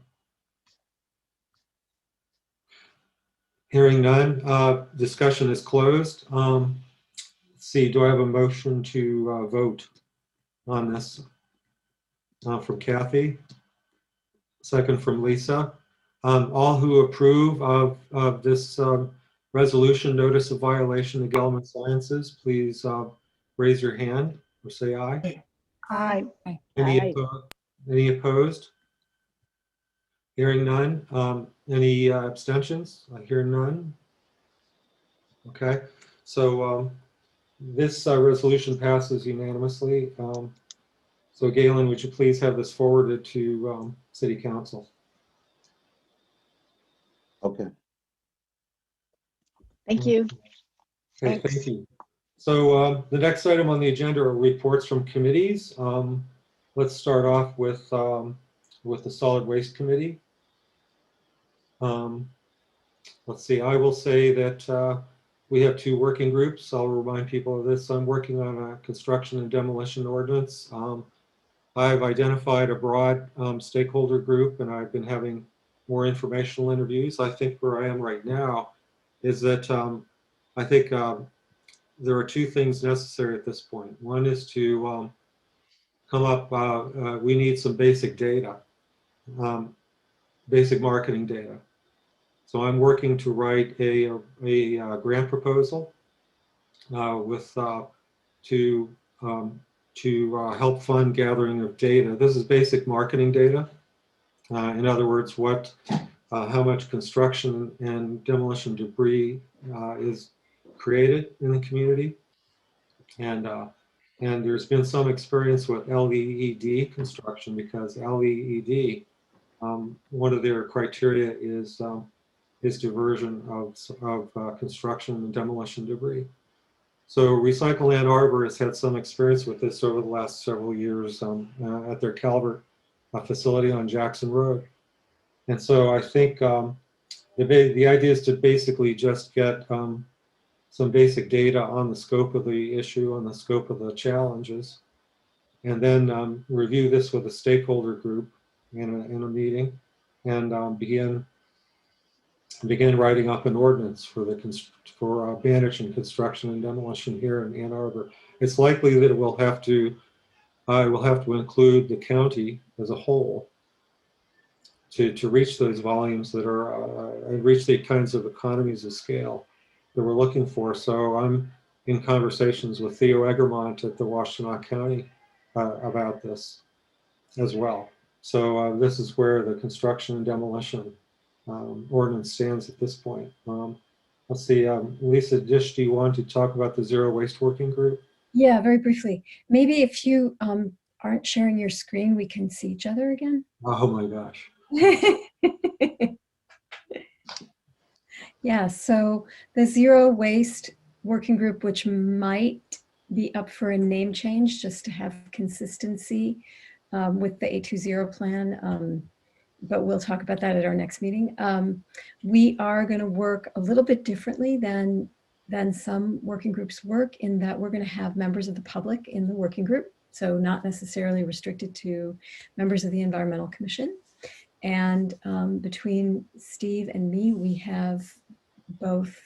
Hearing none, discussion is closed. Let's see, do I have a motion to vote on this? From Kathy, second from Lisa. All who approve of this resolution notice of violation of Gelman Sciences, please raise your hand or say aye. Aye. Any opposed? Hearing none. Any abstentions? I hear none. Okay, so this resolution passes unanimously. So Galen, would you please have this forwarded to City Council? Okay. Thank you. Okay, thank you. So the next item on the agenda are reports from committees. Let's start off with the Solid Waste Committee. Let's see, I will say that we have two working groups. I'll remind people of this. I'm working on a construction and demolition ordinance. I've identified a broad stakeholder group, and I've been having more informational interviews. I think where I am right now is that I think there are two things necessary at this point. One is to come up, we need some basic data, basic marketing data. So I'm working to write a grant proposal to help fund gathering of data. This is basic marketing data. In other words, how much construction and demolition debris is created in the community, and there's been some experience with LEED construction, because LEED, one of their criteria is diversion of construction and demolition debris. So Recycle Ann Arbor has had some experience with this over the last several years at their Calvert facility on Jackson Road. And so I think the idea is to basically just get some basic data on the scope of the issue, on the scope of the challenges, and then review this with a stakeholder group in a meeting, and begin writing up an ordinance for managing construction and demolition here in Ann Arbor. It's likely that it will have to include the county as a whole to reach those volumes that are and reach the kinds of economies of scale that we're looking for. So I'm in conversations with Theo Egermont at the Washtenaw County about this as well. So this is where the construction and demolition ordinance stands at this point. Let's see, Lisa Dish, do you want to talk about the Zero Waste Working Group? Yeah, very briefly. Maybe if you aren't sharing your screen, we can see each other again. Oh my gosh. Yeah, so the Zero Waste Working Group, which might be up for a name change just to have consistency, with the 820 plan, but we'll talk about that at our next meeting. We are going to work a little bit differently than some working groups work, in that we're going to have members of the public in the working group, so not necessarily restricted to members of the Environmental Commission. And between Steve and me, we have both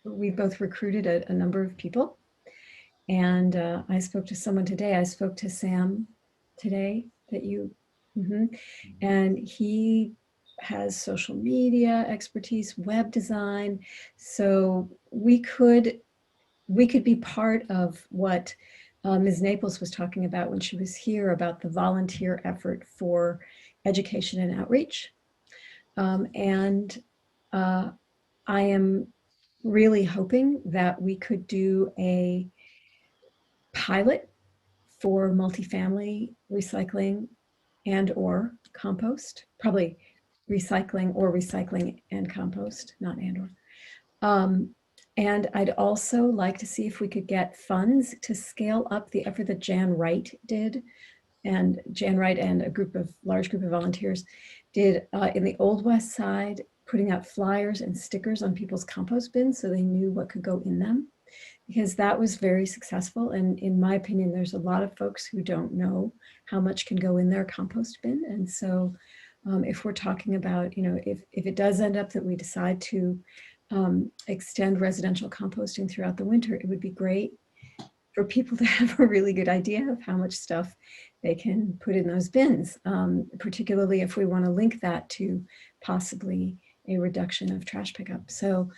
recruited a number of people. And I spoke to someone today. I spoke to Sam today that you, and he has social media expertise, web design. So we could be part of what Ms. Naples was talking about when she was here, about the volunteer effort for education and outreach. I am really hoping that we could do a pilot for multifamily recycling and or compost, probably recycling and compost, not and or. And I'd also like to see if we could get funds to scale up the effort that Jan Wright did. And Jan Wright and a large group of volunteers did in the Old West Side, putting out flyers and stickers on people's compost bins so they knew what could go in them, because that was very successful. And in my opinion, there's a lot of folks who don't know how much can go in their compost bin. And so if we're talking about, if it does end up that we decide to extend residential composting throughout the winter, it would be great for people to have a really good idea of how much stuff they can put in those bins, particularly if we want to link that to possibly a reduction of trash pickup. So,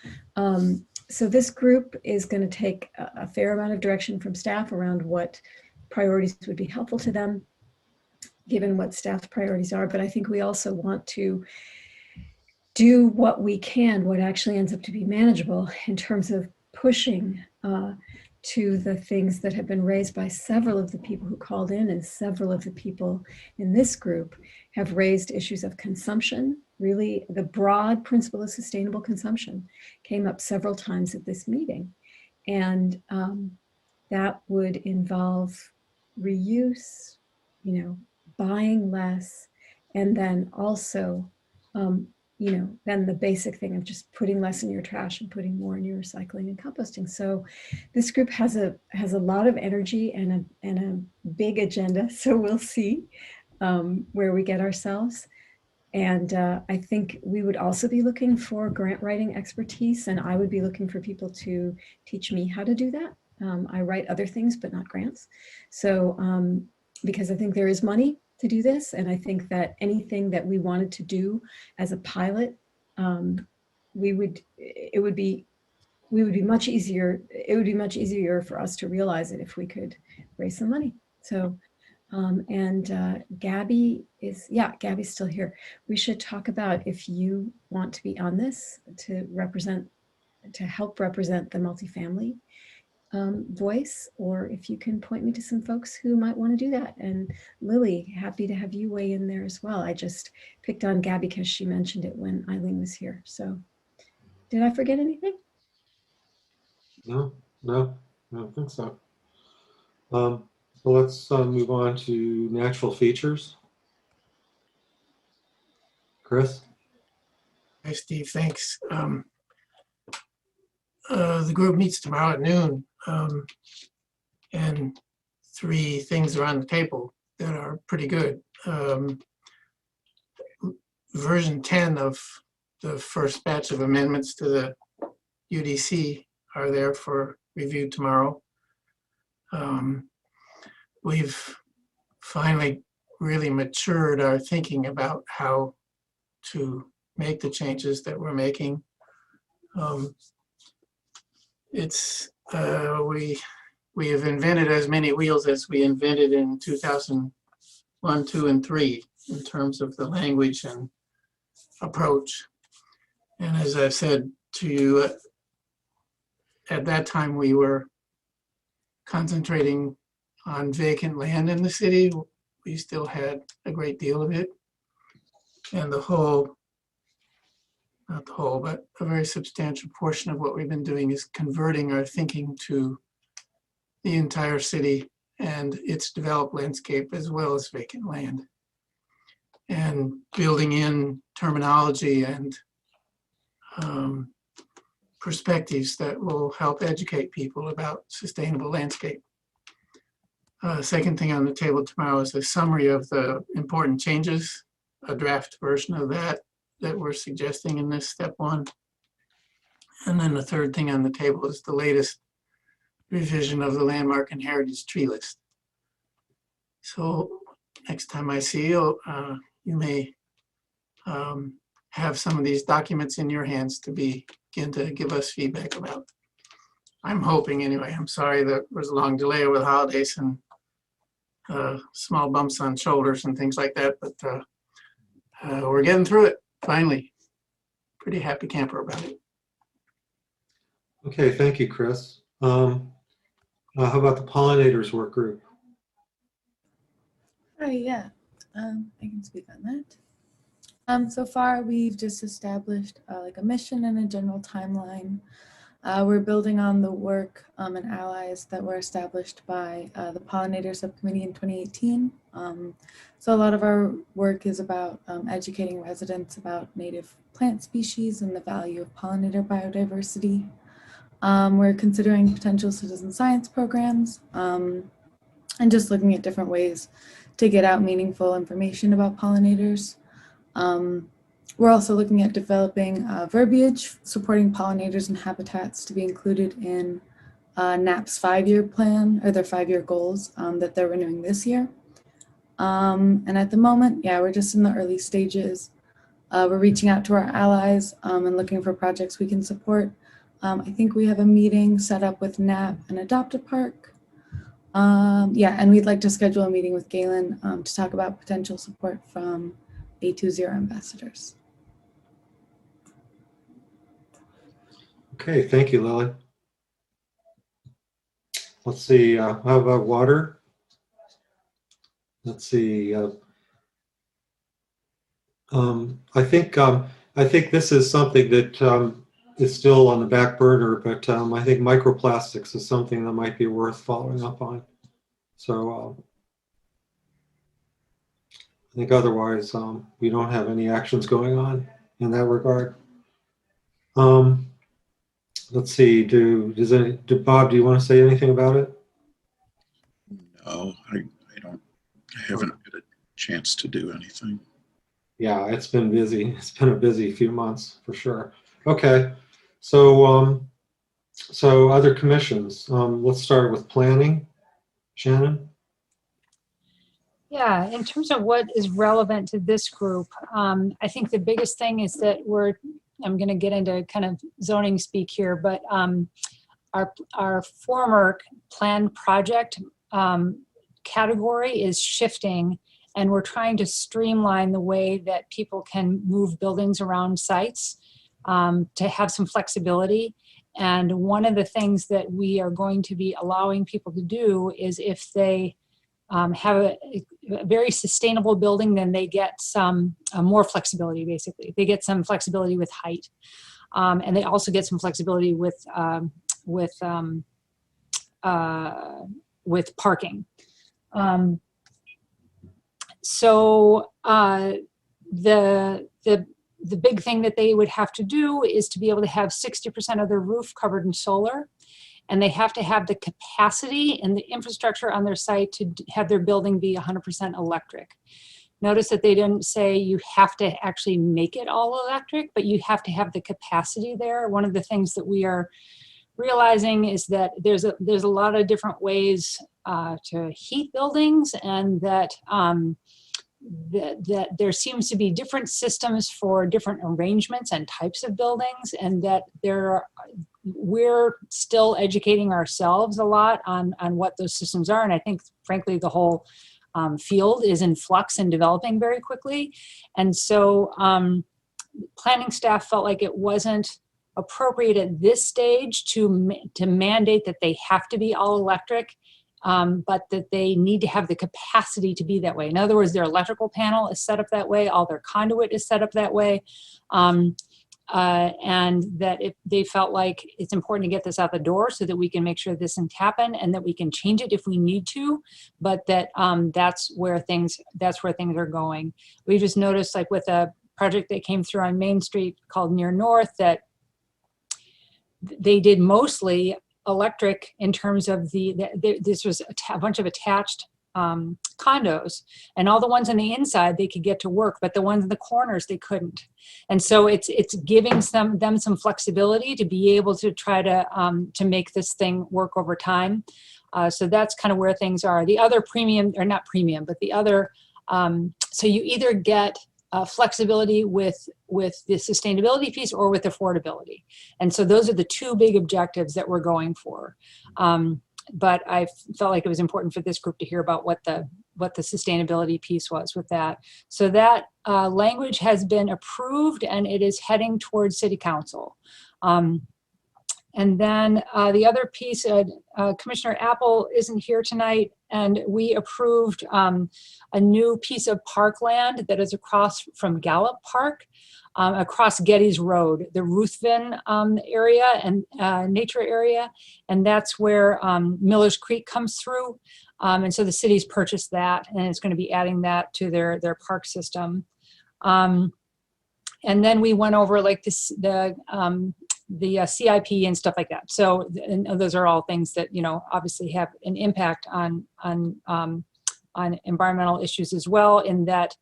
so this group is going to take a fair amount of direction from staff around what priorities would be helpful to them, given what staff's priorities are. But I think we also want to do what we can, what actually ends up to be manageable in terms of pushing to the things that have been raised by several of the people who called in, and several of the people in this group have raised issues of consumption. Really, the broad principle of sustainable consumption came up several times at this meeting. And that would involve reuse, buying less, and then also, then the basic thing of just putting less in your trash and putting more in your recycling and composting. So this group has a lot of energy and a big agenda. So we'll see where we get ourselves. And I think we would also be looking for grant writing expertise, and I would be looking for people to teach me how to do that. I write other things, but not grants. So because I think there is money to do this, and I think that anything that we wanted to do as a pilot, it would be much easier for us to realize it if we could raise some money. So Gabby's still here. We should talk about if you want to be on this to help represent the multifamily voice, or if you can point me to some folks who might want to do that. And Lily, happy to have you weigh in there as well. I just picked on Gabby because she mentioned it when Eileen was here. So did I forget anything? No, I don't think so. So let's move on to natural features. Chris? Hi, Steve, thanks. The group meets tomorrow at noon, and 3 things are on the table that are pretty good. Version 10 of the first batch of amendments to the UDC are there for review tomorrow. We've finally really matured our thinking about how to make the changes that we're making. We have invented as many wheels as we invented in 2001, 2, and 3 in terms of the language and approach. And as I've said to you, at that time we were concentrating on vacant land in the city. We still had a great deal of it. And not the whole, but a very substantial portion of what we've been doing is converting our thinking to the entire city and its developed landscape as well as vacant land. And building in terminology and perspectives that will help educate people about sustainable landscape. Second thing on the table tomorrow is a summary of the important changes, a draft version of that we're suggesting in this step one. And then the third thing on the table is the latest revision of the landmark and heritage tree list. So next time I see you, you may have some of these documents in your hands to begin to give us feedback about. I'm hoping anyway. I'm sorry that there was a long delay with holidays and small bumps on shoulders and things like that, but we're getting through it finally. Pretty happy camper about it. Okay, thank you, Chris. How about the pollinators work group? Oh, yeah, I can speak on that. So far, we've just established like a mission and a general timeline. We're building on the work and allies that were established by the Pollinator Subcommittee in 2018. So a lot of our work is about educating residents about native plant species and the value of pollinator biodiversity. We're considering potential citizen science programs and just looking at different ways to get out meaningful information about pollinators. We're also looking at developing verbiage supporting pollinators and habitats to be included in NAP's 5-year plan, or their 5-year goals that they're renewing this year. And at the moment, yeah, we're just in the early stages. We're reaching out to our allies and looking for projects we can support. I think we have a meeting set up with NAP and Adopt a Park. Yeah, and we'd like to schedule a meeting with Galen to talk about potential support from A20 ambassadors. Okay, thank you, Lily. Let's see, how about water? Let's see. I think this is something that is still on the back burner, but I think microplastics is something that might be worth following up on. So I think otherwise we don't have any actions going on in that regard. Let's see. Bob, do you want to say anything about it? No, I haven't had a chance to do anything. Yeah, it's been busy. It's been a busy few months for sure. Okay, so so other commissions. Let's start with planning. Shannon? Yeah, in terms of what is relevant to this group, I think the biggest thing is that I'm going to get into kind of zoning speak here, but our former planned project category is shifting, and we're trying to streamline the way that people can move buildings around sites to have some flexibility. And one of the things that we are going to be allowing people to do is if they have a very sustainable building, then they get some more flexibility, basically. They get some flexibility with height. And they also get some flexibility with parking. So the big thing that they would have to do is to be able to have 60% of their roof covered in solar. And they have to have the capacity and the infrastructure on their site to have their building be 100% electric. Notice that they didn't say you have to actually make it all electric, but you have to have the capacity there. One of the things that we are realizing is that there's a lot of different ways to heat buildings, and that that there seems to be different systems for different arrangements and types of buildings, and that we're still educating ourselves a lot on what those systems are. And I think, frankly, the whole field is in flux and developing very quickly. And so planning staff felt like it wasn't appropriate at this stage to mandate that they have to be all electric, but that they need to have the capacity to be that way. In other words, their electrical panel is set up that way, all their conduit is set up that way. and that they felt like it's important to get this out the door so that we can make sure this doesn't happen and that we can change it if we need to, but that that's where things are going. We just noticed, like with a project that came through on Main Street called Near North, that they did mostly electric in terms of this was a bunch of attached condos, and all the ones on the inside they could get to work, but the ones in the corners they couldn't. And so it's giving them some flexibility to be able to try to make this thing work over time. So that's kind of where things are. The other premium, or not premium, but the other, so you either get flexibility with the sustainability piece or with affordability. And so those are the two big objectives that we're going for. But I felt like it was important for this group to hear about what the sustainability piece was with that. So that language has been approved and it is heading towards City Council. And then the other piece, Commissioner Apple isn't here tonight, and we approved a new piece of parkland that is across from Gallup Park, across Getty's Road, the Ruthven area and nature area, and that's where Miller's Creek comes through. And so the city's purchased that, and it's going to be adding that to their park system. And then we went over like the CIP and stuff like that. So and those are all things that, obviously have an impact on environmental issues as well, in that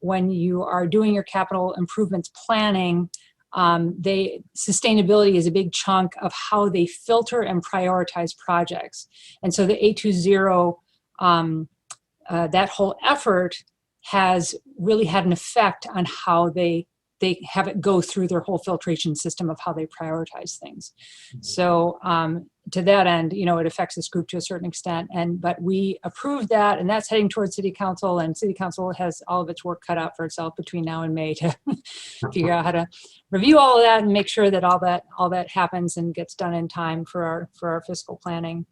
when you are doing your capital improvements planning, sustainability is a big chunk of how they filter and prioritize projects. And so the 820, that whole effort has really had an effect on how they have it go through their whole filtration system of how they prioritize things. So to that end, it affects this group to a certain extent. But we approved that, and that's heading towards City Council, and City Council has all of its work cut out for itself between now and May to figure out how to review all of that and make sure that all that happens and gets done in time for our fiscal planning.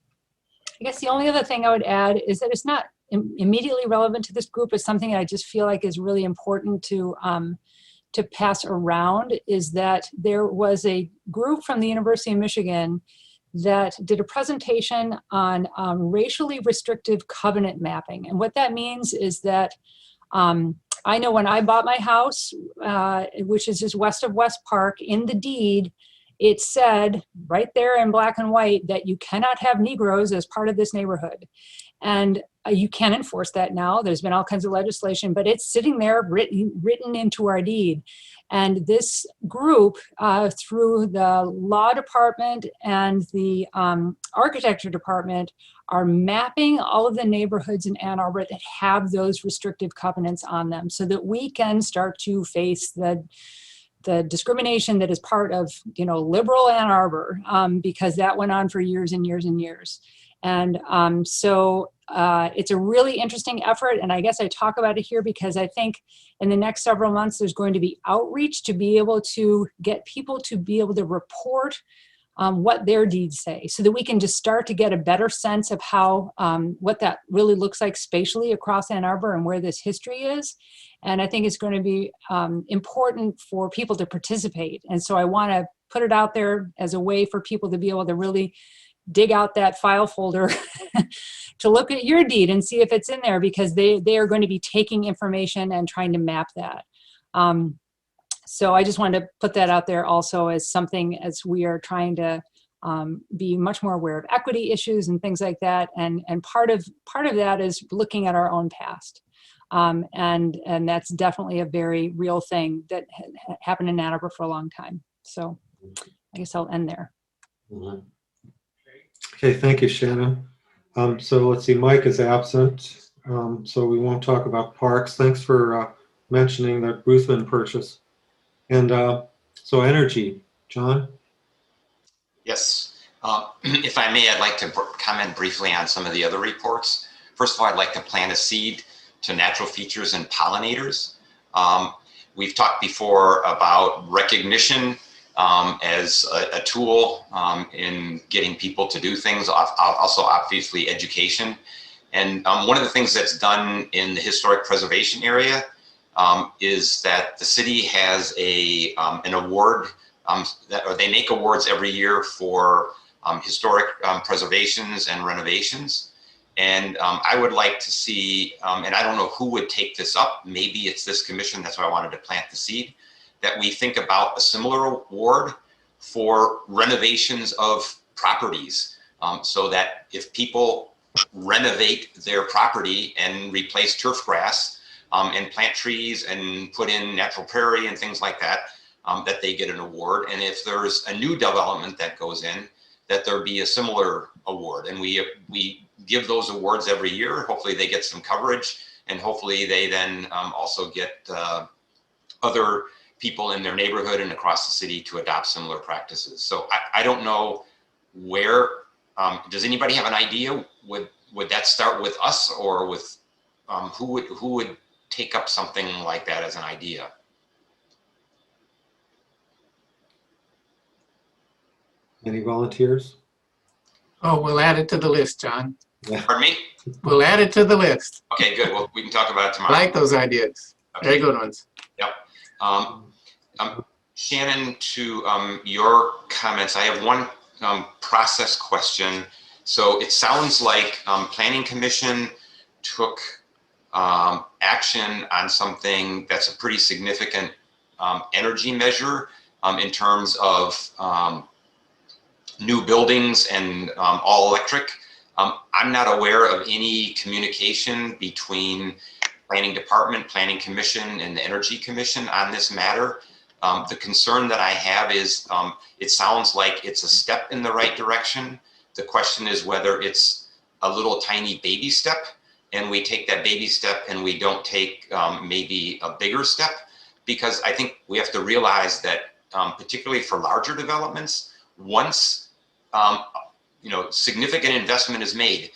I guess the only other thing I would add is that it's not immediately relevant to this group. It's something I just feel like is really important to pass around, is that there was a group from the University of Michigan that did a presentation on racially restrictive covenant mapping. And what that means is that I know when I bought my house, which is just west of West Park, in the deed, it said right there in black and white that you cannot have Negroes as part of this neighborhood. And you can't enforce that now. There's been all kinds of legislation, but it's sitting there written into our deed. And this group, through the law department and the architecture department, are mapping all of the neighborhoods in Ann Arbor that have those restrictive covenants on them, so that we can start to face the discrimination that is part of, liberal Ann Arbor, because that went on for years and years and years. And so it's a really interesting effort. And I guess I talk about it here because I think in the next several months, there's going to be outreach to be able to get people to be able to report what their deeds say, so that we can just start to get a better sense of how, what that really looks like spatially across Ann Arbor and where this history is. And I think it's going to be important for people to participate. And so I want to put it out there as a way for people to be able to really dig out that file folder to look at your deed and see if it's in there, because they are going to be taking information and trying to map that. So I just wanted to put that out there also as something, as we are trying to be much more aware of equity issues and things like that. And part of that is looking at our own past. And that's definitely a very real thing that happened in Ann Arbor for a long time. So I guess I'll end there. Mm-hmm. Okay, thank you, Shannon. So let's see, Mike is absent, so we won't talk about parks. Thanks for mentioning that Ruthven purchase. And so energy, John? Yes. If I may, I'd like to comment briefly on some of the other reports. First of all, I'd like to plant a seed to natural features and pollinators. We've talked before about recognition as a tool in getting people to do things, also obviously education. And one of the things that's done in the historic preservation area is that the city has an award, or they make awards every year for historic preservations and renovations. And I would like to see, and I don't know who would take this up, maybe it's this commission, that's why I wanted to plant the seed, that we think about a similar award for renovations of properties, so that if people renovate their property and replace turf grass and plant trees and put in natural prairie and things like that, that they get an award. And if there's a new development that goes in, that there be a similar award. And we give those awards every year. Hopefully they get some coverage, and hopefully they then also get other people in their neighborhood and across the city to adopt similar practices. So I don't know where, does anybody have an idea? Would that start with us, or with who would take up something like that as an idea? Any volunteers? Oh, we'll add it to the list, John. Pardon me? We'll add it to the list. Okay, good. Well, we can talk about it I tomorrow. like those ideas. Okay. Very good ones. Yep. Shannon, to your comments, I have one process question. So it sounds like Planning Commission took action on something that's a pretty significant energy measure in terms of new buildings and all electric. I'm not aware of any communication between Planning Department, Planning Commission, and the Energy Commission on this matter. The concern that I have is it sounds like it's a step in the right direction. The question is whether it's a little tiny baby step, and we take that baby step and we don't take maybe a bigger step, because I think we have to realize that particularly for larger developments, once significant investment is made,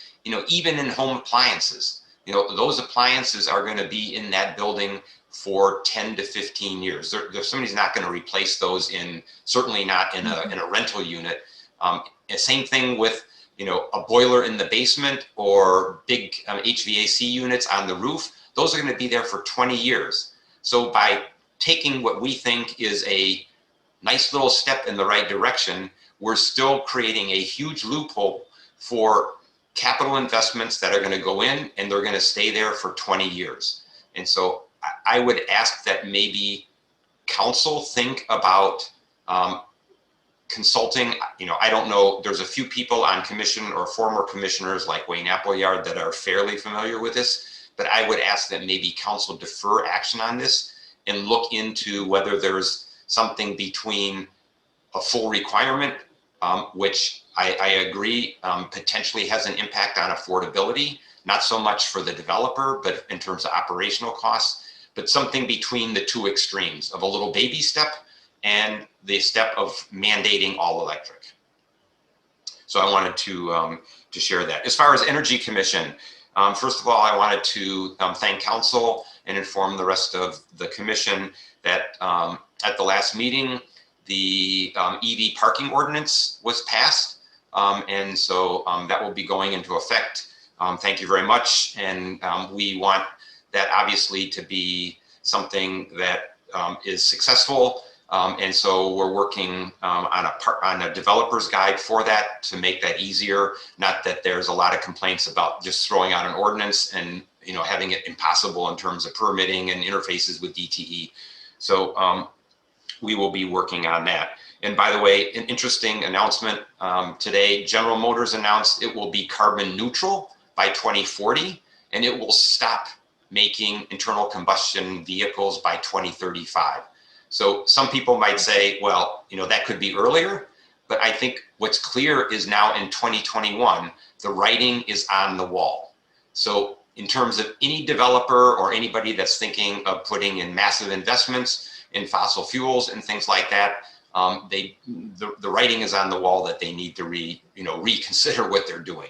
even in home appliances, those appliances are going to be in that building for 10 to 15 years. Somebody's not going to replace those certainly not in a rental unit. Same thing with, a boiler in the basement or big HVAC units on the roof. Those are going to be there for 20 years. So by taking what we think is a nice little step in the right direction, we're still creating a huge loophole for capital investments that are going to go in and they're going to stay there for 20 years. And so I would ask that maybe council think about consulting. I don't know, there's a few people on commission or former commissioners like Wayne Appleyard that are fairly familiar with this, but I would ask that maybe council defer action on this and look into whether there's something between a full requirement, which I agree potentially has an impact on affordability, not so much for the developer, but in terms of operational costs, but something between the two extremes of a little baby step and the step of mandating all electric. So I wanted to share that. As far as Energy Commission, first of all, I wanted to thank council and inform the rest of the commission that at the last meeting, the EV Parking Ordinance was passed. And so that will be going into effect. Thank you very much. And we want that obviously to be something that is successful. And so we're working on a developer's guide for that to make that easier. Not that there's a lot of complaints about just throwing out an ordinance and having it impossible in terms of permitting and interfaces with DTE. So we will be working on that. And by the way, an interesting announcement today, General Motors announced it will be carbon neutral by 2040, and it will stop making internal combustion vehicles by 2035. So some people might say, well, that could be earlier, but I think what's clear is now in 2021, the writing is on the wall. So in terms of any developer or anybody that's thinking of putting in massive investments in fossil fuels and things like that, the writing is on the wall that they need to reconsider what they're doing.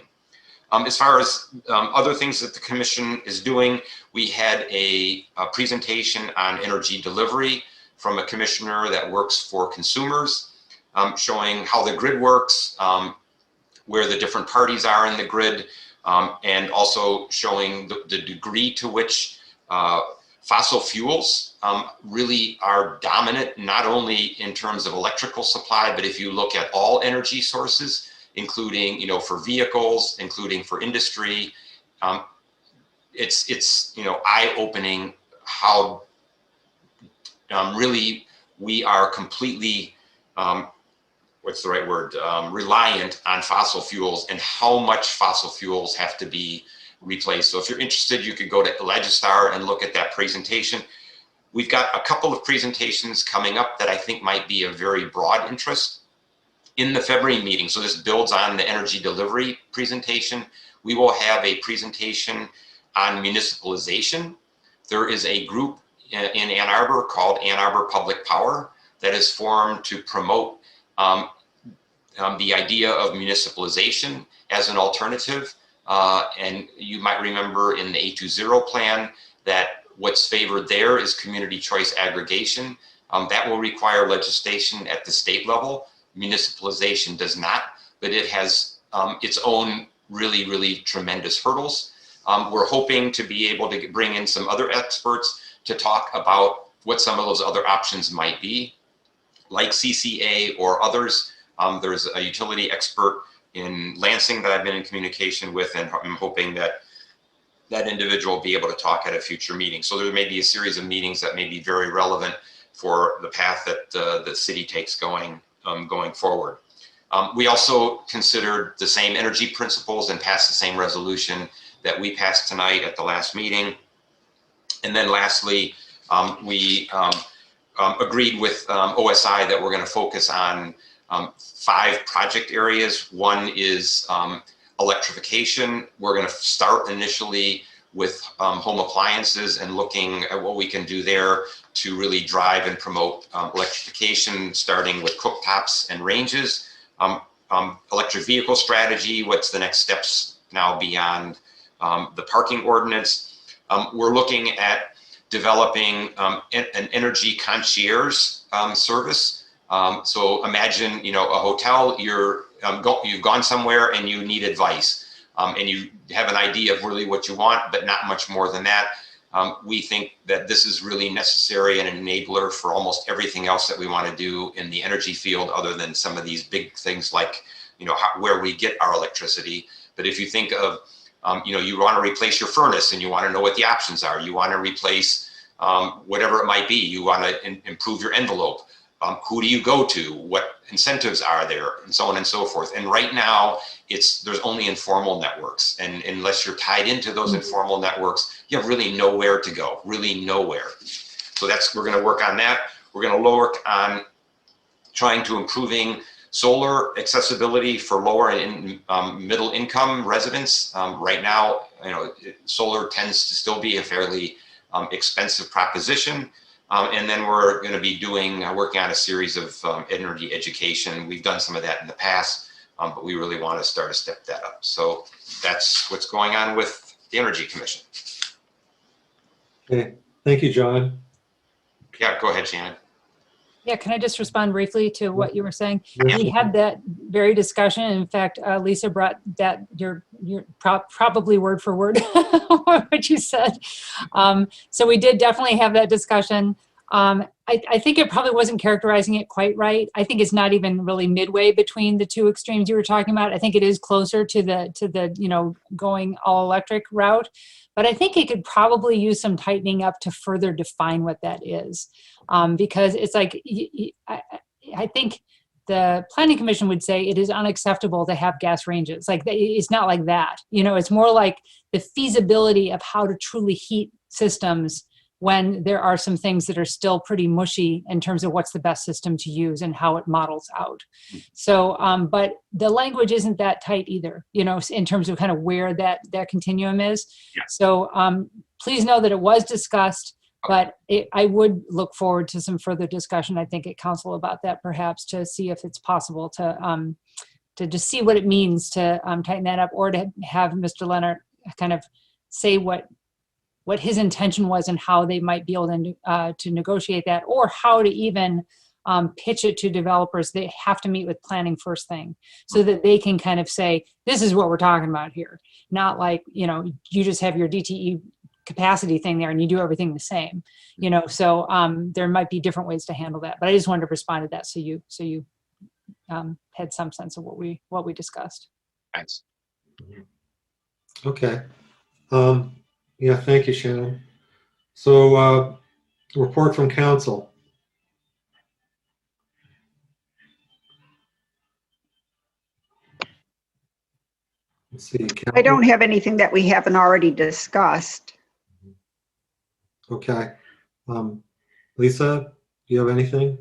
As far as other things that the commission is doing, we had a presentation on energy delivery from a commissioner that works for consumers, showing how the grid works, where the different parties are in the grid, and also showing the degree to which Fossil fuels really are dominant, not only in terms of electrical supply, but if you look at all energy sources, including, you know, for vehicles, including for industry, it's you know, eye-opening how really we are completely, what's the right word, reliant on fossil fuels, and how much fossil fuels have to be replaced. So if you're interested, you could go to Legistar and look at that presentation. We've got a couple of presentations coming up that I think might be of very broad interest in the February meeting. So this builds on the energy delivery presentation. We will have a presentation on municipalization. There is a group in Ann Arbor called Ann Arbor Public Power that is formed to promote the idea of municipalization as an alternative. And you might remember in the 820 plan that what's favored there is community choice aggregation. That will require legislation at the state level. Municipalization does not, but it has its own really, really tremendous hurdles. We're hoping to be able to bring in some other experts to talk about what some of those other options might be, like CCA or others. There's a utility expert in Lansing that I've been in communication with, and I'm hoping that that individual will be able to talk at a future meeting. So there may be a series of meetings that may be very relevant for the path that the city takes going forward. We also considered the same energy principles and passed the same resolution that we passed tonight at the last meeting. And then lastly, we agreed with OSI that we're going to focus on 5 project areas. One is electrification. We're going to start initially with home appliances and looking at what we can do there to really drive and promote electrification, starting with cooktops and ranges. Electric vehicle strategy, what's the next steps now beyond the parking ordinance. We're looking at developing an energy concierge service. So imagine, you know, a hotel, you've gone somewhere and you need advice, and you have an idea of really what you want, but not much more than that. We think that this is really necessary and an enabler for almost everything else that we want to do in the energy field, other than some of these big things like, you know, where we get our electricity. But if you think of, you know, you want to replace your furnace and you want to know what the options are. You want to replace whatever it might be. You want to improve your envelope. Who do you go to? What incentives are there? And so on and so forth. And right now, there's only informal networks. And unless you're tied into those informal networks, you have really nowhere to go, really nowhere. So we're going to work on that. We're going to work on trying to improving solar accessibility for lower and middle income residents. Right now, you know, solar tends to still be a fairly expensive proposition. And then we're going to be working on a series of energy education. We've done some of that in the past, but we really want to start to step that up. So that's what's going on with the Energy Commission. Okay, thank you, John. Yeah, go ahead, Shannon. Yeah, can I just respond briefly to what you were saying? Yeah. We had that very discussion. In fact, Lisa brought that your probably word for word what you said. So we did definitely have that discussion. I think it probably wasn't characterizing it quite right. I think it's not even really midway between the two extremes you were talking about. I think it is closer to the you know, going all electric route. But I think it could probably use some tightening up to further define what that is. Because it's like, I think the Planning Commission would say it is unacceptable to have gas ranges. Like, it's not like that. You know, it's more like the feasibility of how to truly heat systems when there are some things that are still pretty mushy in terms of what's the best system to use and how it models out. So, but the language isn't that tight either, you know, in terms of kind of where that continuum is. Yeah. So please know that it was discussed, but I would look forward to some further discussion, I think, at council about that, perhaps, to see if it's possible to just see what it means to tighten that up, or to have Mr. Leonard kind of say what his intention was and how they might be able to negotiate that, or how to even pitch it to developers. They have to meet with planning first thing, so that they can kind of say, this is what we're talking about here. Not like, you know, you just have your DTE capacity thing there and you do everything the same, you know, so there might be different ways to handle that. But I just wanted to respond to that so you had some sense of what we discussed. Thanks. Okay. Yeah, thank you, Shannon. So report from council. Let's see. I don't have anything that we haven't already discussed. Okay. Lisa, do you have anything?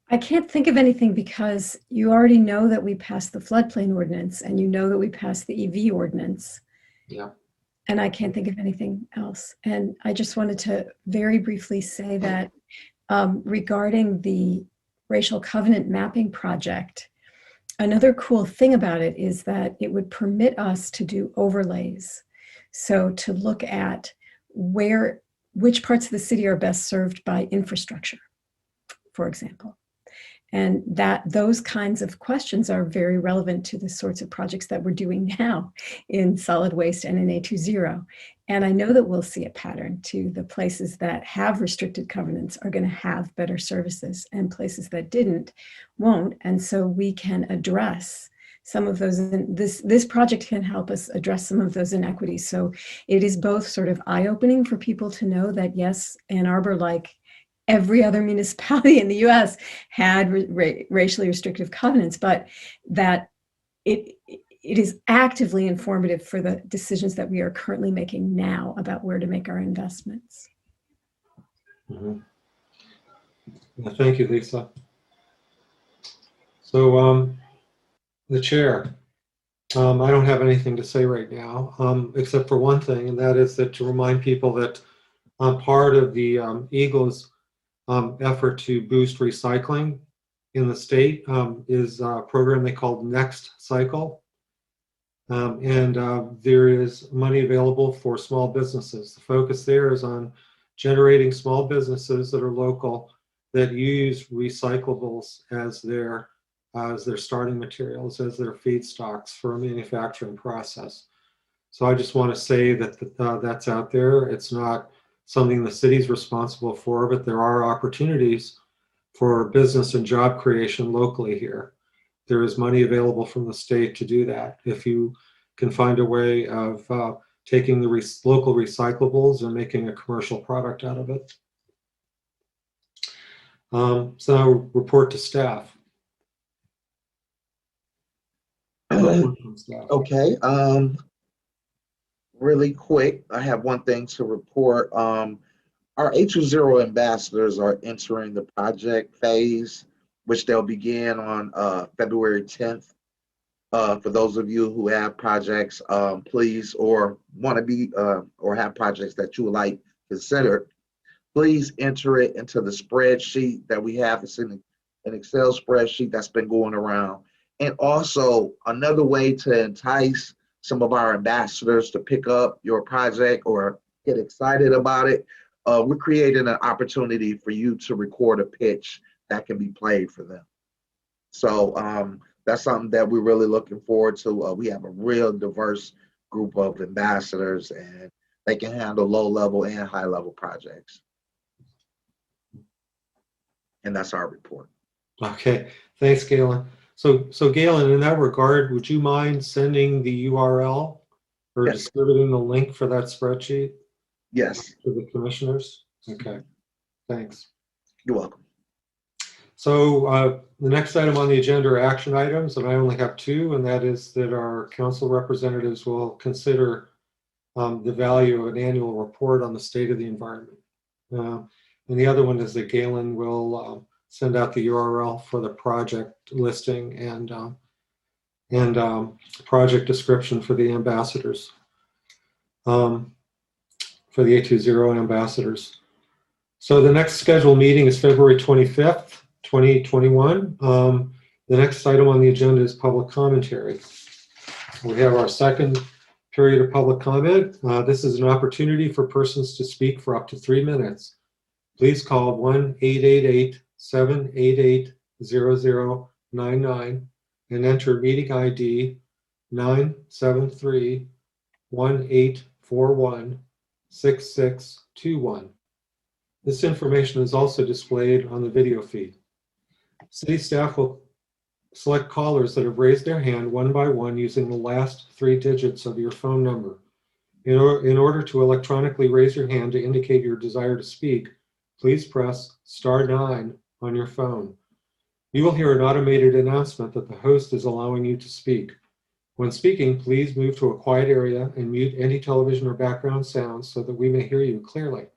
I can't think of anything because you already know that we passed the floodplain ordinance and you know that we passed the EV ordinance. Yeah. And I can't think of anything else. And I just wanted to very briefly say that regarding the racial covenant mapping project, another cool thing about it is that it would permit us to do overlays. So to look at which parts of the city are best served by infrastructure, for example. And those kinds of questions are very relevant to the sorts of projects that we're doing now in solid waste and in A20. And I know that we'll see a pattern to the places that have restricted covenants are going to have better services and places that won't. And so we can address some of those. This project can help us address some of those inequities. So it is both sort of eye-opening for people to know that, yes, Ann Arbor, like every other municipality in the US, had racially restrictive covenants, but that it is actively informative for the decisions that we are currently making now about where to make our investments. Mm-hmm. Well, thank you, Lisa. So the chair, I don't have anything to say right now, except for one thing, and that is that to remind people that part of the Eagles effort to boost recycling in the state is a program they call Next Cycle. And there is money available for small businesses. The focus there is on generating small businesses that are local that use recyclables as their starting materials, as their feedstocks for a manufacturing process. So I just want to say that that's out there. It's not something the city's responsible for, but there are opportunities for business and job creation locally here. There is money available from the state to do that. If you can find a way of taking the local recyclables and making a commercial product out of it. So now report to staff. Okay. Really quick, I have one thing to report. Our A20 ambassadors are entering the project phase, which they'll begin on February 10th. For those of you who have projects, please, or want to be, or have projects that you would like considered, please enter it into the spreadsheet that we have. It's in an Excel spreadsheet that's been going around. And also another way to entice some of our ambassadors to pick up your project or get excited about it, we're creating an opportunity for you to record a pitch that can be played for them. So that's something that we're really looking forward to. We have a real diverse group of ambassadors, and they can handle low-level and high-level projects. And that's our report. Okay, thanks, Galen. So Galen, in that regard, would you mind sending the URL or Yes. distributing the link for that spreadsheet? Yes. To the commissioners? Okay, thanks. You're welcome. So the next item on the agenda are action items, and I only have two, and that is that our council representatives will consider the value of an annual report on the state of the environment. And the other one is that Galen will send out the URL for the project listing and project description for the ambassadors, for the A20 ambassadors. So the next scheduled meeting is February 25th, 2021. The next item on the agenda is public commentary. We have our second period of public comment. This is an opportunity for persons to speak for up to 3 minutes. Please call 1-888-788-0099 and enter meeting ID 973-1841 6621. This information is also displayed on the video feed. City staff will select callers that have raised their hand one by one using the last 3 digits of your phone number. In order to electronically raise your hand to indicate your desire to speak, please press *9 on your phone. You will hear an automated announcement that the host is allowing you to speak. When speaking, please move to a quiet area and mute any television or background sounds so that we may hear you clearly.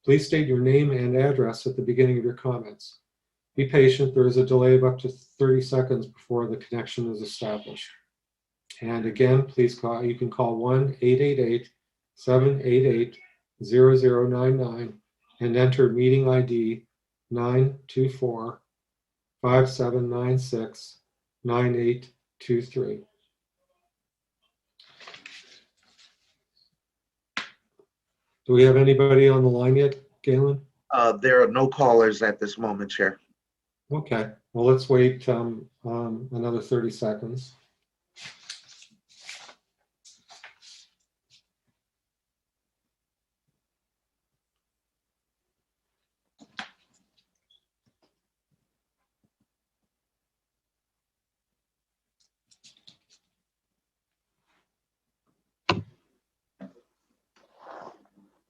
Please state your name and address at the beginning of your comments. Be patient, there is a delay of up to 30 seconds before the connection is established. And again, please call, you can call 1-888-788-0099 and enter meeting ID 924-5796-9823. Do we have anybody on the line yet, Galen? There are no callers at this moment, Chair. Okay, well, let's wait another 30 seconds.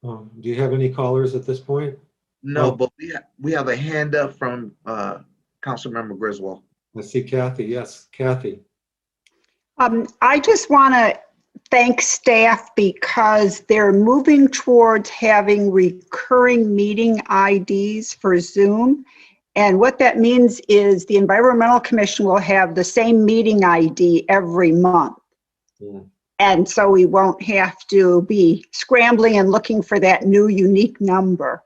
Do you have any callers at this point? No, Oh. but we have a hand up from Councilmember Griswold. I see Kathy. Yes, Kathy. I just want to thank staff because they're moving towards having recurring meeting IDs for Zoom. And what that means is the Environmental Commission will have the same meeting ID every month. Yeah. And so we won't have to be scrambling and looking for that new unique number.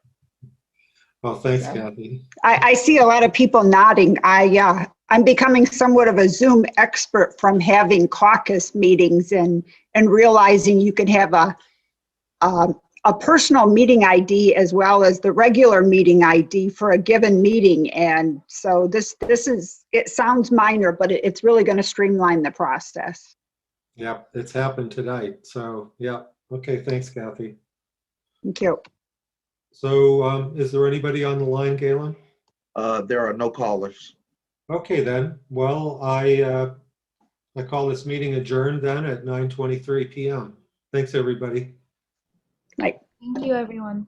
Well, thanks, Kathy. I see a lot of people nodding. I'm becoming somewhat of a Zoom expert from having caucus meetings and realizing you can have a personal meeting ID as well as the regular meeting ID for a given meeting. And so this is, it sounds minor, but it's really going to streamline the process. Yeah, it's happened tonight. So, yeah. Okay, thanks, Kathy. Thank you. So, is there anybody on the line, Galen? There are no callers. Okay, then. Well, I call this meeting adjourned then at 9:23 p.m. Thanks, everybody. Night. Thank you, everyone.